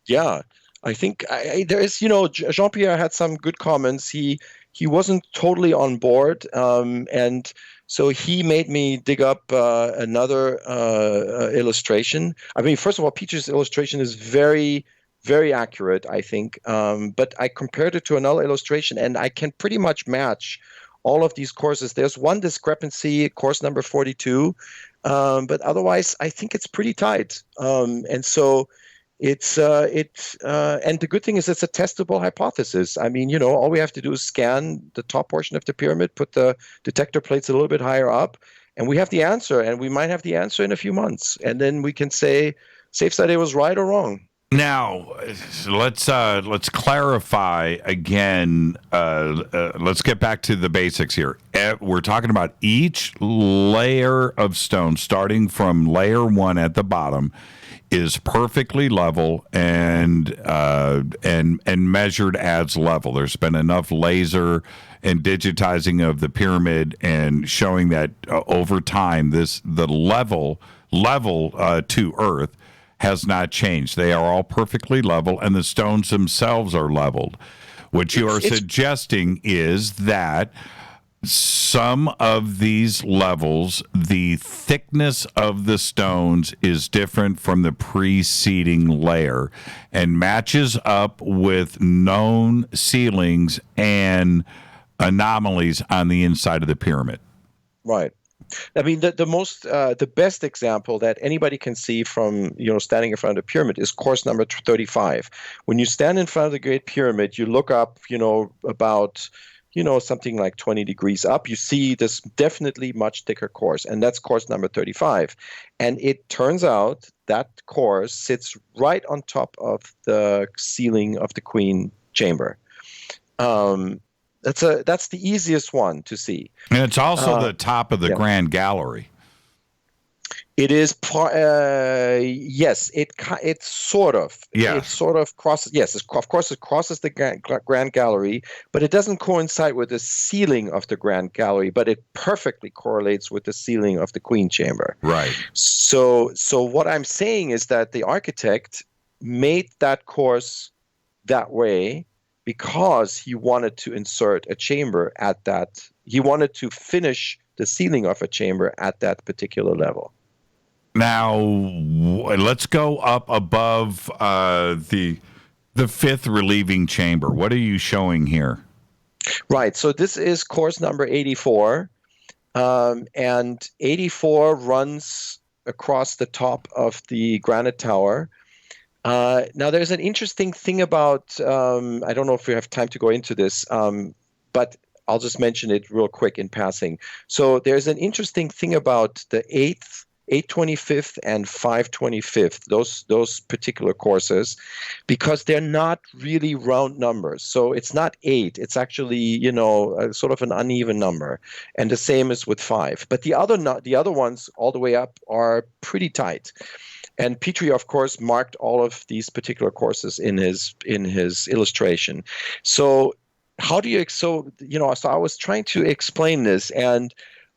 Yeah, I think there is, Jean-Pierre had some good comments. He wasn't totally on board, and so he made me dig up another illustration. I mean, first of all, Peter's illustration is very, very accurate, I think. But I compared it to another illustration, and I can pretty much match all of these courses. There's one discrepancy, course number 42, but otherwise, I think it's pretty tight. And so and the good thing is it's a testable hypothesis. I mean, all we have to do is scan the top portion of the pyramid, put the detector plates a little bit higher up, and we have the answer, and we might have the answer in a few months. And then we can say Seyfzadeh was right or wrong. Now, let's clarify again. Let's get back to the basics here. We're talking about each layer of stone, starting from layer 1 at the bottom, is perfectly level and measured as level. There's been enough laser and digitizing of the pyramid and showing that over time the level to Earth has not changed. They are all perfectly level, and the stones themselves are leveled. What you are suggesting is that some of these levels, the thickness of the stones is different from the preceding layer and matches up with known ceilings and anomalies on the inside of the pyramid. Right. I mean, the best example that anybody can see from, standing in front of the pyramid is course number 35. When you stand in front of the Great Pyramid, you look up, about, something like 20 degrees up, you see this definitely much thicker course, and that's course number 35. And it turns out that course sits right on top of the ceiling of the Queen chamber. That's the easiest one to see. And it's also the top of the Grand Gallery. It is yes. It's sort of. Yeah. It sort of crosses. Yes, of course, it crosses the Grand Gallery, but it doesn't coincide with the ceiling of the Grand Gallery. But it perfectly correlates with the ceiling of the Queen Chamber. Right. So what I'm saying is that the architect made that course that way because he wanted to insert a chamber at that. He wanted to finish the ceiling of a chamber at that particular level. Now, let's go up above the fifth relieving chamber. What are you showing here? Right. So this is course number 84, and 84 runs across the top of the granite tower. Now, there's an interesting thing about, I don't know if we have time to go into this, but I'll just mention it real quick in passing. So there's an interesting thing about the 8th, 825th, and 525th, those particular courses, because they're not really round numbers. So it's not 8. It's actually, sort of an uneven number. And the same is with 5. But the other ones all the way up are pretty tight. And Petrie, of course, marked all of these particular courses in his illustration. So so I was trying to explain this, and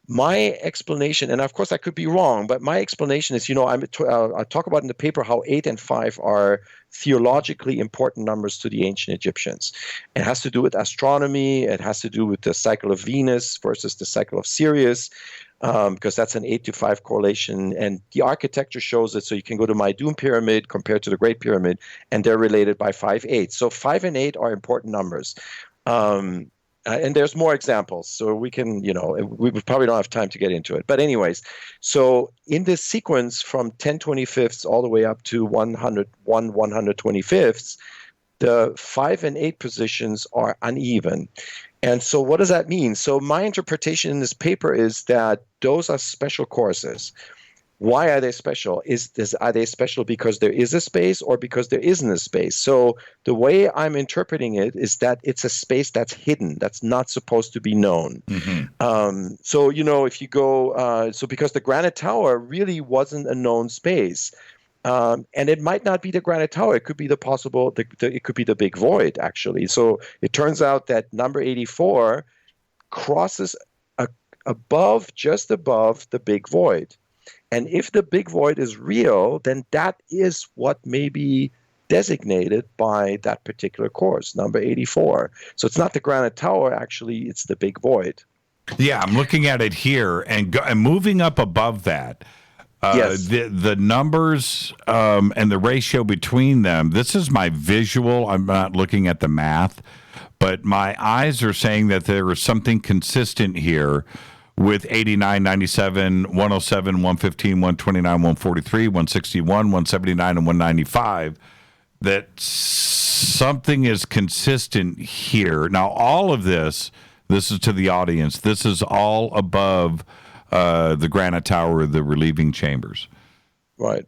my explanation, and of course I could be wrong, but my explanation is, I talk about in the paper how 8 and 5 are theologically important numbers to the ancient Egyptians. It has to do with astronomy. It has to do with the cycle of Venus versus the cycle of Sirius. because that's an 8-to-5 correlation, and the architecture shows it. So you can go to my Doom Pyramid compared to the Great Pyramid, and they're related by 5/8. So 5 and 8 are important numbers. And there's more examples, so we can, we probably don't have time to get into it. But anyways, so in this sequence from 10/25ths all the way up to 125ths, the 5 and 8 positions are uneven. And so what does that mean? So my interpretation in this paper is that those are special courses. Why are they special? Are they special because there is a space or because there isn't a space? So the way I'm interpreting it is that it's a space that's hidden, that's not supposed to be known. So, if you go, because the Granite Tower really wasn't a known space. And it might not be the Granite Tower. It could be it could be the Big Void, actually. So it turns out that number 84 crosses just above the Big Void. And if the Big Void is real, then that is what may be designated by that particular course, number 84. So it's not the Granite Tower, actually, it's the Big Void. Yeah, I'm looking at it here, and moving up above that, yes. the numbers and the ratio between them, this is my visual. I'm not looking at the math, but my eyes are saying that there is something consistent here with 89, 97, 107, 115, 129, 143, 161, 179, and 195, that something is consistent here. Now, all of this is to the audience, this is all above the Granite Tower, the relieving chambers. Right.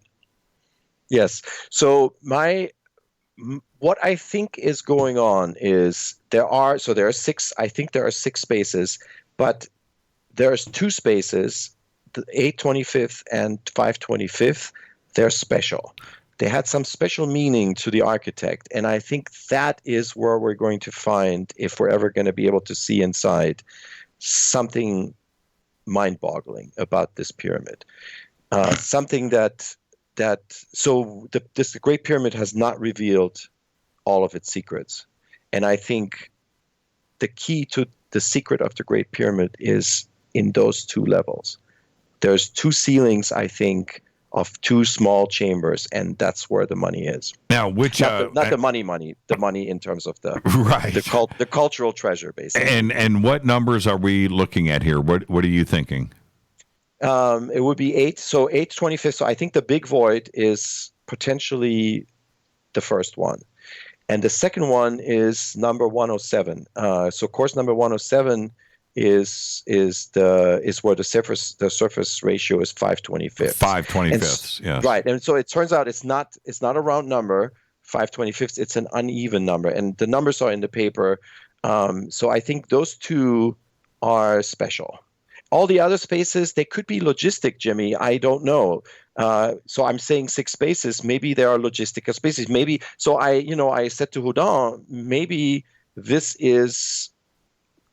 Yes. So what I think is going on is there are 6, I think there are 6 spaces, but there's 2 spaces, the 8/25th and 5/25th, they're special. They had some special meaning to the architect, and I think that is where we're going to find, if we're ever going to be able to see inside, something mind-boggling about this pyramid. Something the Great Pyramid has not revealed all of its secrets. And I think the key to the secret of the Great Pyramid is in those 2 levels. There's 2 ceilings, I think, of 2 small chambers, and that's where the money is. Now, which not the money, the money in terms of the right the cultural treasure, basically. And what numbers are we looking at here? What are you thinking? It would be 8. So 8/25. So I think the Big Void is potentially the first one, and the second one is number 107. So course number 107 is where the surface ratio is 5/25. 5/25, yeah. Right, and so it turns out it's not a round number, 5/25. It's an uneven number, and the numbers are in the paper. So I think those 2 are special. All the other spaces, they could be logistic, Jimmy. I don't know. So I'm saying 6 spaces. Maybe there are logistical spaces. Maybe. So I said to Houdin, maybe this is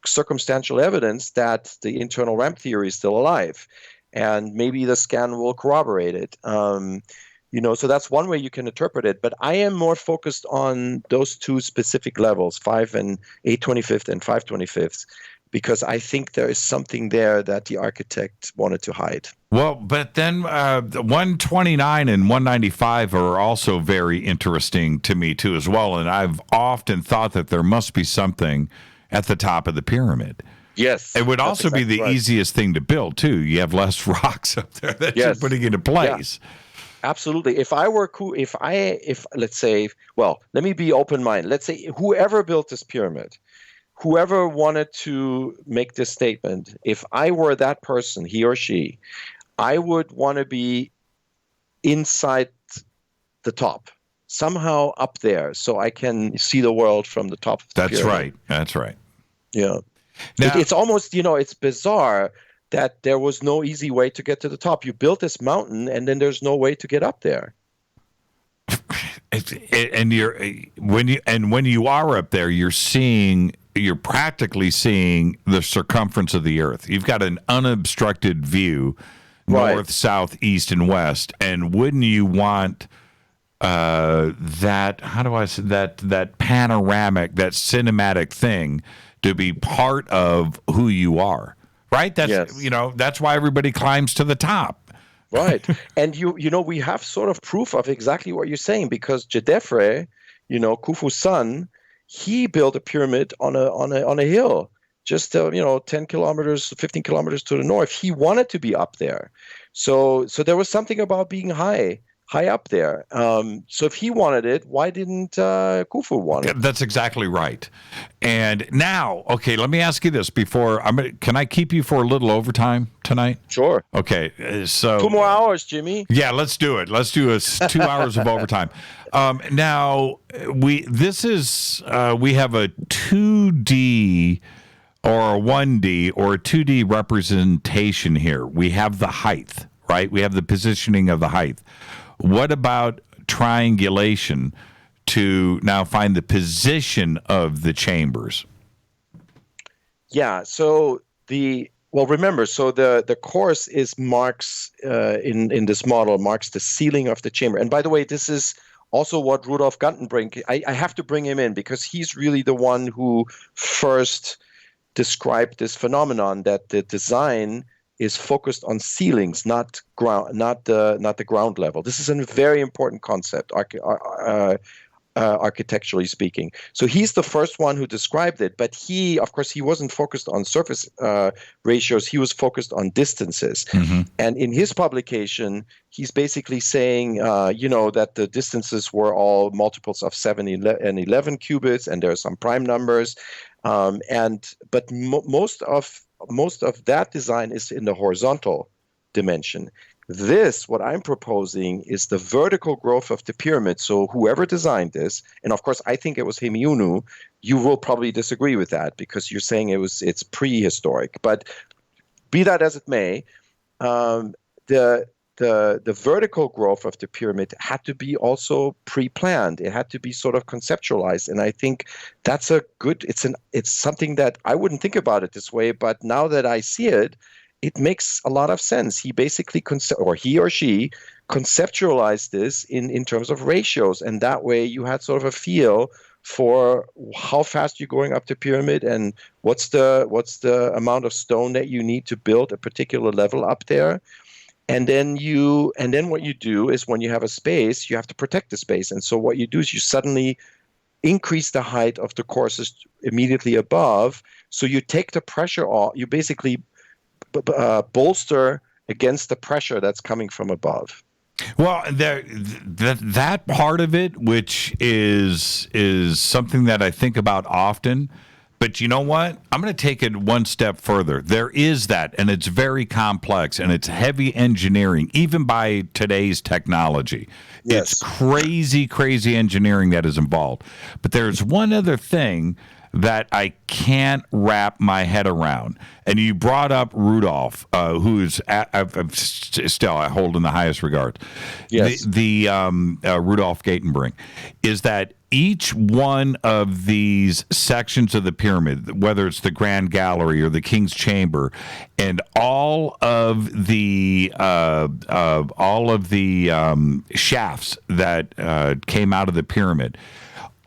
circumstantial evidence that the internal ramp theory is still alive, and maybe the scan will corroborate it. So that's one way you can interpret it. But I am more focused on those 2 specific levels, 5 and 8/25 and 5/25, because I think there is something there that the architect wanted to hide. Well, but then 129 and 195 are also very interesting to me too as well, and I've often thought that there must be something at the top of the pyramid. Yes. It would also be the right. easiest thing to build, too. You have less rocks up there that you're putting into place. Yeah. Absolutely. If let's say, well, let me be open-minded. Let's say whoever built this pyramid, whoever wanted to make this statement, if I were that person, he or she, I would want to be inside the top. Somehow up there, so I can see the world from the top of the pyramid. That's right. Yeah. It's almost, it's bizarre that there was no easy way to get to the top. You built this mountain, and then there's no way to get up there. When you are up there, you're practically seeing the circumference of the Earth. You've got an unobstructed view, north, south, east, and west. And wouldn't you want that panoramic, that cinematic thing to be part of who you are right? That's that's why everybody climbs to the top. Right. And we have sort of proof of exactly what you're saying, because Jedefre, Khufu's son, he built a pyramid on a hill, just 10 kilometers, 15 kilometers to the north. He wanted to be up there. So there was something about being high up there. So if he wanted it, why didn't Khufu want it? That's exactly right. And now, okay, let me ask you this before can I keep you for a little overtime tonight? Sure. Okay, so 2 more hours, Jimmy. Yeah, let's do it. Let's do 2 hours of overtime. Now we have a 2D or a 1D or a 2D representation here. We have the height, right? We have the positioning of the height. What about triangulation to now find the position of the chambers? Yeah, so remember, so the course marks in this model marks the ceiling of the chamber. And by the way, this is also what Rudolf Gantenbrink, I have to bring him in because he's really the one who first described this phenomenon, that the design is focused on ceilings, not the ground level. This is a very important concept, architecturally speaking. So he's the first one who described it, but he wasn't focused on surface ratios. He was focused on distances. Mm-hmm. And in his publication, he's basically saying, that the distances were all multiples of 7 and 11 qubits, and there are some prime numbers. But most of that design is in the horizontal dimension. What I'm proposing is the vertical growth of the pyramid. So whoever designed this, and of course I think it was Hemiunu, you will probably disagree with that because you're saying it's prehistoric. But be that as it may, the vertical growth of the pyramid had to be also pre-planned. It had to be sort of conceptualized, and I think that's it's something that I wouldn't think about it this way, but now that I see it, it makes a lot of sense. He basically he or she conceptualized this in terms of ratios, and that way you had sort of a feel for how fast you're going up the pyramid and what's the amount of stone that you need to build a particular level up there. And then what you do is when you have a space, you have to protect the space. And so what you do is you suddenly increase the height of the courses immediately above. So you take the pressure off. You basically bolster against the pressure that's coming from above. Well, that part of it, which is something that I think about often. But you know what? I'm going to take it one step further. There is that, and it's very complex, and it's heavy engineering, even by today's technology. Yes. It's crazy, crazy engineering that is involved. But there's one other thing that I can't wrap my head around. And you brought up Rudolf, who's still I hold in the highest regard. Yes. The Rudolf Gantenbrink, is that each one of these sections of the pyramid, whether it's the Grand Gallery or the King's Chamber, and all of the shafts that came out of the pyramid,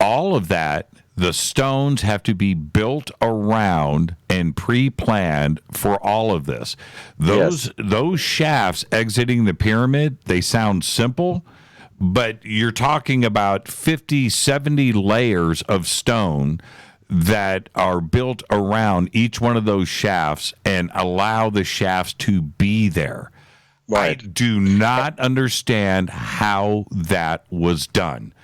all of that, the stones have to be built around and pre-planned for all of this. Those shafts exiting the pyramid, they sound simple, but you're talking about 50, 70 layers of stone that are built around each one of those shafts and allow the shafts to be there. Right. I do not understand how that was done.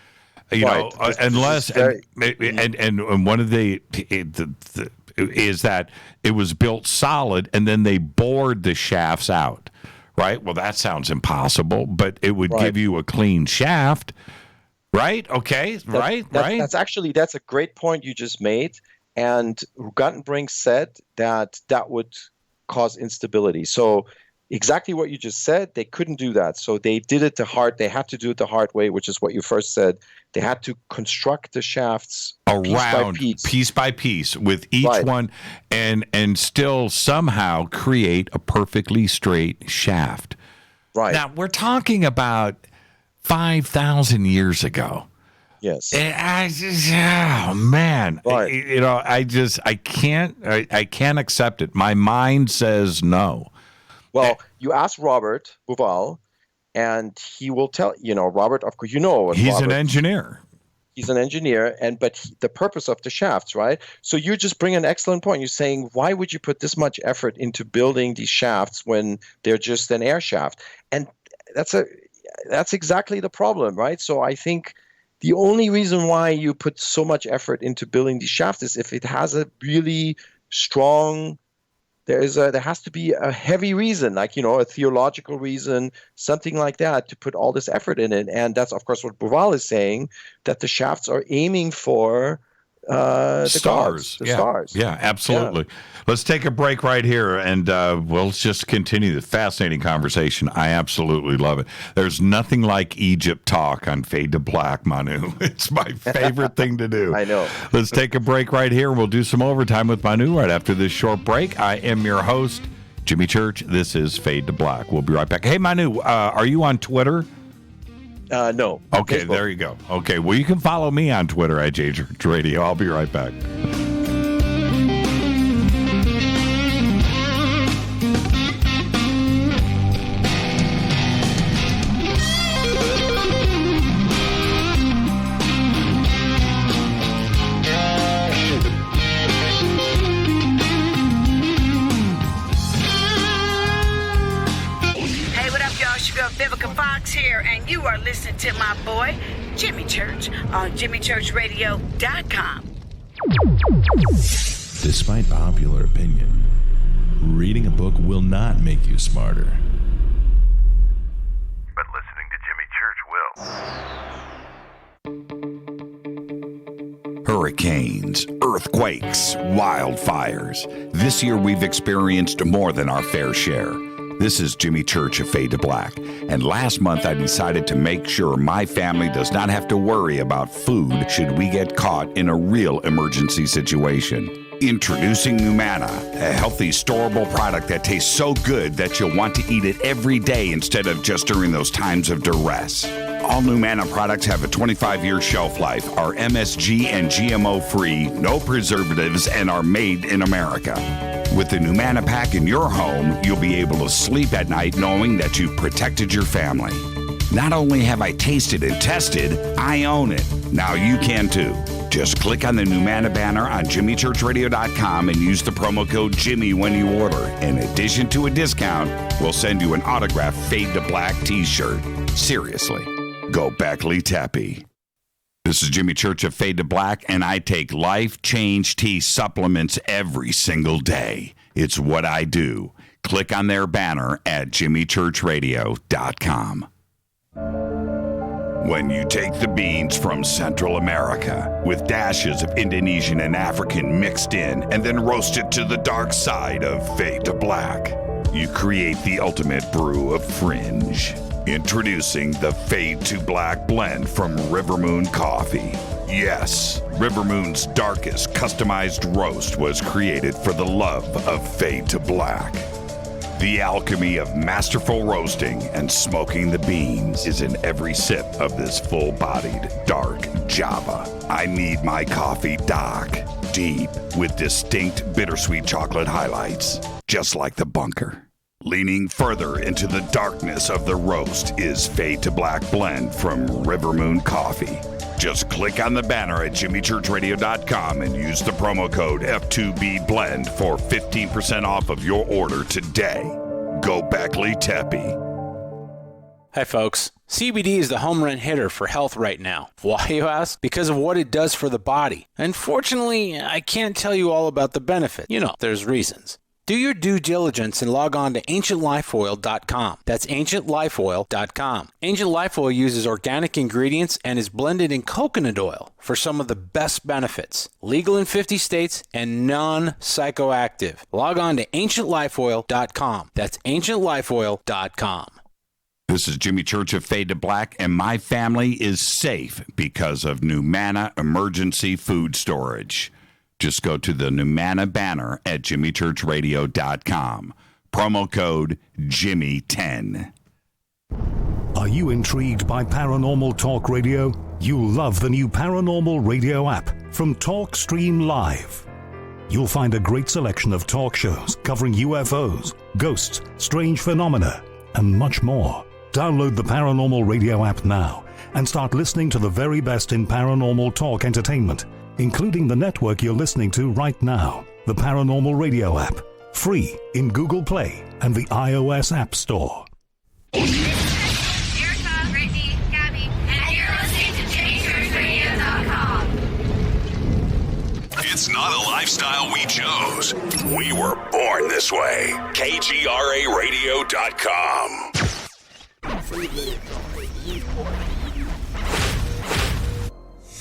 Unless and one of the is that it was built solid and then they bored the shafts out, right? Well, that sounds impossible, but it would give you a clean shaft, right? Okay, right. That's a great point you just made, and Gantenbrink said that would cause instability. So exactly what you just said, they couldn't do that. So they did it they had to do it the hard way, which is what you first said. They had to construct the shafts around piece by piece with each one and still somehow create a perfectly straight shaft. Right. Now, we're talking about 5,000 years ago. Yes. And oh man, Right. I can't accept it. My mind says no. Well, you ask Robert Bouval, and he will tell. Robert, of course, he's an engineer. He's an engineer, but the purpose of the shafts, right? So you just bring an excellent point. You're saying, why would you put this much effort into building these shafts when they're just an air shaft? And that's exactly the problem, right? So I think the only reason why you put so much effort into building these shafts is if it has a really strong. There has to be a heavy reason, like, a theological reason, something like that, to put all this effort in it. And that's, of course, what Bouval is saying, that the shafts are aiming for the stars. Stars. Yeah, absolutely. Yeah. Let's take a break right here, and we'll just continue the fascinating conversation. I absolutely love it. There's nothing like Egypt talk on Fade to Black, Manu. It's my favorite thing to do. I know. Let's take a break right here. We'll do some overtime with Manu right after this short break. I am your host, Jimmy Church. This is Fade to Black. We'll be right back. Hey, Manu, are you on Twitter? No. Okay, Facebook. There you go. Okay, well, you can follow me on Twitter at JChurch Radio. I'll be right back. Vivica Fox here, and you are listening to my boy, Jimmy Church, on JimmyChurchRadio.com. Despite popular opinion, reading a book will not make you smarter. But listening to Jimmy Church will. Hurricanes, earthquakes, wildfires. This year we've experienced more than our fair share. This is Jimmy Church of Fade to Black, and last month I decided to make sure my family does not have to worry about food should we get caught in a real emergency situation. Introducing Numana, a healthy, storable product that tastes so good that you'll want to eat it every day instead of just during those times of duress. All Numana products have a 25-year shelf life, are MSG and GMO-free, no preservatives, and are made in America. With the Numana pack in your home, you'll be able to sleep at night knowing that you've protected your family. Not only have I tasted and tested, I own it. Now you can too. Just click on the Numana banner on JimmyChurchRadio.com and use the promo code Jimmy when you order. In addition to a discount, we'll send you an autographed Fade to Black t-shirt. Seriously, go Beckley Tappy. This is Jimmy Church of Fade to Black, and I take Life Change Tea supplements every single day. It's what I do. Click on their banner at JimmyChurchRadio.com. When you take the beans from Central America with dashes of Indonesian and African mixed in and then roast it to the dark side of Fade to Black, you create the ultimate brew of fringe. Introducing the Fade to Black blend from River Moon Coffee. Yes, River Moon's darkest customized roast was created for the love of Fade to Black. The alchemy of masterful roasting and smoking the beans is in every sip of this full-bodied, dark Java. I need my coffee dark, deep, with distinct bittersweet chocolate highlights, just like the bunker. Leaning further into the darkness of the roast is Fade to Black blend from River Moon Coffee. Just click on the banner at JimmyChurchRadio.com and use the promo code F2BBLEND for 15% off of your order today. Go Beckley Teppy. Hi folks, CBD is the home run hitter for health right now. Why, you ask? Because of what it does for the body. Unfortunately, I can't tell you all about the benefit. There's reasons. Do your due diligence and log on to AncientLifeOil.com. That's AncientLifeOil.com. Ancient Life Oil uses organic ingredients and is blended in coconut oil for some of the best benefits. Legal in 50 states and non-psychoactive. Log on to AncientLifeOil.com. That's AncientLifeOil.com. This is Jimmy Church of Fade to Black, and my family is safe because of Numana Emergency Food Storage. Just go to the Numana banner at JimmyChurchRadio.com. Promo code Jimmy10. Are you intrigued by paranormal talk radio? You'll love the new Paranormal Radio app from TalkStream Live. You'll find a great selection of talk shows covering UFOs, ghosts, strange phenomena, and much more. Download the Paranormal Radio app now and start listening to the very best in paranormal talk entertainment, including the network you're listening to right now. The Paranormal Radio app, free in Google Play and the iOS App Store. Brittany, Gabby, and you're listening to JimmyChurchRadio.com. It's not a lifestyle we chose. We were born this way. KGRARadio.com.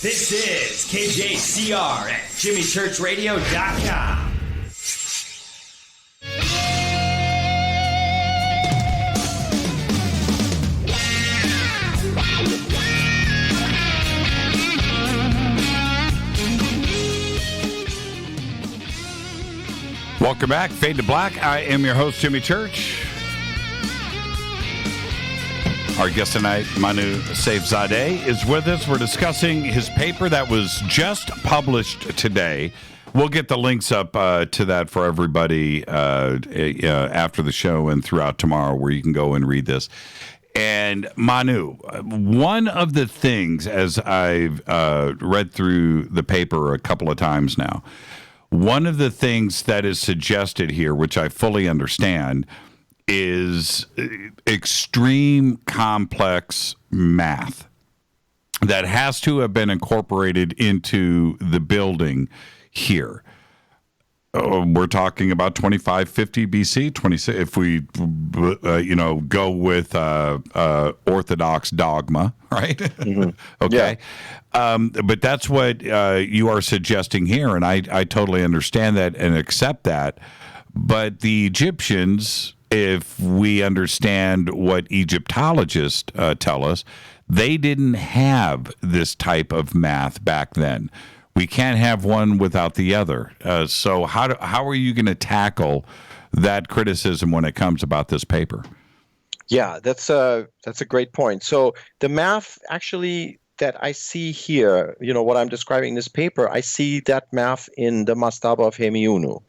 This is KJCR at JimmyChurchRadio.com. Welcome back, Fade to Black. I am your host, Jimmy Church. Our guest tonight, Manu Seyfzadeh, is with us. We're discussing his paper that was just published today. We'll get the links up to that for everybody after the show and throughout tomorrow, where you can go and read this. And Manu, one of the things, as I've read through the paper a couple of times now, one of the things that is suggested here, which I fully understand, is extreme complex math that has to have been incorporated into the building here. We're talking about 2550 BC, 26. If we, go with Orthodox dogma, right? Mm-hmm. Okay, yeah. But that's what you are suggesting here, and I totally understand that and accept that. But the Egyptians, if we understand what Egyptologists tell us, they didn't have this type of math back then. We can't have one without the other. So how are you going to tackle that criticism when it comes about this paper? Yeah, that's a great point. So the math actually that I see here, what I'm describing in this paper, I see that math in the mastaba of Hemiunu.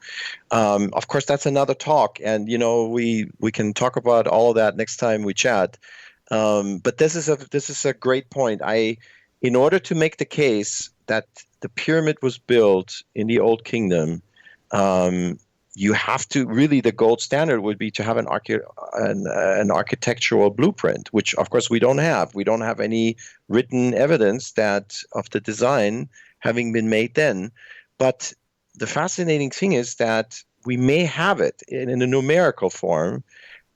Of course, that's another talk, and we can talk about all of that next time we chat. But this is a great point. In order to make the case that the pyramid was built in the Old Kingdom, you have to really, the gold standard would be to have an architectural blueprint, which of course we don't have. We don't have any written evidence of the design having been made then. But the fascinating thing is that we may have it in a numerical form,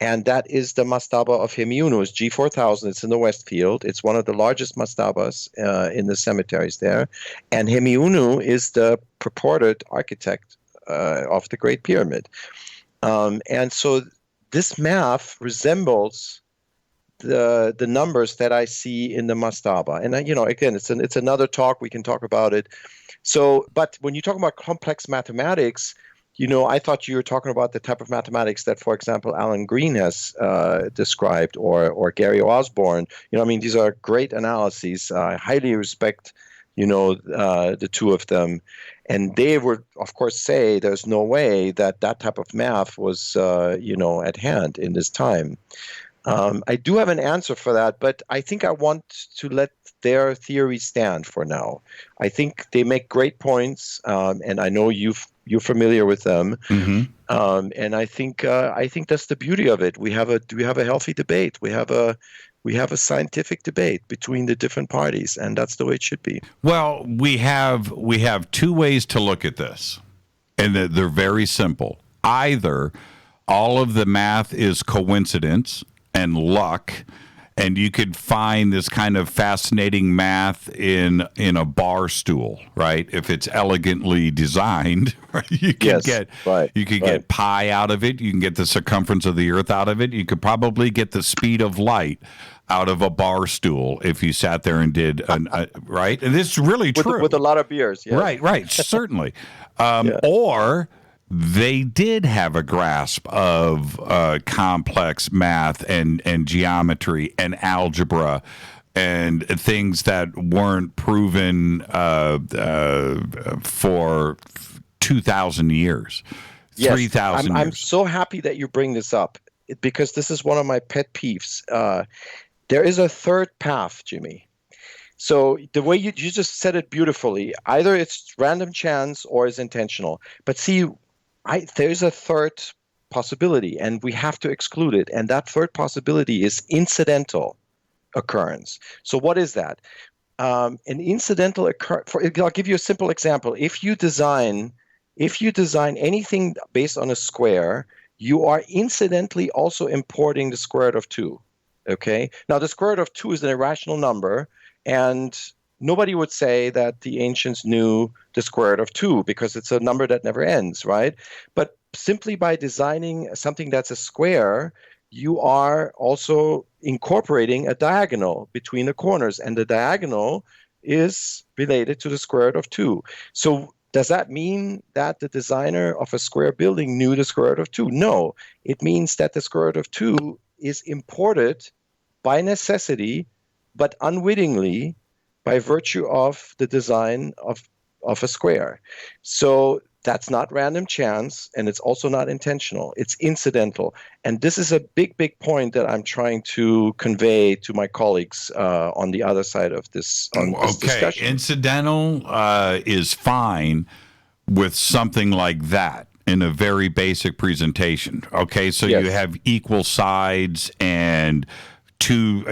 and that is the mastaba of Hemiunu. It's G4000. It's in the Westfield. It's one of the largest mastabas in the cemeteries there. And Hemiunu is the purported architect of the Great Pyramid. And so this math resembles the numbers that I see in the mastaba. And, again, it's another talk. We can talk about it. So, but when you talk about complex mathematics, I thought you were talking about the type of mathematics that, for example, Alan Green has described, or Gary Osborne. These are great analyses. I highly respect, the two of them. And they would, of course, say there's no way that type of math was, at hand in this time. I do have an answer for that, but I think I want to let their theory stand for now. I think they make great points, and I know you're familiar with them. Mm-hmm. And I think that's the beauty of it. We have a healthy debate. We have a scientific debate between the different parties, and that's the way it should be. Well, we have two ways to look at this, and they're very simple. Either all of the math is coincidence and luck, and you could find this kind of fascinating math in a bar stool, right? If it's elegantly designed, right? You can get pi out of it. You can get the circumference of the Earth out of it. You could probably get the speed of light out of a bar stool if you sat there and did right. And this is really true with a lot of beers. Yeah. Right, certainly. Or they did have a grasp of complex math and geometry and algebra and things that weren't proven for 2,000 years, Yes, 3,000 years. I'm so happy that you bring this up because this is one of my pet peeves. There is a third path, Jimmy. So the way you just said it beautifully, either it's random chance or it's intentional. But see, there's a third possibility, and we have to exclude it. And that third possibility is incidental occurrence. So what is that? An incidental occurrence. I'll give you a simple example. If you design anything based on a square, you are incidentally also importing the square root of 2. Okay? Now, the square root of 2 is an irrational number, and nobody would say that the ancients knew the square root of 2 because it's a number that never ends, right? But simply by designing something that's a square, you are also incorporating a diagonal between the corners, and the diagonal is related to the square root of 2. So does that mean that the designer of a square building knew the square root of 2? No. It means that the square root of 2 is imported by necessity, but unwittingly by virtue of the design of a square. So that's not random chance, and it's also not intentional. It's incidental. And this is a big, big point that I'm trying to convey to my colleagues on the other side of this, discussion. Incidental is fine with something like that in a very basic presentation. Okay, so Yes. you have equal sides and two,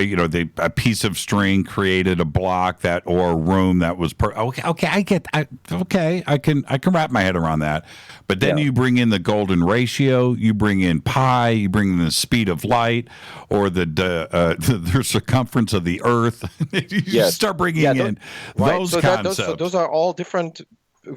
a piece of string created a block or a room that was I can wrap my head around that. But then you bring in the golden ratio, you bring in pi, you bring in the speed of light, or the circumference of the Earth. You start bringing in those concepts. Those are all different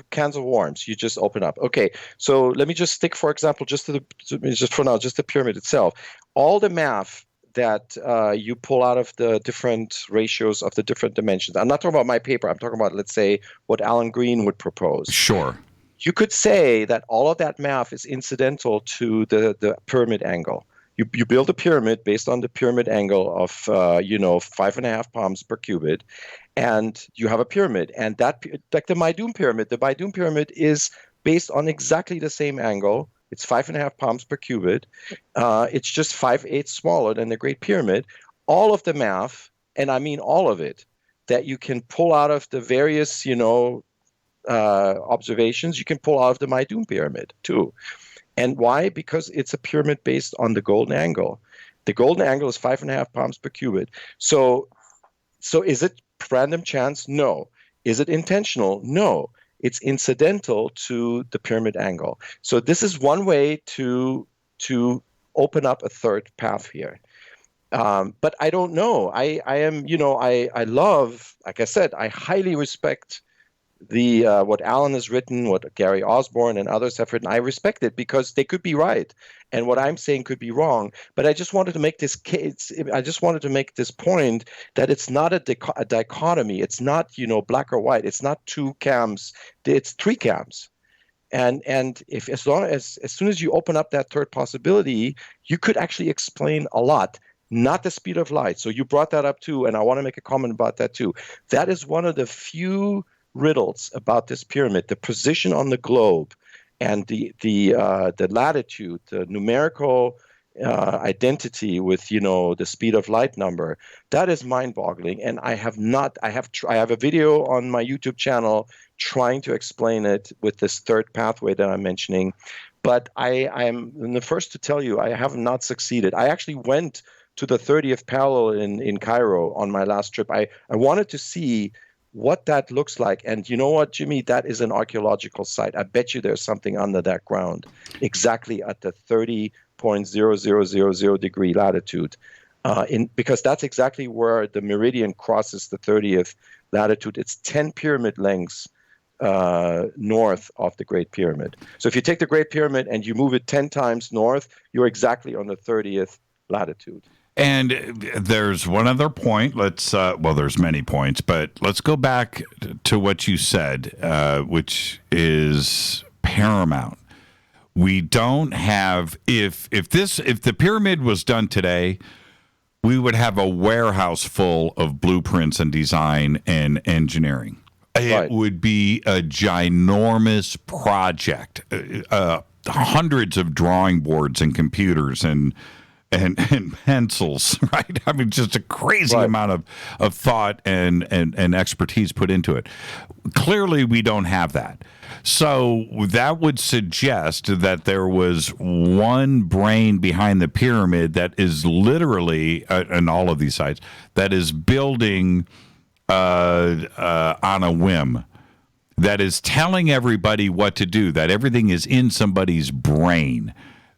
cans of worms you just open up. Okay, so let me just stick, for example, just the pyramid itself. All the math that you pull out of the different ratios of the different dimensions. I'm not talking about my paper. I'm talking about, let's say, what Alan Green would propose. Sure. You could say that all of that math is incidental to the pyramid angle. You build a pyramid based on the pyramid angle of 5.5 palms per cubit, and you have a pyramid. And that, like the Maidum pyramid is based on exactly the same angle. It's 5.5 palms per cubit. It's just 5/8 smaller than the Great Pyramid. All of the math, and I mean all of it, that you can pull out of the various, observations, you can pull out of the Maidum pyramid too. And why? Because it's a pyramid based on the golden angle. The golden angle is 5.5 palms per cubit. So is it random chance? No. Is it intentional? No. It's incidental to the pyramid angle. So this is one way to open up a third path here. But I don't know. I love, like I said, I highly respect what Alan has written, what Gary Osborne and others have written. I respect it because they could be right, and what I'm saying could be wrong. But I just wanted to make this case. I just wanted to make this point that it's not a dichotomy. It's not black or white. It's not two camps. It's three camps. And if as soon as you open up that third possibility, you could actually explain a lot. Not the speed of light. So you brought that up too, and I want to make a comment about that too. That is one of the few riddles about this pyramid: the position on the globe and the latitude, the numerical identity with the speed of light number. That is mind-boggling, and I have a video on my YouTube channel trying to explain it with this third pathway that I'm mentioning, but I am the first to tell you I have not succeeded. I actually went to the 30th parallel in Cairo on my last trip. I wanted to see what that looks like. And you know what, Jimmy? That is an archaeological site. I bet you there's something under that ground, exactly at the 30.0000 degree latitude, because that's exactly where the meridian crosses the 30th latitude. It's 10 pyramid lengths north of the Great Pyramid. So if you take the Great Pyramid and you move it 10 times north, you're exactly on the 30th latitude. And there's one other point. There's many points, but let's go back to what you said, which is paramount. We don't have, if the pyramid was done today, we would have a warehouse full of blueprints and design and engineering. It would be a ginormous project, hundreds of drawing boards and computers and pencils, right? I mean, just a crazy amount of thought and expertise put into it. Clearly, we don't have that. So that would suggest that there was one brain behind the pyramid that is literally, on all of these sites, that is building on a whim, that is telling everybody what to do, that everything is in somebody's brain.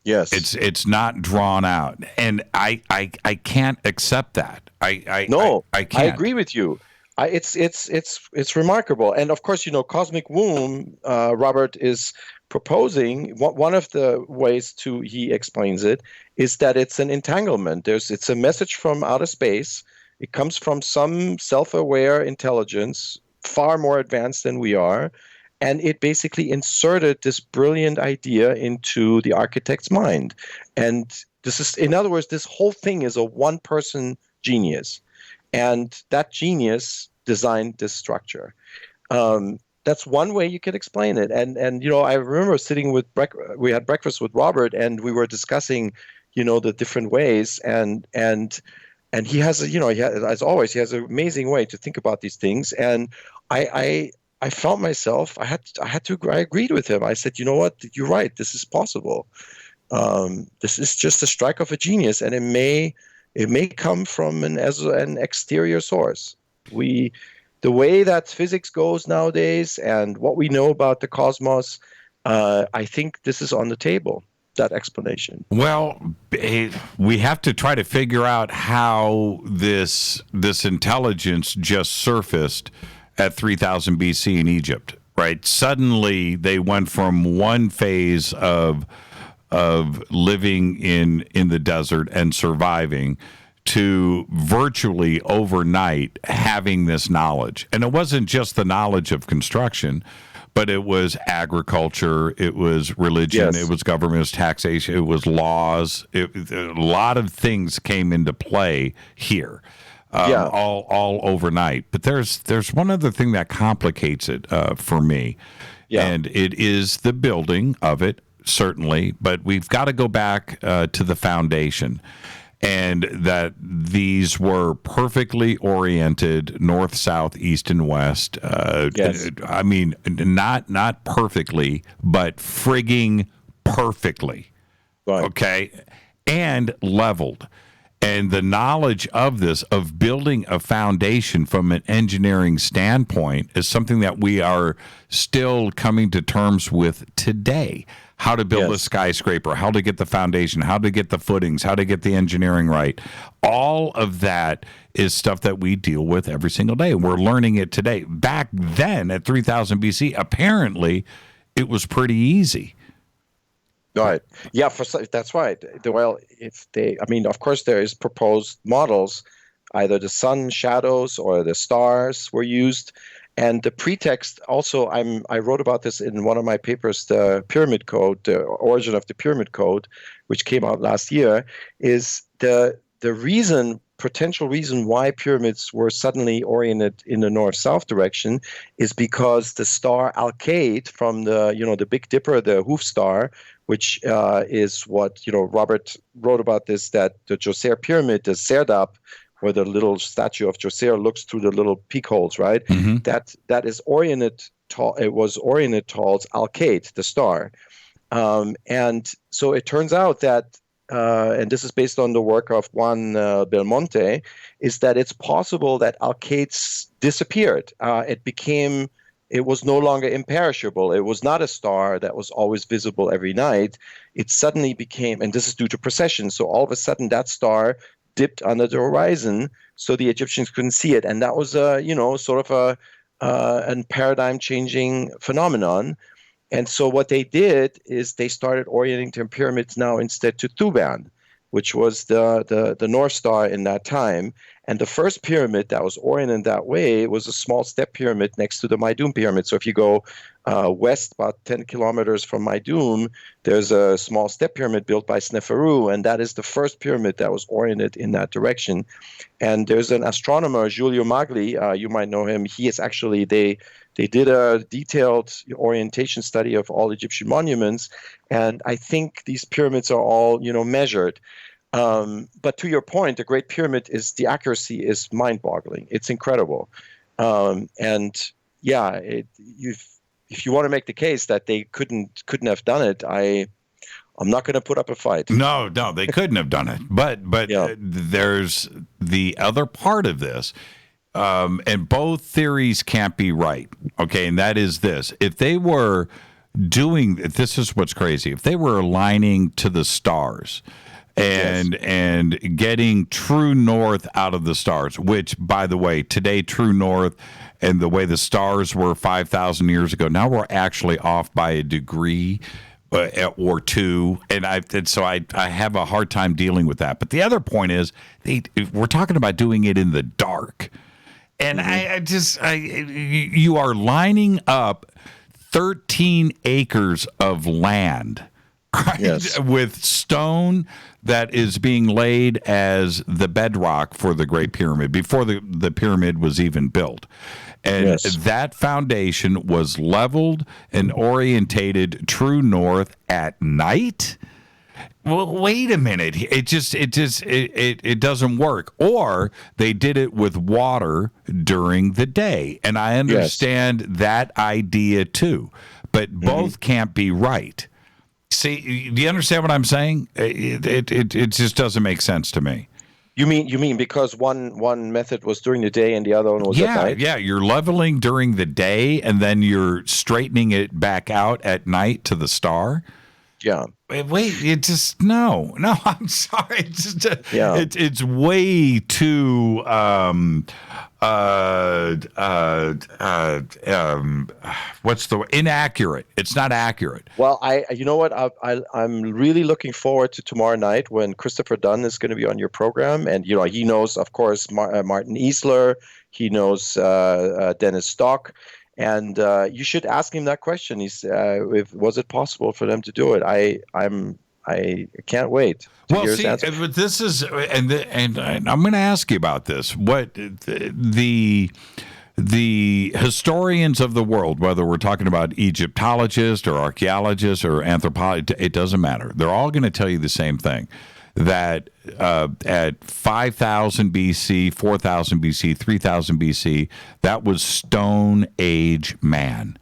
Yes. It's not drawn out. And I can't accept that. I can't. I agree with you. It's remarkable. And of course, cosmic womb, Robert is proposing, one of the ways he explains it is that it's an entanglement. It's a message from outer space. It comes from some self-aware intelligence, far more advanced than we are. And it basically inserted this brilliant idea into the architect's mind. And this is, in other words, this whole thing is a one-person genius. And that genius designed this structure. That's one way you could explain it. And I remember sitting we had breakfast with Robert, and we were discussing, the different ways. And he has, as always, he has an amazing way to think about these things. And I felt myself, I agreed with him. I said, you know what, you're right. This is possible. This is just a strike of a genius, and it may come from an exterior source. The way that physics goes nowadays and what we know about the cosmos, I think this is on the table, that explanation. Well, we have to try to figure out how this intelligence just surfaced at 3000 BC in Egypt, right? Suddenly they went from one phase of living in the desert and surviving to virtually overnight having this knowledge. And it wasn't just the knowledge of construction, but it was agriculture, it was religion, It was government, it was taxation, it was laws. A lot of things came into play here, all overnight. But there's one other thing that complicates it for me, and it is the building of it, certainly, but we've got to go back to the foundation. And that these were perfectly oriented north, south, east, and west. I mean, not perfectly, but frigging perfectly. Right. Okay, and leveled. And the knowledge of this, of building a foundation from an engineering standpoint, is something that we are still coming to terms with today. How to build a skyscraper, how to get the foundation, how to get the footings, how to get the engineering right. All of that is stuff that we deal with every single day. We're learning it today. Back then at 3000 BC, apparently it was pretty easy. Right. Yeah, that's right. Well, of course there is proposed models, either the sun shadows or the stars were used. And the pretext also, I wrote about this in one of my papers, the Pyramid Code, the origin of the Pyramid Code, which came out last year, is the potential reason why pyramids were suddenly oriented in the north-south direction is because the star Alkaid from the Big Dipper, the Hoof star, which is what, Robert wrote about this, that the Djoser pyramid, the Serdab, where the little statue of Djoser looks through the little peak holes, right? Mm-hmm. That is oriented. It was oriented towards Alkaid, the star, and so it turns out that, and this is based on the work of Juan Belmonte, is that it's possible that Alkaid disappeared. It was no longer imperishable. It was not a star that was always visible every night. It suddenly became, and this is due to precession. So all of a sudden, that star dipped under the horizon, so the Egyptians couldn't see it, and that was sort of a paradigm-changing phenomenon. And so what they did is they started orienting their pyramids now instead to Thuban, which was the North Star in that time. And the first pyramid that was oriented that way was a small step pyramid next to the Maidum pyramid. So if you go west about 10 kilometers from Maidum, there's a small step pyramid built by Sneferu, and that is the first pyramid that was oriented in that direction. And there's an astronomer, Giulio Magli, you might know him. He is actually, they did a detailed orientation study of all Egyptian monuments, and I think these pyramids are all, measured. But to your point, the Great Pyramid the accuracy is mind-boggling. It's incredible. If you want to make the case that they couldn't have done it, I'm not going to put up a fight. No, they couldn't have done it. But there's the other part of this, and both theories can't be right. Okay, and that is this: if they were this is what's crazy. If they were aligning to the stars. And getting true north out of the stars, which, by the way, today true north and the way the stars were 5,000 years ago, now we're actually off by a degree or two, and so I have a hard time dealing with that. But the other point is, we're talking about doing it in the dark, and you are lining up 13 acres of land. Right? Yes. With stone that is being laid as the bedrock for the Great Pyramid before the pyramid was even built. And that foundation was leveled and orientated true north at night. Well, wait a minute. It doesn't work. Or they did it with water during the day. And I understand that idea too. But both can't be right. See, do you understand what I'm saying? It just doesn't make sense to me. You mean because one method was during the day and the other one was at night? Yeah, you're leveling during the day and then you're straightening it back out at night to the star. Yeah. Wait, no, I'm sorry. It's just it's way too inaccurate. It's not accurate. Well, you know what? I'm really looking forward to tomorrow night when Christopher Dunn is going to be on your program, and he knows, of course, Martin Easler. He knows Dennis Stock. And you should ask him that question. Was it possible for them to do it? I can't wait to hear his answer. But this is, and I'm going to ask you about this. What the historians of the world, whether we're talking about Egyptologists or archaeologists or anthropologists, it doesn't matter. They're all going to tell you the same thing. That at 5,000 BC, 4,000 BC, 3,000 BC, that was Stone Age man.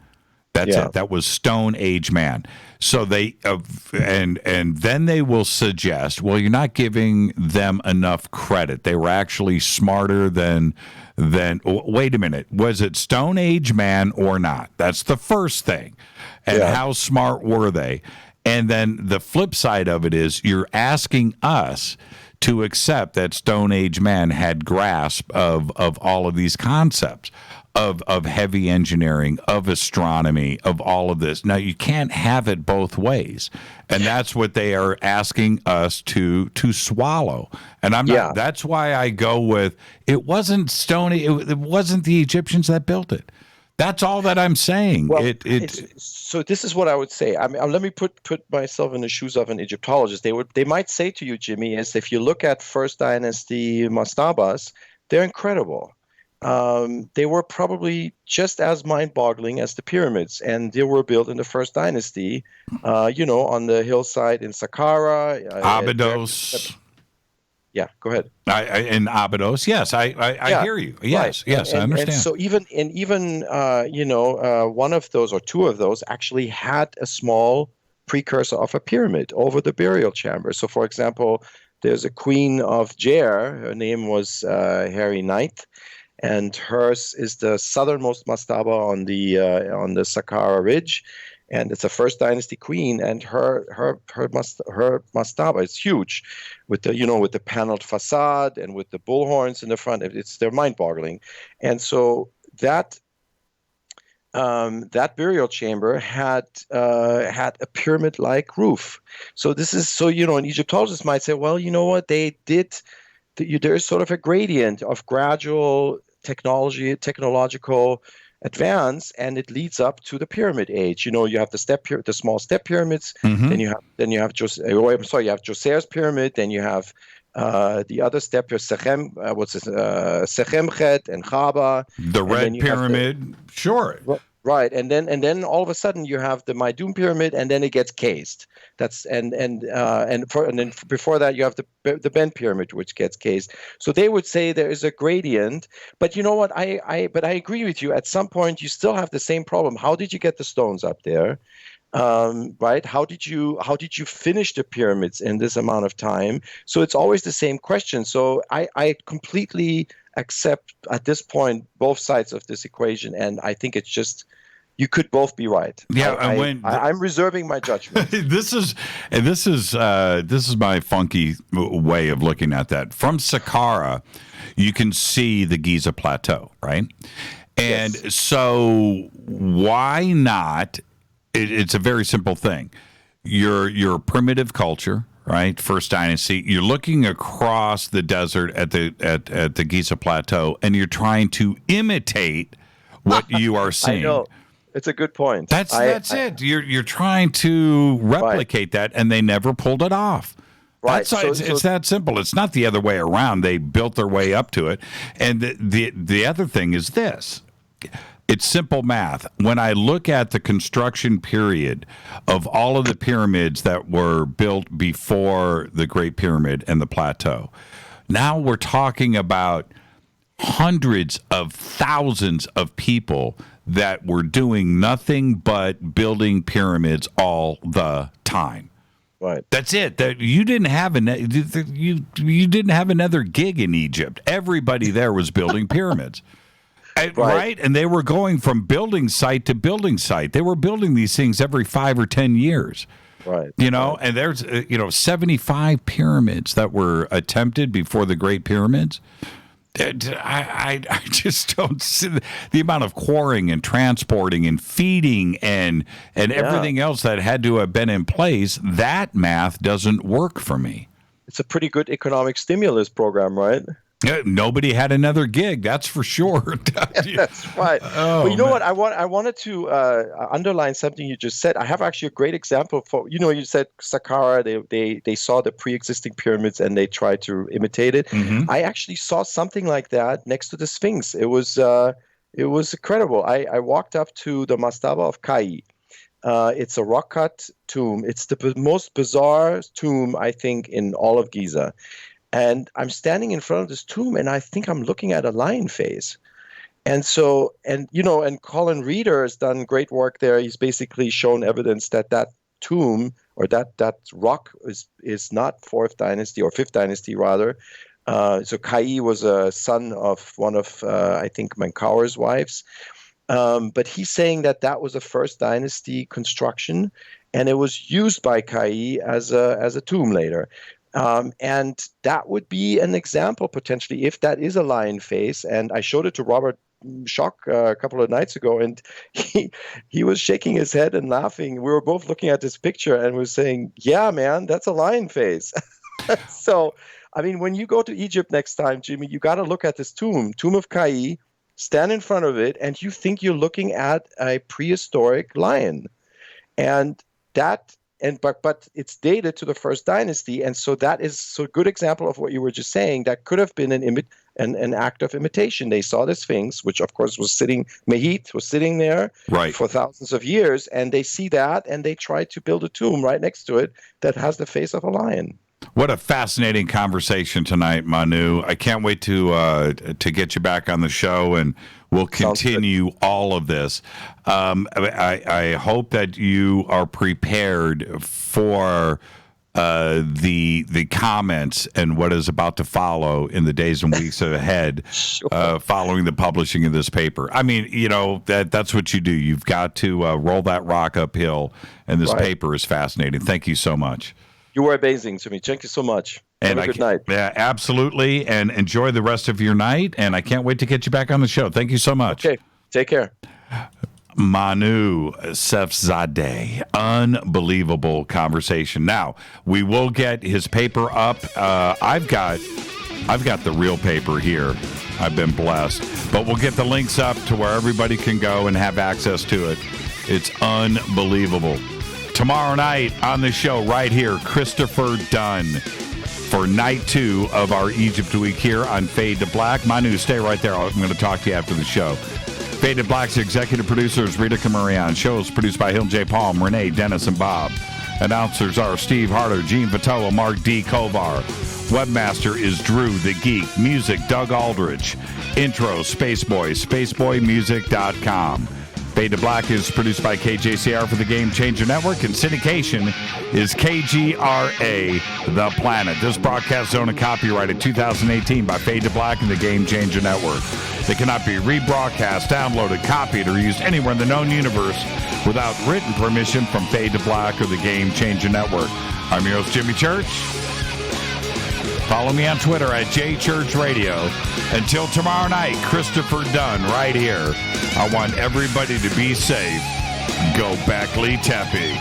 That's it. That was Stone Age man. So they and then they will suggest, well, you're not giving them enough credit. They were actually smarter than. Wait a minute. Was it Stone Age man or not? That's the first thing. And how smart were they? And then the flip side of it is you're asking us to accept that Stone Age man had grasp of all of these concepts of heavy engineering, of astronomy, of all of this. Now, you can't have it both ways. And that's what they are asking us to swallow. And I'm not, that's why I go with, it wasn't it wasn't the Egyptians that built it. That's all that I'm saying. Well, so this is what I would say. I mean, let me put myself in the shoes of an Egyptologist. They might say to you, Jimmy, is if you look at First Dynasty mastabas, they're incredible. They were probably just as mind-boggling as the pyramids, and they were built in the First Dynasty. On the hillside in Saqqara, Abydos. Yeah, go ahead. In Abydos, yes, I hear you. Yes, right. I understand. And so even one of those or two of those actually had a small precursor of a pyramid over the burial chamber. So, for example, there's a queen of Jair. Her name was Harry Ninth, and hers is the southernmost mastaba on the Saqqara Ridge. And it's a First Dynasty queen, and her mastaba is huge, with the paneled facade and with the bull horns in the front. They're mind-boggling, and so that that burial chamber had a pyramid-like roof. So an Egyptologist might say, well, you know what, they did. There's sort of a gradient of gradual technological advance, and it leads up to the pyramid age. You have the small step pyramids, then you have Djoser's pyramid, then you have the other step, Sechemchet and Chaba. The Red Pyramid, sure. Right, and then all of a sudden you have the Maidum pyramid, and then it gets cased. And then before that you have the Ben pyramid, which gets cased. So they would say there is a gradient, but you know what? I agree with you. At some point you still have the same problem. How did you get the stones up there? Right? How did you finish the pyramids in this amount of time? So it's always the same question. So I completely accept at this point both sides of this equation, and I think it's just you could both be right. Yeah, I'm reserving my judgment. This is my funky way of looking at that. From Saqqara, you can see the Giza Plateau, right? And so why not? It's a very simple thing. You're a primitive culture, right? First dynasty. You're looking across the desert at the Giza Plateau, and you're trying to imitate what you are seeing. I know. It's a good point. That's it. You're trying to replicate that, and they never pulled it off. Right. It's that simple. It's not the other way around. They built their way up to it. And the other thing is this. It's simple math. When I look at the construction period of all of the pyramids that were built before the Great Pyramid and the Plateau, now we're talking about hundreds of thousands of people that were doing nothing but building pyramids all the time. Right. That's it. That you didn't have you didn't have another gig in Egypt. Everybody there was building pyramids. Right. And they were going from building site to building site. They were building these things every 5 or 10 years. Right. And there's 75 pyramids that were attempted before the Great Pyramids. I just don't see the amount of quarrying and transporting and feeding and everything else that had to have been in place. That math doesn't work for me. It's a pretty good economic stimulus program, right? Nobody had another gig, that's for sure. That's right. But you know what? I wanted to underline something you just said. I have actually a great example for, you said Saqqara, they saw the pre-existing pyramids and they tried to imitate it. Mm-hmm. I actually saw something like that next to the Sphinx. It was incredible. I walked up to the mastaba of Kai. It's a rock-cut tomb. It's the most bizarre tomb, I think, in all of Giza. And I'm standing in front of this tomb, and I think I'm looking at a lion face. And so, and Colin Reeder has done great work there. He's basically shown evidence that tomb or that rock is not 4th dynasty or 5th dynasty rather. So Kai was a son of one of I think Menkaur's wives. But he's saying that was a 1st dynasty construction, and it was used by Kai as a tomb later. And that would be an example potentially if that is a lion face. And I showed it to Robert Schock a couple of nights ago, and he was shaking his head and laughing. We were both looking at this picture and was saying, "Yeah, man, that's a lion face." So, I mean, when you go to Egypt next time, Jimmy, you got to look at this tomb of Kai, stand in front of it, and you think you're looking at a prehistoric lion, and that. But it's dated to the 1st dynasty, and so that is a good example of what you were just saying. That could have been an act of imitation. They saw the Sphinx, which of course was sitting there for thousands of years, and they see that, and they try to build a tomb right next to it that has the face of a lion. What a fascinating conversation tonight, Manu. I can't wait to get you back on the show, and we'll continue all of this. I hope that you are prepared for the comments and what is about to follow in the days and weeks ahead, following the publishing of this paper. I mean, that's what you do. You've got to roll that rock uphill, and this paper is fascinating. Thank you so much. You were amazing to me. Thank you so much. Have a good night. Yeah, absolutely. And enjoy the rest of your night. And I can't wait to get you back on the show. Thank you so much. Okay. Take care. Manu Seyfzadeh. Unbelievable conversation. Now, we will get his paper up. I've got the real paper here. I've been blessed. But we'll get the links up to where everybody can go and have access to it. It's unbelievable. Tomorrow night on the show right here, Christopher Dunn for night 2 of our Egypt Week here on Fade to Black. Manu, stay right there. I'm going to talk to you after the show. Fade to Black's executive producers, Rita Camarion. Show is produced by Hill J. Palm, Renee, Dennis, and Bob. Announcers are Steve Harder, Gene Vitola, Mark D. Kovar. Webmaster is Drew the Geek. Music, Doug Aldrich. Intro, Spaceboy, spaceboymusic.com. Fade to Black is produced by KJCR for the Game Changer Network, and syndication is KGRA The Planet. This broadcast is owned and copyrighted 2018 by Fade to Black and the Game Changer Network. They cannot be rebroadcast, downloaded, copied, or used anywhere in the known universe without written permission from Fade to Black or the Game Changer Network. I'm your host, Jimmy Church. Follow me on Twitter at JChurchRadio. Until tomorrow night, Christopher Dunn right here. I want everybody to be safe. Go Beckley Tepe.